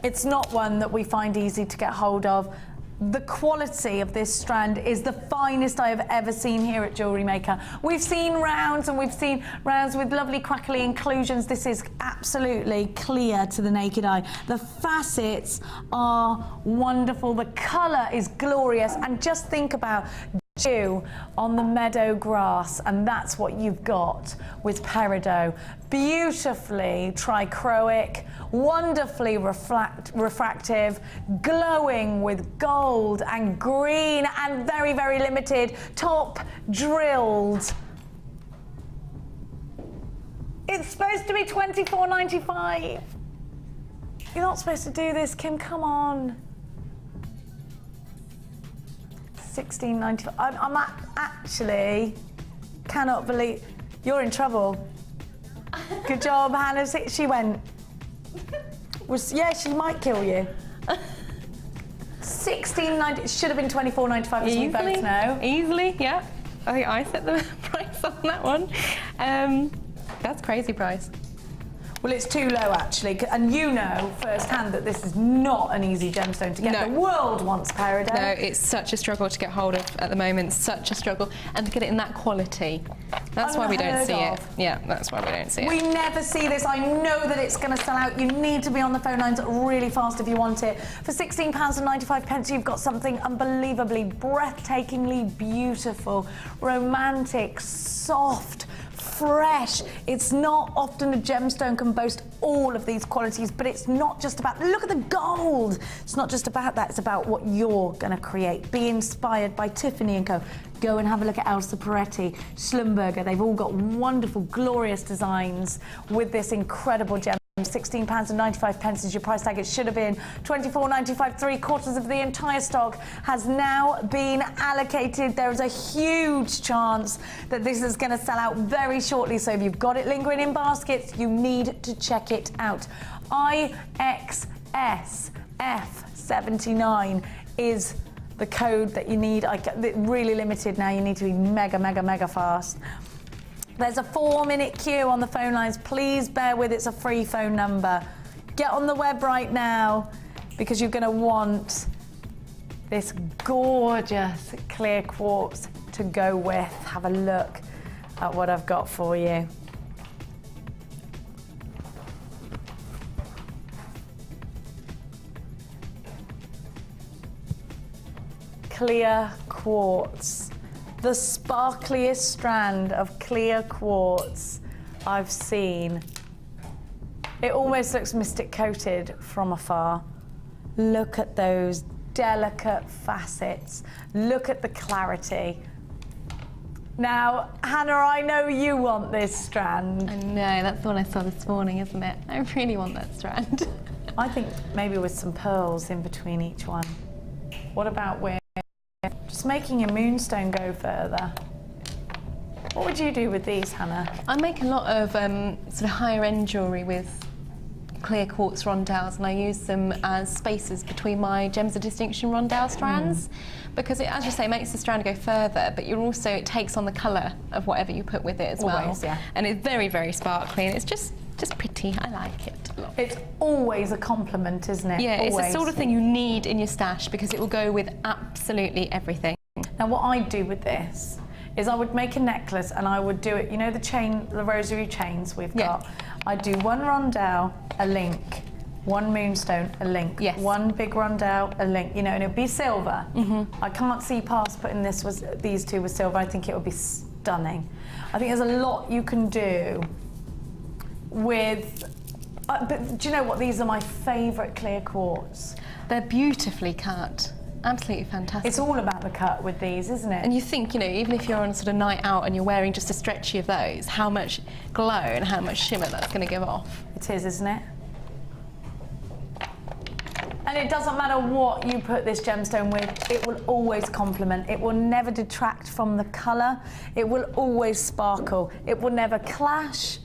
It's not one that we find easy to get hold of. The quality of this strand is the finest I have ever seen here at Jewellery Maker. We've seen rounds, and we've seen rounds with lovely crackly inclusions. This is absolutely clear to the naked eye. The facets are wonderful. The colour is glorious. And just think about dew on the meadow grass, and that's what you've got with peridot. Beautifully trichroic, wonderfully refractive, glowing with gold and green, and very, very limited, top drilled. It's supposed to be $24.95. You're not supposed to do this, Kim, come on. $16.95. I'm actually cannot believe you're in trouble. Good job, Hannah. She went. Yeah, she might kill you. $16.90. Should have been $24.95. As we both know. Easily, yeah. I think I set the price on that one. That's crazy price. Well, it's too low, actually, and you know firsthand that this is not an easy gemstone to get. No. The world wants peridot. No, it's such a struggle to get hold of at the moment, such a struggle, and to get it in that quality. That's why we don't see it. Yeah, that's why we don't see it. We never see this. I know that it's going to sell out. You need to be on the phone lines really fast if you want it. For £16.95, you've got something unbelievably, breathtakingly beautiful, romantic, soft, fresh. It's not often a gemstone can boast all of these qualities, but it's not just about, look at the gold. It's not just about that, it's about what you're gonna create. Be inspired by Tiffany & Co. Go and have a look at Elsa Peretti, Schlumberger. They've all got wonderful, glorious designs with this incredible gem. £16.95 is your price tag. It should have been $24.95. 3/4 of the entire stock has now been allocated. There is a huge chance that this is going to sell out very shortly. So if you've got it lingering in baskets, you need to check it out. IXSF79 is the code that you need. Really limited now. You need to be mega, mega, mega fast. There's a 4-minute queue on the phone lines. Please bear with, it's a free phone number. Get on the web right now because you're going to want this gorgeous clear quartz to go with. Have a look at what I've got for you. Clear quartz. The sparkliest strand of clear quartz I've seen. It almost looks mystic coated from afar. Look at those delicate facets. Look at the clarity. Now, Hannah, I know you want this strand. I know, that's the one I saw this morning, isn't it? I really want that strand. I think maybe with some pearls in between each one. What about with just making your Moonstone go further? What would you do with these, Hannah? I make a lot of sort of higher end jewellery with clear quartz rondelles, and I use them as spaces between my Gems of Distinction rondelle strands because it, as you say, makes the strand go further, but you're also, it takes on the colour of whatever you put with it as well. Yeah. And it's very, very sparkly, and it's just pretty. I like it a lot. It's always a compliment, isn't it? Yeah, always. It's the sort of thing you need in your stash because it will go with absolutely everything. Now, what I do with this is I would make a necklace and I would do it, you know the chain, the rosary chains we've got? I'd do one rondelle, a link, one moonstone, a link. Yes. One big rondelle, a link. You know, and it'd be silver. I can't see past putting these two with silver. I think it would be stunning. I think there's a lot you can do with. But do you know what? These are my favourite clear quartz. They're beautifully cut. Absolutely fantastic. It's all about the cut with these, isn't it? And you think, you know, even if you're on a sort of night out and you're wearing just a stretchy of those, how much glow and how much shimmer that's going to give off. It is, isn't it? And it doesn't matter what you put this gemstone with, it will always complement. It will never detract from the colour. It will always sparkle. It will never clash.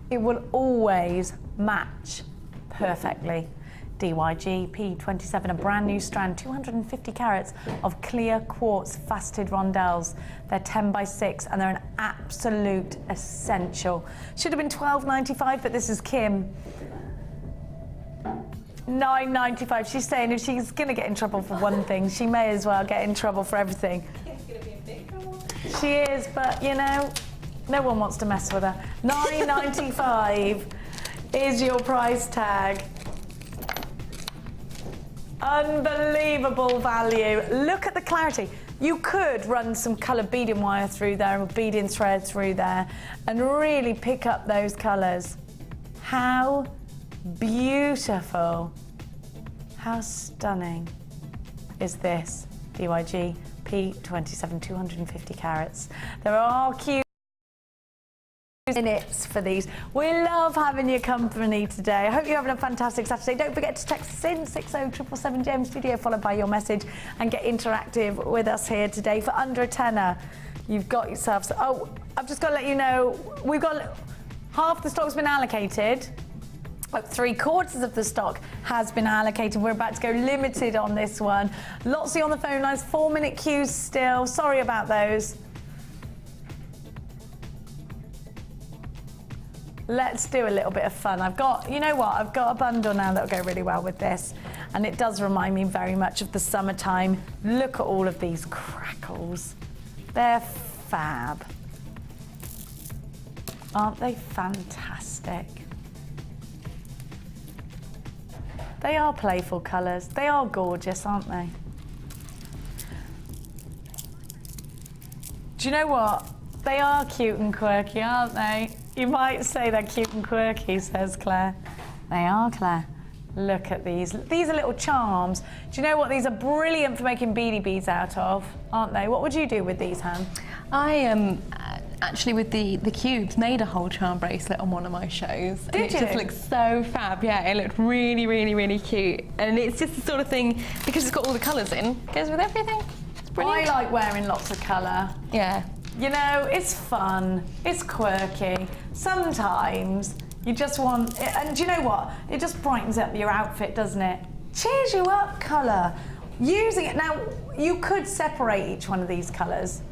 It will always match perfectly. DYG P27, a brand new strand, 250 carats of clear quartz faceted rondelles. They're 10 by 6 and they're an absolute essential. Should have been $12.95, but this is Kim. $9.95. She's saying if she's going to get in trouble for one thing, she may as well get in trouble for everything. She is, but you know, no one wants to mess with her. $9.95 is your price tag. Unbelievable value. Look at the clarity. You could run some coloured beading wire through there or beading thread through there and really pick up those colours. How beautiful. How stunning is this DYG P27, 250 carats. There are cute minutes for these. We love having your company today. I hope you're having a fantastic Saturday. Don't forget to text us in 60777 Gem Studio followed by your message and get interactive with us here today for under a tenner. You've got yourself. Oh, I've just got to let you know we've got half the stock's been allocated. Like 3/4 of the stock has been allocated. We're about to go limited on this one. Lots of you on the phone lines. 4-minute queues still. Sorry about those. Let's do a little bit of fun. I've got, you know what, I've got a bundle now that'll go really well with this. And it does remind me very much of the summertime. Look at all of these crackles. They're fab. Aren't they fantastic? They are playful colours. They are gorgeous, aren't they? Do you know what? They are cute and quirky, aren't they? You might say they're cute and quirky, says Claire. They are, Claire. Look at these. These are little charms. Do you know what? These are brilliant for making beady beads out of, aren't they? What would you do with these, Han? I actually, with the cubes, made a whole charm bracelet on one of my shows. Did and it you? just looks so fab. Yeah, it looked really, really, really cute. And it's just the sort of thing, because it's got all the colours in, goes with everything. It's brilliant. I like wearing lots of colour. Yeah. You know, it's fun, it's quirky. Sometimes you just want, and do you know what? It just brightens up your outfit, doesn't it? Cheers you up, colour. Using it, now you could separate each one of these colours.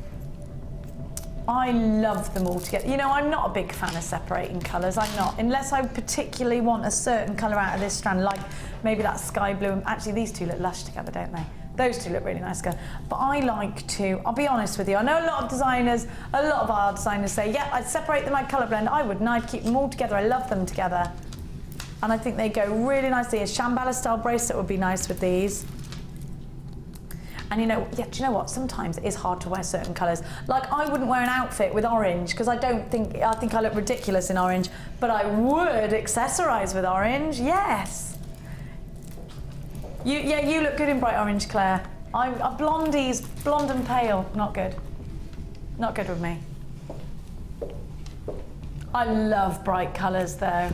I love them all together. You know, I'm not a big fan of separating colours, I'm not. Unless I particularly want a certain colour out of this strand, like maybe that sky blue. And actually, these two look lush together, don't they? Those two look really nice together. But I like to, I'll be honest with you, I know a lot of our designers say, yeah, I'd separate them, I'd colour blend. I wouldn't, I'd keep them all together. I love them together. And I think they go really nicely. A Shambhala style bracelet would be nice with these. And you know, yeah, do you know what? Sometimes it is hard to wear certain colours. Like I wouldn't wear an outfit with orange because I think I look ridiculous in orange, but I would accessorise with orange, yes. You look good in bright orange, Claire. Blondies, blonde and pale, not good. Not good with me. I love bright colours though.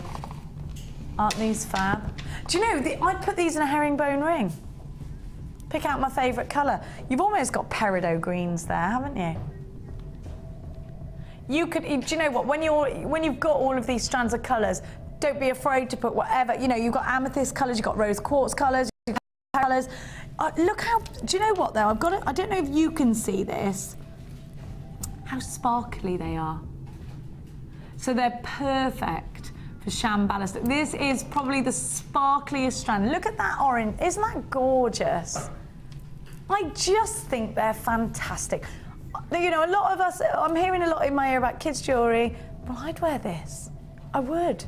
Aren't these fab? Do you know, I'd put these in a herringbone ring. Pick out my favourite colour. You've almost got peridot greens there, haven't you? You could, do you know what, when you've got all of these strands of colours, don't be afraid to put whatever, you know, you've got amethyst colours, you've got rose quartz colours, you've got colours. Look how, do you know what though, I don't know if you can see this, how sparkly they are. So they're perfect for Shambhala. This is probably the sparkliest strand. Look at that orange, isn't that gorgeous? I just think they're fantastic. You know, a lot of us, I'm hearing a lot in my ear about kids' jewellery. Well, I'd wear this. I would.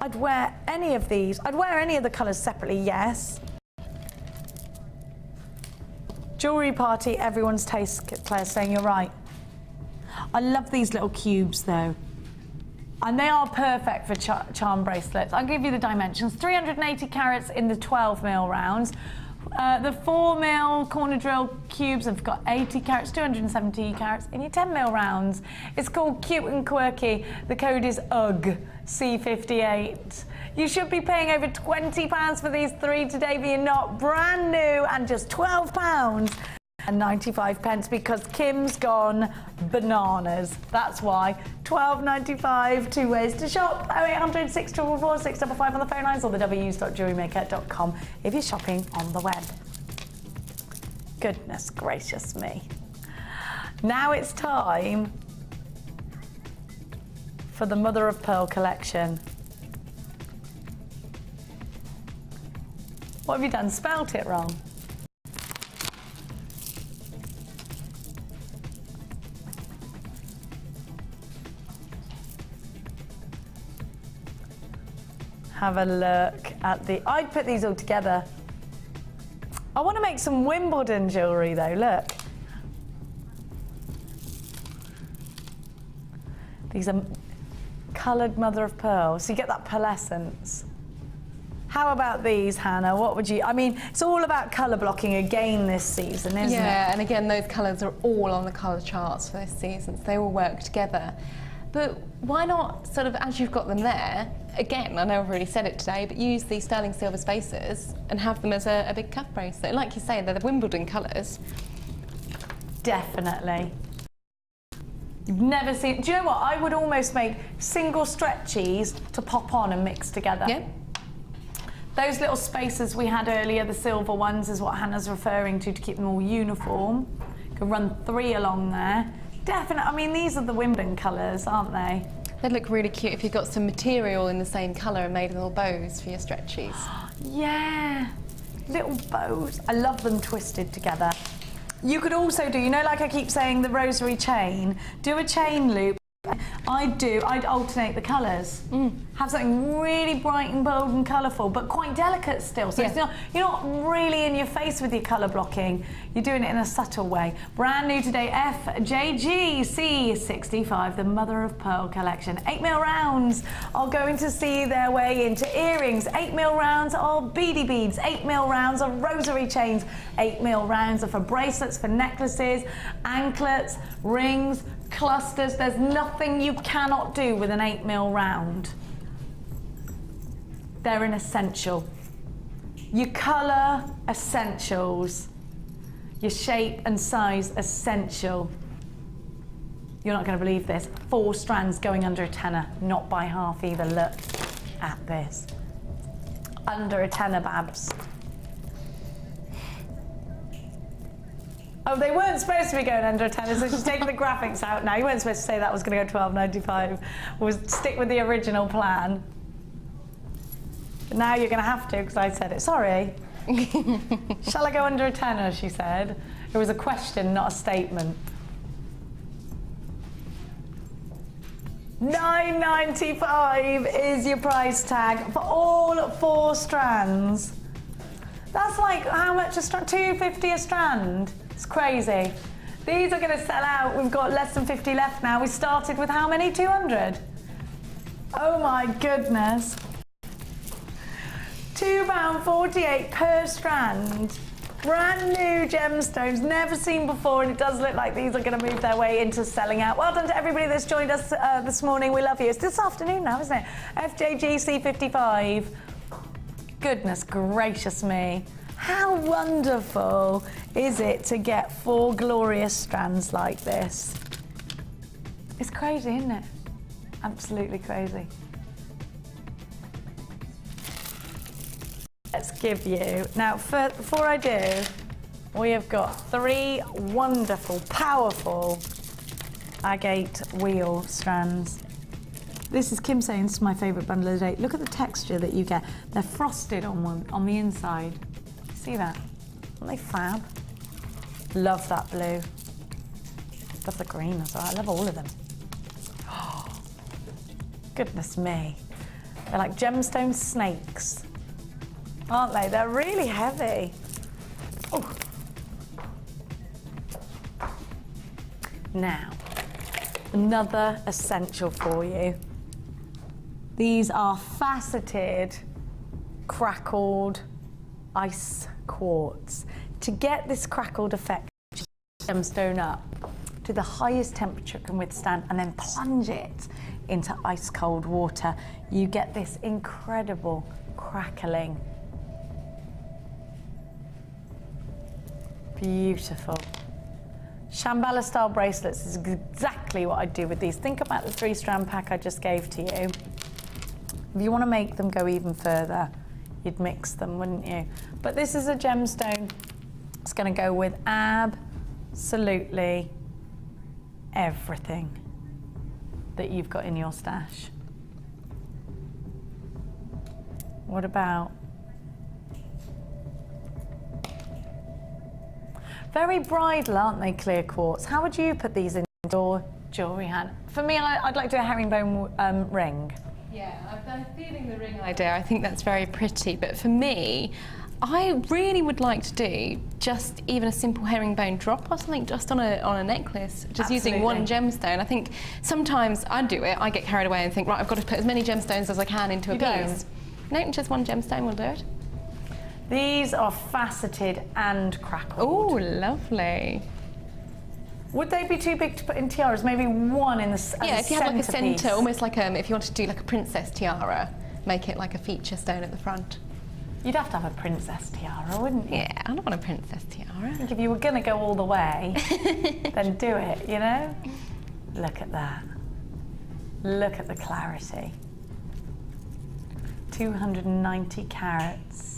I'd wear any of these. I'd wear any of the colours separately, yes. Jewellery party, everyone's taste, Claire's saying you're right. I love these little cubes though. And they are perfect for charm bracelets. I'll give you the dimensions. 380 carats in the 12mm rounds. The 4mm corner drill cubes have got 80 carats, 270 carats in your 10mm rounds. It's called Cute and Quirky. The code is UGG C58. You should be paying over £20 for these 3 today, but you're not. Brand new and just £12 and 95 pence because Kim's gone bananas. That's why. £12.95, 2 ways to shop. 0800 644 655 on the phone lines or the w's.jewellerymaker.com if you're shopping on the web. Goodness gracious me. Now it's time for the Mother of Pearl collection. What have you done? Spelt it wrong? Have a look at the... I'd put these all together. I want to make some Wimbledon jewellery though, look. These are coloured mother of pearl, so you get that pearlescence. How about these, Hannah? What would you... I mean, it's all about colour blocking again this season, isn't it? Yeah, and again, those colours are all on the colour charts for this season, so they all work together. But why not, sort of, as you've got them there, again, I know I've already said it today, but use these sterling silver spacers and have them as a big cuff bracelet. Like you say, they're the Wimbledon colours. Definitely. You've never seen... Do you know what? I would almost make single stretchies to pop on and mix together. Yeah. Those little spacers we had earlier, the silver ones, is what Hannah's referring to keep them all uniform. You can run 3 along there. Definitely, I mean, these are the Wimbledon colours, aren't they? They'd look really cute if you've got some material in the same colour and made little bows for your stretchies. Yeah, little bows. I love them twisted together. You could also do, you know, like I keep saying, the rosary chain. Do a chain loop. I'd alternate the colours. Have something really bright and bold and colourful, but quite delicate still. So it's not, you're not really in your face with your colour blocking. You're doing it in a subtle way. Brand new today, FJGC65, the Mother of Pearl collection. 8mm rounds are going to see their way into earrings. 8mm rounds are beady beads. 8mm rounds are rosary chains. 8mm rounds are for bracelets, for necklaces, anklets, rings, clusters. There's nothing you cannot do with an 8mm round. They're an essential. Your colour, essentials. Your shape and size, essential. You're not going to believe this. 4 strands going under a tenner, not by half either. Look at this. Under a tenner, Babs. Oh, they weren't supposed to be going under a tenner, so she's taking the graphics out now. You weren't supposed to say that was going to go £12.95. We'll stick with the original plan. But now you're going to have to, because I said it. Sorry. Shall I go under a tenner, she said. It was a question, not a statement. £9.95 is your price tag for all 4 strands. That's like, how much a strand? £2.50 a strand. It's crazy. These are going to sell out. We've got less than 50 left now. We started with how many? 200? Oh my goodness. £2.48 per strand. Brand new gemstones, never seen before, and it does look like these are going to move their way into selling out. Well done to everybody that's joined us this morning. We love you. It's this afternoon now, isn't it? FJGC55. Goodness gracious me. How wonderful is it to get 4 glorious strands like this? It's crazy, isn't it? Absolutely crazy. Let's give you, now before I do, we have got 3 wonderful, powerful agate wheel strands. This is Kim saying this is my favourite bundle of the day. Look at the texture that you get. They're frosted on the inside. See that? Aren't they fab? Love that blue. Love the green as well. I love all of them. Oh, goodness me. They're like gemstone snakes, aren't they? They're really heavy. Oh. Now, another essential for you. These are faceted, crackled ice quartz. To get this crackled effect, just gemstone up to the highest temperature it can withstand and then plunge it into ice cold water. You get this incredible crackling. Beautiful. Shambhala style bracelets is exactly what I'd do with these. Think about the 3-strand pack I just gave to you. If you want to make them go even further, you'd mix them, wouldn't you? But this is a gemstone. It's going to go with absolutely everything that you've got in your stash. What about? Very bridal, aren't they, clear quartz? How would you put these in your jewellery hand? For me, I'd like to do a herringbone ring. Yeah, I'm feeling the ring idea. I think that's very pretty, but for me, I really would like to do just even a simple herringbone drop or something just on a necklace, just using one gemstone. I think sometimes I do it, I get carried away and think, right, I've got to put as many gemstones as I can into a piece. No, just one gemstone will do it. These are faceted and crackled. Oh, lovely. Would they be too big to put in tiaras? Maybe one in the yeah, if you had like a centrepiece. centre, almost like if you wanted to do like a princess tiara, make it like a feature stone at the front. You'd have to have a princess tiara, wouldn't you? Yeah, I don't want a princess tiara. I think if you were going to go all the way, then do it, you know? Look at that. Look at the clarity. 290 carats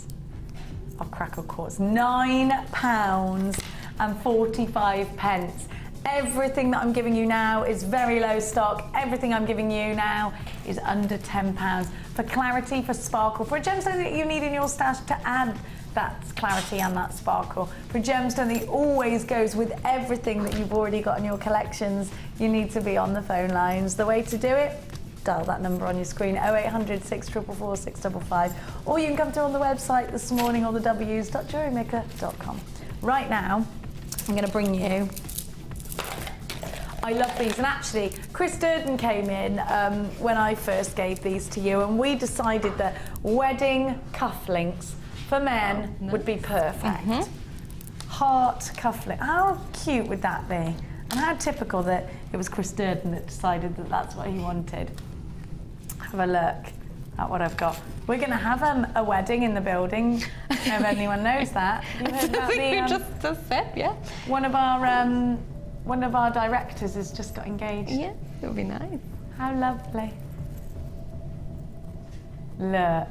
of crackled quartz. £9 and 45 pence. Everything that I'm giving you now is very low stock. Everything I'm giving you now is under £10. For clarity, for sparkle, for a gemstone that you need in your stash to add that clarity and that sparkle. For a gemstone that always goes with everything that you've already got in your collections, you need to be on the phone lines. The way to do it, dial that number on your screen, 0800 644 655, or you can come to on the website this morning, or the w's.jewellerymaker.com. Right now, I'm going to bring you, I love these, and actually Chris Durden came in when I first gave these to you, and we decided that wedding cufflinks for men would be perfect. Heart cufflink, how cute would that be? And how typical that it was Chris Durden that decided that that's what he wanted. Have a look at what I've got. We're going to have a wedding in the building, if anyone knows that. You heard about the just said, yeah. One of our directors has just got engaged. Yeah, it would be nice. How lovely. Look.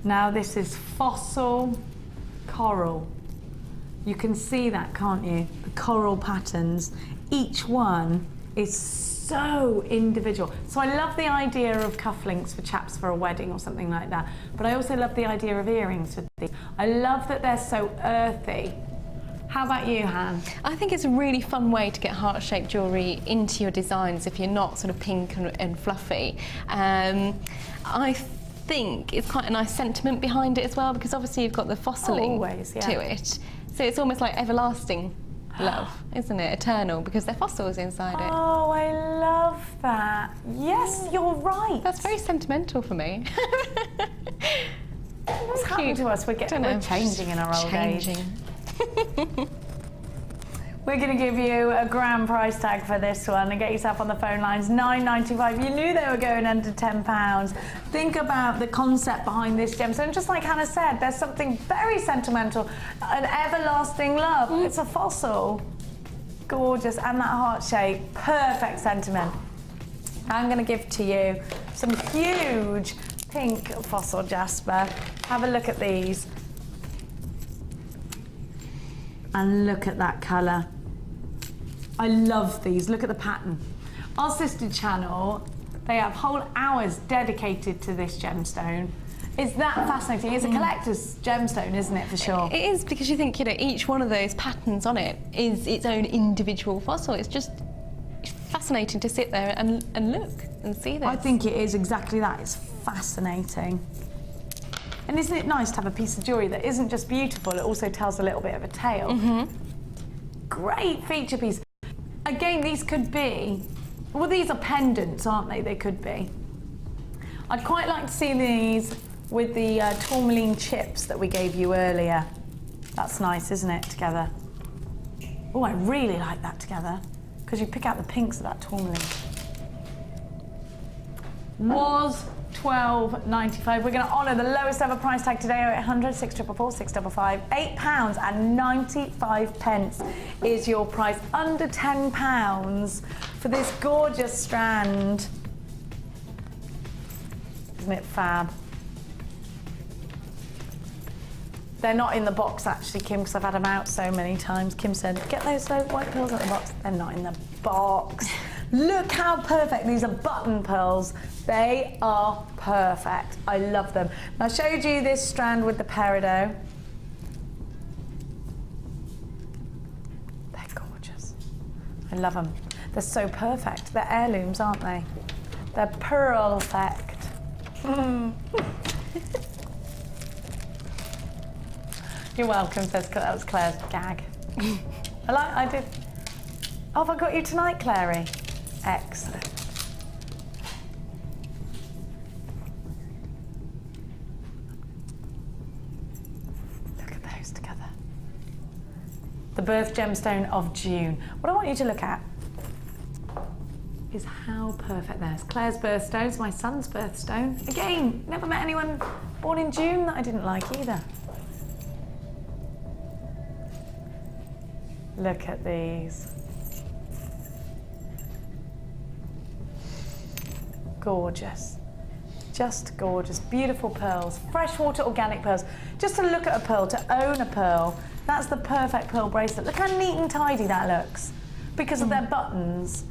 Now this is fossil coral. You can see that, can't you? The coral patterns. Each one is so individual. So I love the idea of cufflinks for chaps for a wedding or something like that. But I also love the idea of earrings with these. I love that they're so earthy. How about you, Han? I think it's a really fun way to get heart-shaped jewellery into your designs if you're not sort of pink and fluffy. I think it's quite a nice sentiment behind it as well, because obviously you've got the fossiling to it. So it's almost like everlasting love, isn't it? Eternal, because they're fossils inside it. Oh, I love that. Yes, you're right. That's very sentimental for me. What's happening to us? We're changing in our old age. We're going to give you a grand price tag for this one and get yourself on the phone lines. £9.95. You knew they were going under £10. Think about the concept behind this gemstone. Just like Hannah said, there's something very sentimental, an everlasting love. It's a fossil. Gorgeous, and that heart shape, perfect sentiment. I'm going to give to you some huge pink fossil jasper. Have a look at these. And look at that colour. I love these. Look at the pattern. Our sister channel, they have whole hours dedicated to this gemstone. Is that fascinating? It's a collector's gemstone, isn't it, for sure? It is, because you think, you know, each one of those patterns on it is its own individual fossil. It's just fascinating to sit there and look and see this. I think it is exactly that. It's fascinating. And isn't it nice to have a piece of jewellery that isn't just beautiful, it also tells a little bit of a tale? Great feature piece. Again, these could be, well, these are pendants, aren't they? They could be. I'd quite like to see these with the tourmaline chips that we gave you earlier. That's nice, isn't it, together? Oh, I really like that together, because you pick out the pinks of that tourmaline. Was £12.95. We're going to honour the lowest ever price tag today, 0800 644 655. £8.95 is your price, under £10 for this gorgeous strand. Isn't it fab? They're not in the box actually, Kim, because I've had them out so many times. Kim said, get those white pearls out of the box. They're not in the box. Look how perfect. These are button pearls. They are perfect. I love them. I showed you this strand with the peridot. They're gorgeous. I love them. They're so perfect. They're heirlooms, aren't they? They're perfect. You're welcome, says that was Claire's gag. I did. Oh, have I got you tonight, Clary? Excellent. Look at those together. The birth gemstone of June. What I want you to look at is how perfect theirs. Claire's birthstone is my son's birthstone. Again, never met anyone born in June that I didn't like either. Look at these. Gorgeous. Just gorgeous. Beautiful pearls. Freshwater organic pearls. Just to look at a pearl, to own a pearl, that's the perfect pearl bracelet. Look how neat and tidy that looks because of their buttons.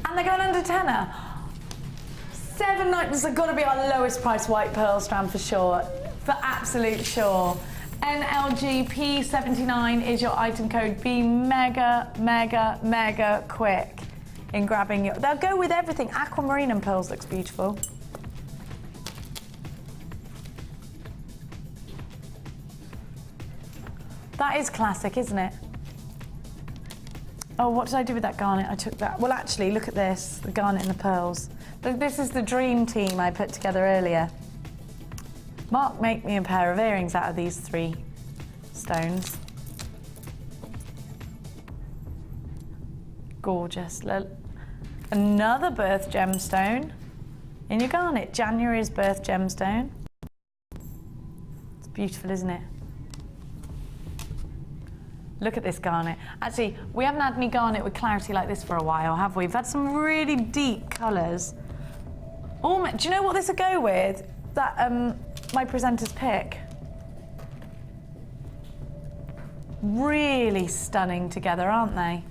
And they're going under tenner. £7.90. This has got to be our lowest price white pearl strand for sure. For absolute sure. NLGP79 is your item code. Be mega, mega, mega quick in grabbing your... They'll go with everything. Aquamarine and pearls looks beautiful. That is classic, isn't it? Oh, what did I do with that garnet? I took that. Well, actually, look at this. The garnet and the pearls. This is the dream team I put together earlier. Mark, make me a pair of earrings out of these 3 stones. Gorgeous. Another birth gemstone in your garnet. January's birth gemstone. It's beautiful, isn't it? Look at this garnet. Actually, we haven't had any garnet with clarity like this for a while, have we? We've had some really deep colours. Oh, do you know what this would go with? That, my presenter's pick. Really stunning together, aren't they?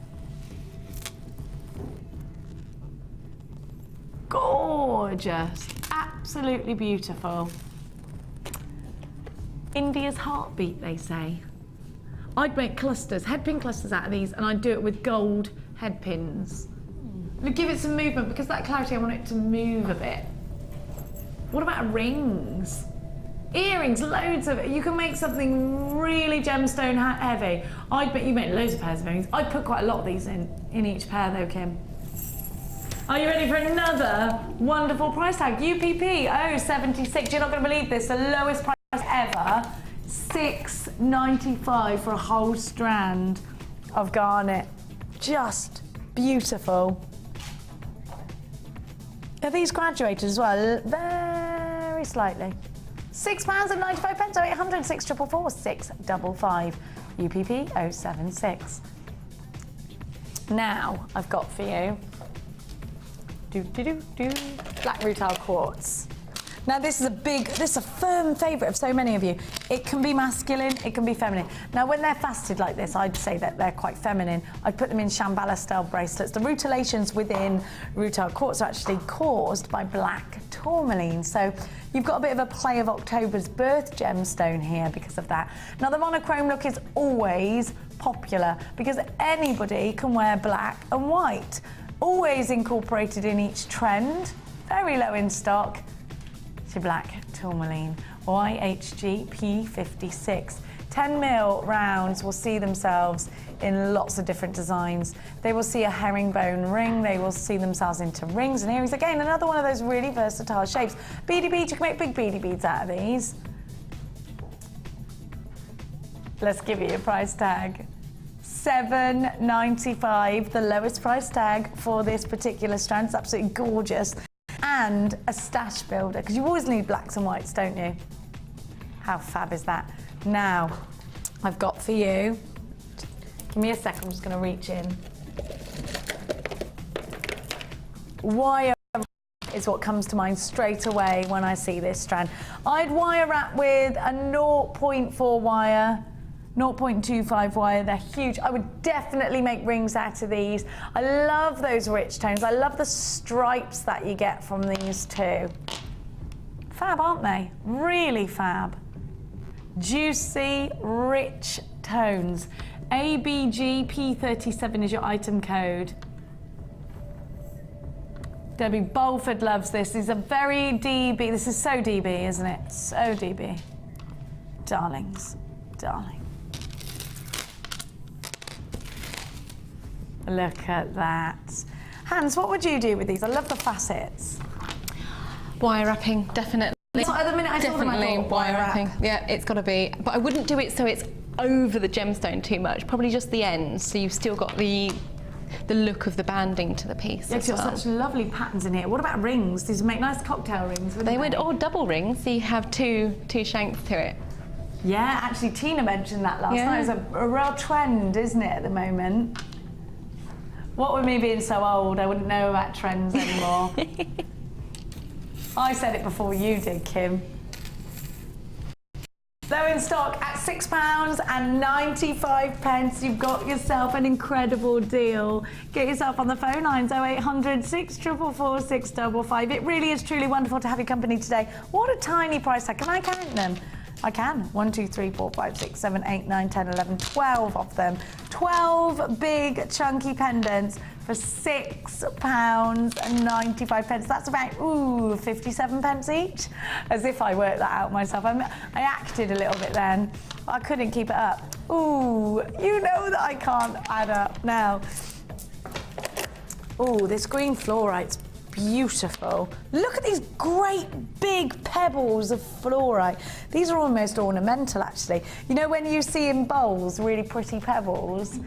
Gorgeous. Absolutely beautiful. India's heartbeat, they say. I'd make clusters, headpin clusters out of these, and I'd do it with gold headpins. Give it some movement, because that clarity, I want it to move a bit. What about rings? Earrings, loads of it. You can make something really gemstone heavy. I'd bet you make loads of pairs of earrings. I'd put quite a lot of these in each pair though, Kim. Are you ready for another wonderful price tag? UPP 076. You're not going to believe this. The lowest price ever. £6.95 for a whole strand of garnet. Just beautiful. Are these graduated as well? Very slightly. £6.95, 0800 644 655. UPP 076. Now, I've got for you black rutile quartz. Now this is a firm favourite of so many of you. It can be masculine, it can be feminine. Now when they're faceted like this, I'd say that they're quite feminine. I'd put them in Shambhala style bracelets. The rutilations within rutile quartz are actually caused by black tourmaline. So you've got a bit of a play of October's birth gemstone here because of that. Now the monochrome look is always popular because anybody can wear black and white. Always incorporated in each trend, very low in stock. It's your black tourmaline, YHG P56. 10mm rounds will see themselves in lots of different designs. They will see a herringbone ring, they will see themselves into rings and earrings. Again, another one of those really versatile shapes. Beady beads, you can make big beady beads out of these. Let's give you a price tag. $7.95, the lowest price tag for this particular strand. It's absolutely gorgeous. And a stash builder, because you always need blacks and whites, don't you? How fab is that? Now, I've got for you, give me a second, I'm just going to reach in. Wire is what comes to mind straight away when I see this strand. I'd wire wrap with a 0.4 wire, 0.25 wire, they're huge. I would definitely make rings out of these. I love those rich tones. I love the stripes that you get from these too. Fab, aren't they? Really fab. Juicy, rich tones. ABG P37 is your item code. Debbie Bolford loves this. These are very DB. This is so DB, isn't it? So DB. Darlings, darling. Look at that. Hans, what would you do with these? I love the facets. Wire wrapping, definitely. At the minute I saw them, I Definitely thought, wire wrapping. Yeah, it's got to be. But I wouldn't do it so it's over the gemstone too much. Probably just the ends, so you've still got the look of the banding to the piece. Yeah, as you've well. got such lovely patterns in here. What about rings? These make nice cocktail rings, wouldn't They would, or double rings, so you have two shanks to it. Yeah, actually Tina mentioned that last Yeah. night. It's a real trend, isn't it, at the moment? What with me being so old, I wouldn't know about trends anymore. I said it before you did, Kim. They're in stock at £6.95. You've got yourself an incredible deal. Get yourself on the phone lines, 0800 644 655. It really is truly wonderful to have your company today. What a tiny price tag. Can I count them? I can. 1, 2, 3, 4, 5, 6, 7, 8, 9, 10, 11, 12 of them. 12 big chunky pendants for £6.95. That's about, 57 pence each. As if I worked that out myself. I acted a little bit then. I couldn't keep it up. Ooh, you know that I can't add up now. Ooh, this green fluorite's beautiful. Look at these great big pebbles of fluorite. These are almost ornamental, actually. You know when you see in bowls really pretty pebbles?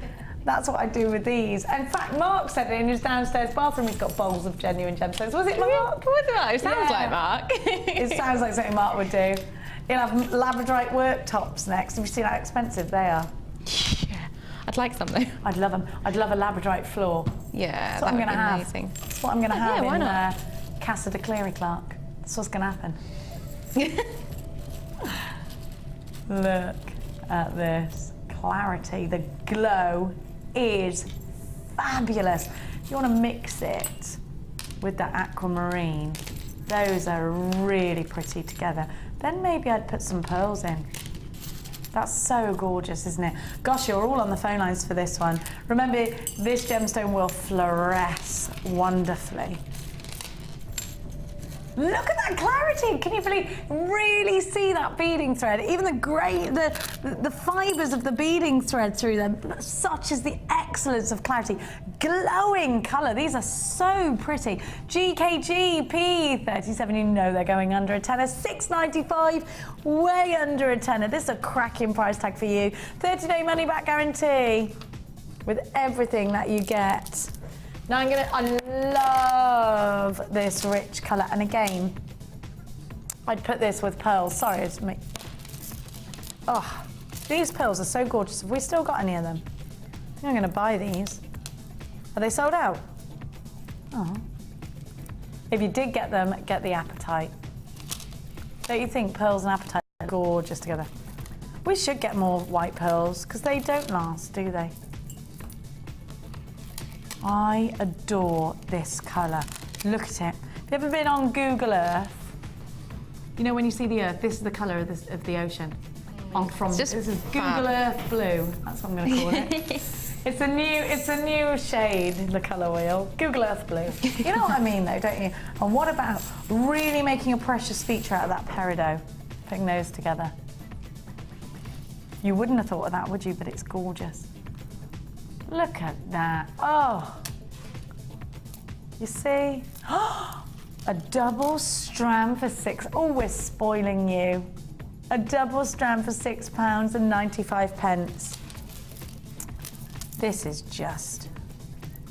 That's what I do with these. In fact, Mark said it in his downstairs bathroom, he's got bowls of genuine gemstones. Was it Mark? It sounds like Mark. It sounds like something Mark would do. He'll have labradorite worktops next. Have you seen how expensive they are? Yeah, I'd like something. I'd love them. I'd love a labradorite floor. Yeah, That's what I'm going to have. amazing. That's what I'm going to have why in not? Casa de Cleary Clark. That's what's going to happen. Look at this clarity. The glow is fabulous. If you want to mix it with the aquamarine, those are really pretty together. Then maybe I'd put some pearls in. That's so gorgeous, isn't it? Gosh, you're all on the phone lines for this one. Remember, this gemstone will fluoresce wonderfully. Look at that clarity! Can you believe? Really see that beading thread? Even the fibres of the beading thread through them. Such is the excellence of clarity. Glowing colour. These are so pretty. GKG P37. You know they're going under a tenner. $6.95. Way under a tenner. This is a cracking price tag for you. 30-day money back guarantee with everything that you get. Now I love this rich colour, and again, I'd put this with pearls. Sorry, it's me. Oh, these pearls are so gorgeous. Have we still got any of them? I think I'm going to buy these. Are they sold out? Oh. If you did get them, get the apatite. Don't you think pearls and apatite are gorgeous together? We should get more white pearls, because they don't last, do they? I adore this colour. Look at it. Have you ever been on Google Earth? You know when you see the Earth, this is the colour of the ocean. Just this is Google Earth Blue. That's what I'm going to call it. It's a new shade in the colour wheel. Google Earth Blue. You know what I mean, though, don't you? And what about really making a precious feature out of that Peridot? Putting those together. You wouldn't have thought of that, would you? But it's gorgeous. Look at that. Oh. You see? A double strand for £6. Oh, we're spoiling you. A double strand for £6.95. This is just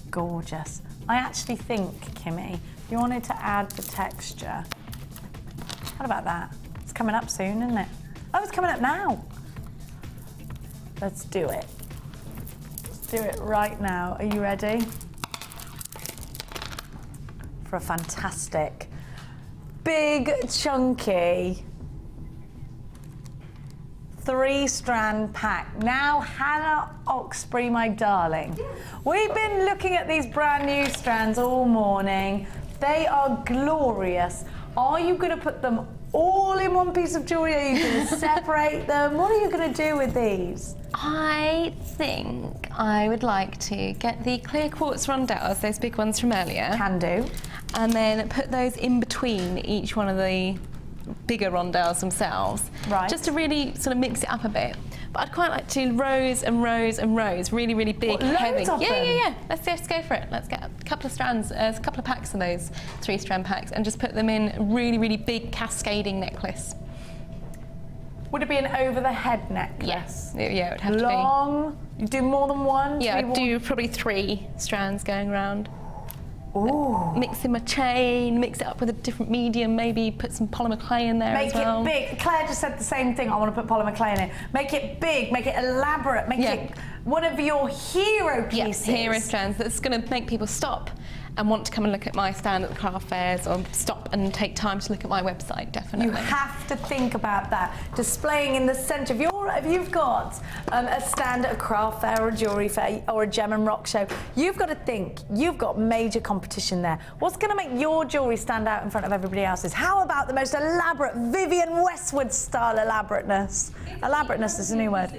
gorgeous. I actually think, Kimmy, if you wanted to add the texture, what about that? It's coming up soon, isn't it? Oh, it's coming up now. Let's do it. Let's do it right now. Are you ready? For a fantastic, big, chunky 3-strand pack. Now, Hannah Oxberry, my darling, we've been looking at these brand new strands all morning. They are glorious. Are you going to put them all in one piece of jewellery? Are you going to separate them? What are you going to do with these? I think I would like to get the clear quartz rondelles, those big ones from earlier. Can do. And then put those in between each one of the bigger rondelles themselves. Right. Just to really sort of mix it up a bit. But I'd quite like to do rows and rows and rows, really, really big, heavy. Yeah. Let's just go for it. Let's get a couple of strands, a couple of packs of those 3-strand packs, and just put them in a really, really big cascading necklace. Would it be an over-the-head necklace? Yes. Yeah, it would have to be. Long? You do more than one? Yeah, I'd do probably 3 strands going around. Ooh. Mix in my chain, mix it up with a different medium, maybe put some polymer clay in there as well. Make it big. Claire just said the same thing. I want to put polymer clay in it. Make it big, make it elaborate, make it one of your hero pieces. Yeah, hero strands that's going to make people stop and want to come and look at my stand at the craft fairs, or stop and take time to look at my website, definitely. You have to think about that. Displaying in the centre of your, if you've got a stand at a craft fair or a jewellery fair or a gem and rock show, you've got to think, you've got major competition there. What's going to make your jewellery stand out in front of everybody else's? How about the most elaborate Vivienne Westwood style elaborateness? Elaborateness is a new word.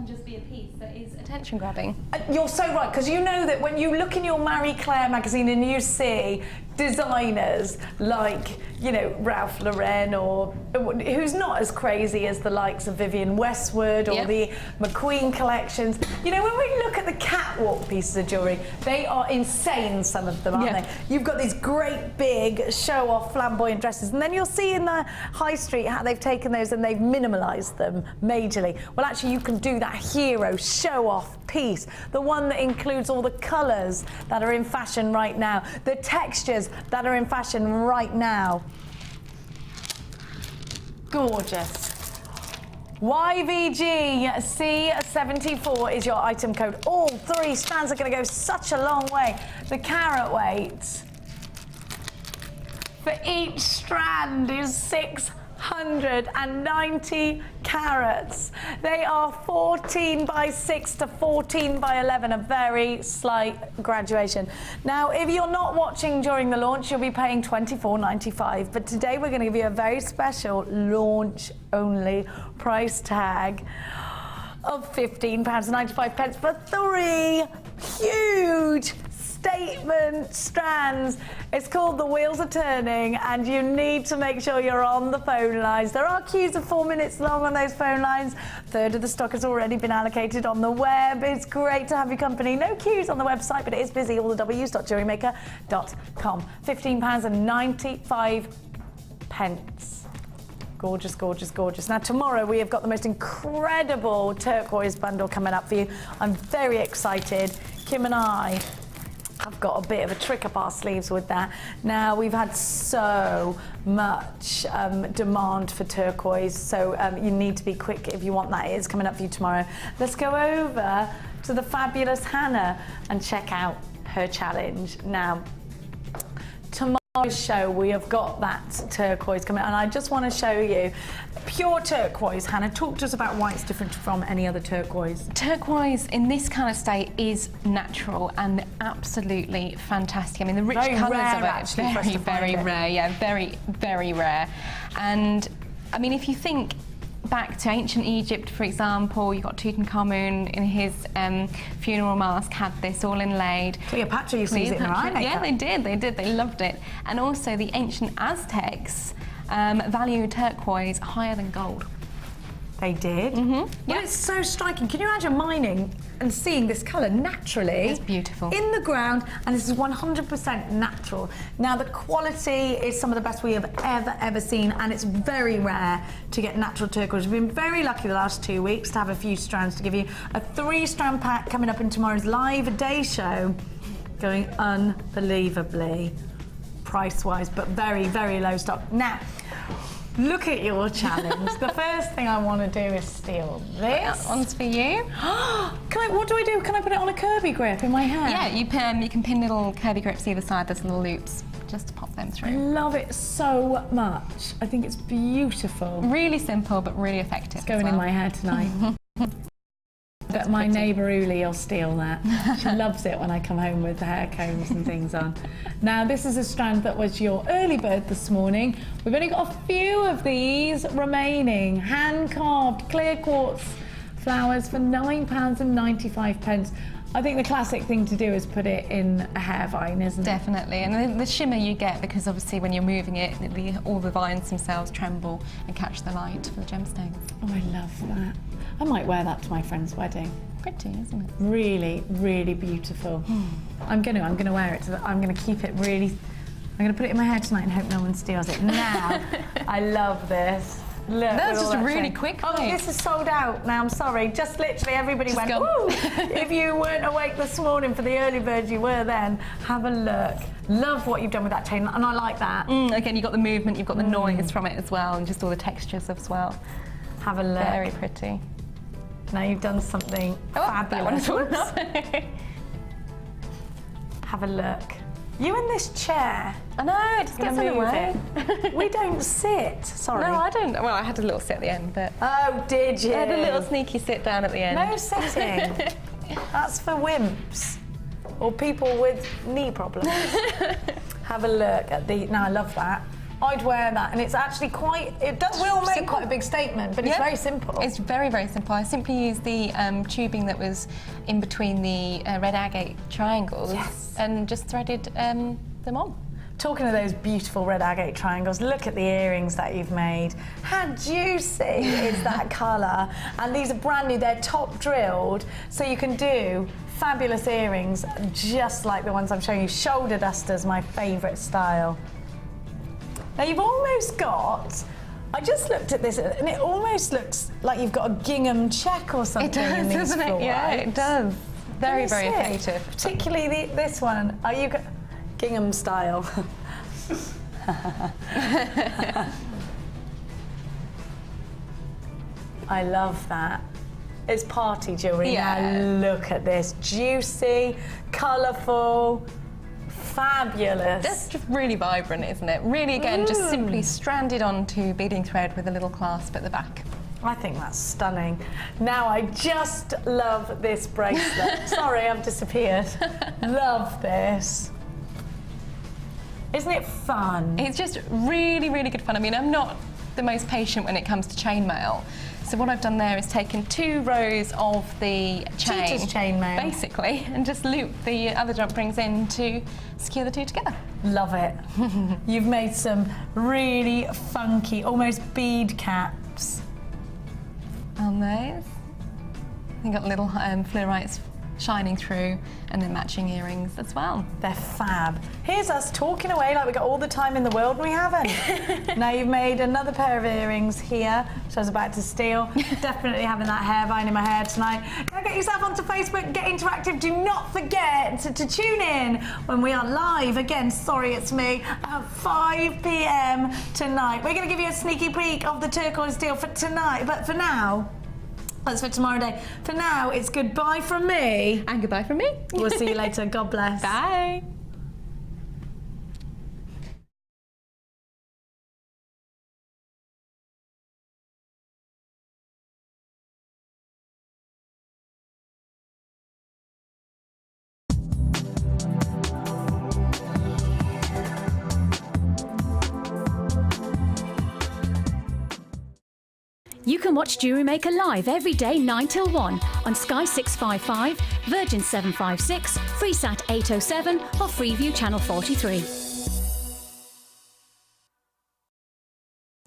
Just be a piece that is attention grabbing. You're so right, because you know that when you look in your Marie Claire magazine and you see designers like, you know, Ralph Lauren, or who's not as crazy as the likes of Vivienne Westwood or the McQueen collections. You know, when we look at the catwalk pieces of jewellery, they are insane, some of them, aren't they? You've got these great big show-off flamboyant dresses, and then you'll see in the high street how they've taken those and they've minimalised them majorly. Well, actually, you can do that hero show-off piece, the one that includes all the colours that are in fashion right now, the textures that are in fashion right now. Gorgeous. YVGC74 is your item code. All 3 strands are going to go such a long way. The carat weight for each strand is 690 carats. They are 14 by 6 to 14 by 11, a very slight graduation. Now, if you're not watching during the launch, you'll be paying £24.95, but today we're going to give you a very special launch-only price tag of £15.95 for 3 huge statement strands. It's called The Wheels Are Turning, and you need to make sure you're on the phone lines. There are queues of 4 minutes long on those phone lines. A third of the stock has already been allocated on the web. It's great to have your company. No queues on the website, but it is busy. All the W's.jewellerymaker.com. £15.95. Gorgeous, gorgeous, gorgeous. Now, tomorrow we have got the most incredible turquoise bundle coming up for you. I'm very excited. Kim and I have got a bit of a trick up our sleeves with that. Now, we've had so much demand for turquoise, so you need to be quick if you want that. It is coming up for you tomorrow. Let's go over to the fabulous Hannah and check out her challenge. Now, tomorrow's show, we have got that turquoise coming, and I just want to show you pure turquoise. Hannah, talk to us about why it's different from any other turquoise. Turquoise in this kind of state is natural and absolutely fantastic. I mean, the rich colours of it, very rare. Yeah, very, very rare. And I mean, if you think back to ancient Egypt, for example. You've got Tutankhamun in his funeral mask had this all inlaid. Cleopatra used to use it in her eye makeup. Yeah, they did, they loved it. And also the ancient Aztecs valued turquoise higher than gold. They did? Mm-hmm. Well, it's so striking. Can you imagine mining and seeing this colour naturally? It's beautiful. In the ground, and this is 100% natural. Now, the quality is some of the best we have ever seen, and it's very rare to get natural turquoise. We've been very lucky the last 2 weeks to have a few strands to give you. A 3-strand pack coming up in tomorrow's live day show, going unbelievably price-wise, but very, very low stock. Now, look at your challenge. The first thing I want to do is steal this. That one's for you. What do I do? Can I put it on a curvy grip in my hair? Yeah, you can pin little curvy grips either side. There's little loops just to pop them through. I love it so much. I think it's beautiful. Really simple, but really effective. It's going in my hair tonight. But my neighbour Uli will steal that. She loves it when I come home with the hair combs and things on. Now, this is a strand that was your early bird this morning. We've only got a few of these remaining. Hand-carved clear quartz flowers for £9.95. I think the classic thing to do is put it in a hair vine, isn't it? Definitely, and the shimmer you get, because obviously when you're moving it, all the vines themselves tremble and catch the light for the gemstones. Oh, I love that. I might wear that to my friend's wedding. Pretty, isn't it? Really, really beautiful. I'm gonna wear it. I'm gonna keep it really. I'm gonna put it in my hair tonight and hope no one steals it. Now, I love this. Look, that's just that really shade. quick. Oh, this is sold out now. I'm sorry. Just literally everybody Just went. Woo! If you weren't awake this morning for the early birds, you were then. Have a look. Love what you've done with that chain, and I like that. Again, you've got the movement, you've got the noise from it as well, and just all the textures as well. Have a look. Very pretty. Now you've done something fabulous. Have a look. You in this chair. I know, it just gets in the way. We don't sit. Sorry. No, I don't. Well, I had a little sit at the end, but... Oh, did you? I had a little sneaky sit down at the end. No sitting. That's for wimps or people with knee problems. Have a look at the... Now, I love that. I'd wear that, and it's actually quite... It will make quite a big statement, but it's very simple. It's very, very simple. I simply used the tubing that was in between the red agate triangles and just threaded them on. Talking of those beautiful red agate triangles, look at the earrings that you've made. How juicy is that colour? And these are brand new, they're top drilled, so you can do fabulous earrings just like the ones I'm showing you. Shoulder dusters, my favourite style. Now you've almost got, I just looked at this and it almost looks like you've got a gingham check or something. It does, in these doesn't it? Fluorites. Yeah, it does. Very, very effective. Particularly this one. Are you gingham style? I love that. It's party jewellery. Yeah. Now look at this. Juicy, colourful, fabulous. That's just really vibrant, isn't it? Really, again, just simply stranded onto beading thread with a little clasp at the back. I think that's stunning. Now I just love this bracelet. Sorry, I've disappeared. Love this. Isn't it fun? It's just really, really good fun. I mean, I'm not the most patient when it comes to chainmail. So what I've done there is taken 2 rows of the chain, Cheetah's chainmail, basically, and just looped the other jump rings in to secure the 2 together. Love it. You've made some really funky, almost bead caps on those. You've got little fluorites shining through, and then matching earrings as well. They're fab. Here's us talking away like we got all the time in the world, and we haven't. Now you've made another pair of earrings here, which I was about to steal. Definitely having that hair vine in my hair tonight. Now get yourself onto Facebook, get interactive. Do not forget to tune in when we are live. Again, sorry it's me, at 5 p.m. tonight. We're going to give you a sneaky peek of the turquoise deal for tonight, but for now, that's for tomorrow day. For now, it's goodbye from me. And goodbye from me. We'll see you later. God bless. Bye. You can watch Jewellery Maker live every day 9 till 1 on Sky 655, Virgin 756, Freesat 807 or Freeview Channel 43.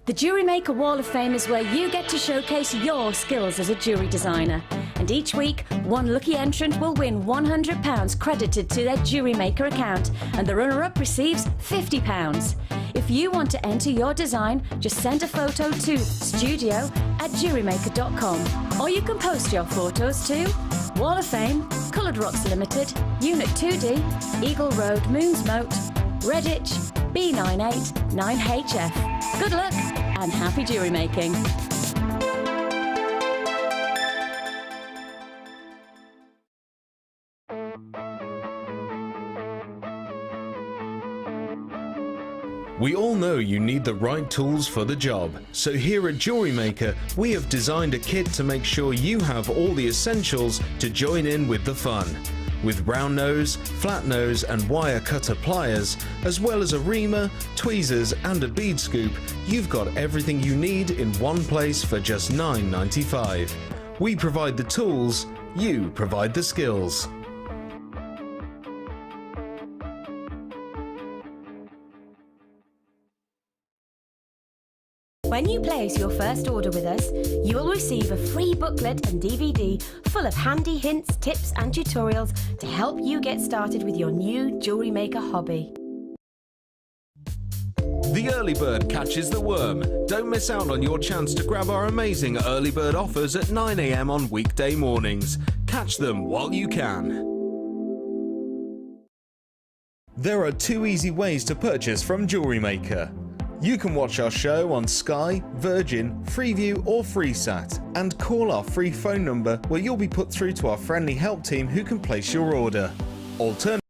The Jewellery Maker Wall of Fame is where you get to showcase your skills as a jewellery designer. And each week, one lucky entrant will win £100 credited to their Jewellery Maker account, and the runner-up receives £50. If you want to enter your design, just send a photo to studio@jewellerymaker.com, or you can post your photos to Wall of Fame, Coloured Rocks Limited, Unit 2D, Eagle Road, Moonsmote, Redditch, B98 9HF. Good luck and happy jewellery making. We all know you need the right tools for the job, so here at Jewellery Maker we have designed a kit to make sure you have all the essentials to join in with the fun. With round nose, flat nose and wire cutter pliers, as well as a reamer, tweezers and a bead scoop, you've got everything you need in one place for just $9.95. We provide the tools, you provide the skills. When you place your first order with us, you will receive a free booklet and DVD full of handy hints, tips and tutorials to help you get started with your new jewellery maker hobby. The early bird catches the worm. Don't miss out on your chance to grab our amazing early bird offers at 9 AM on weekday mornings. Catch them while you can. There are 2 easy ways to purchase from Jewellery Maker. You can watch our show on Sky, Virgin, Freeview or Freesat and call our free phone number where you'll be put through to our friendly help team who can place your order. Alternatively,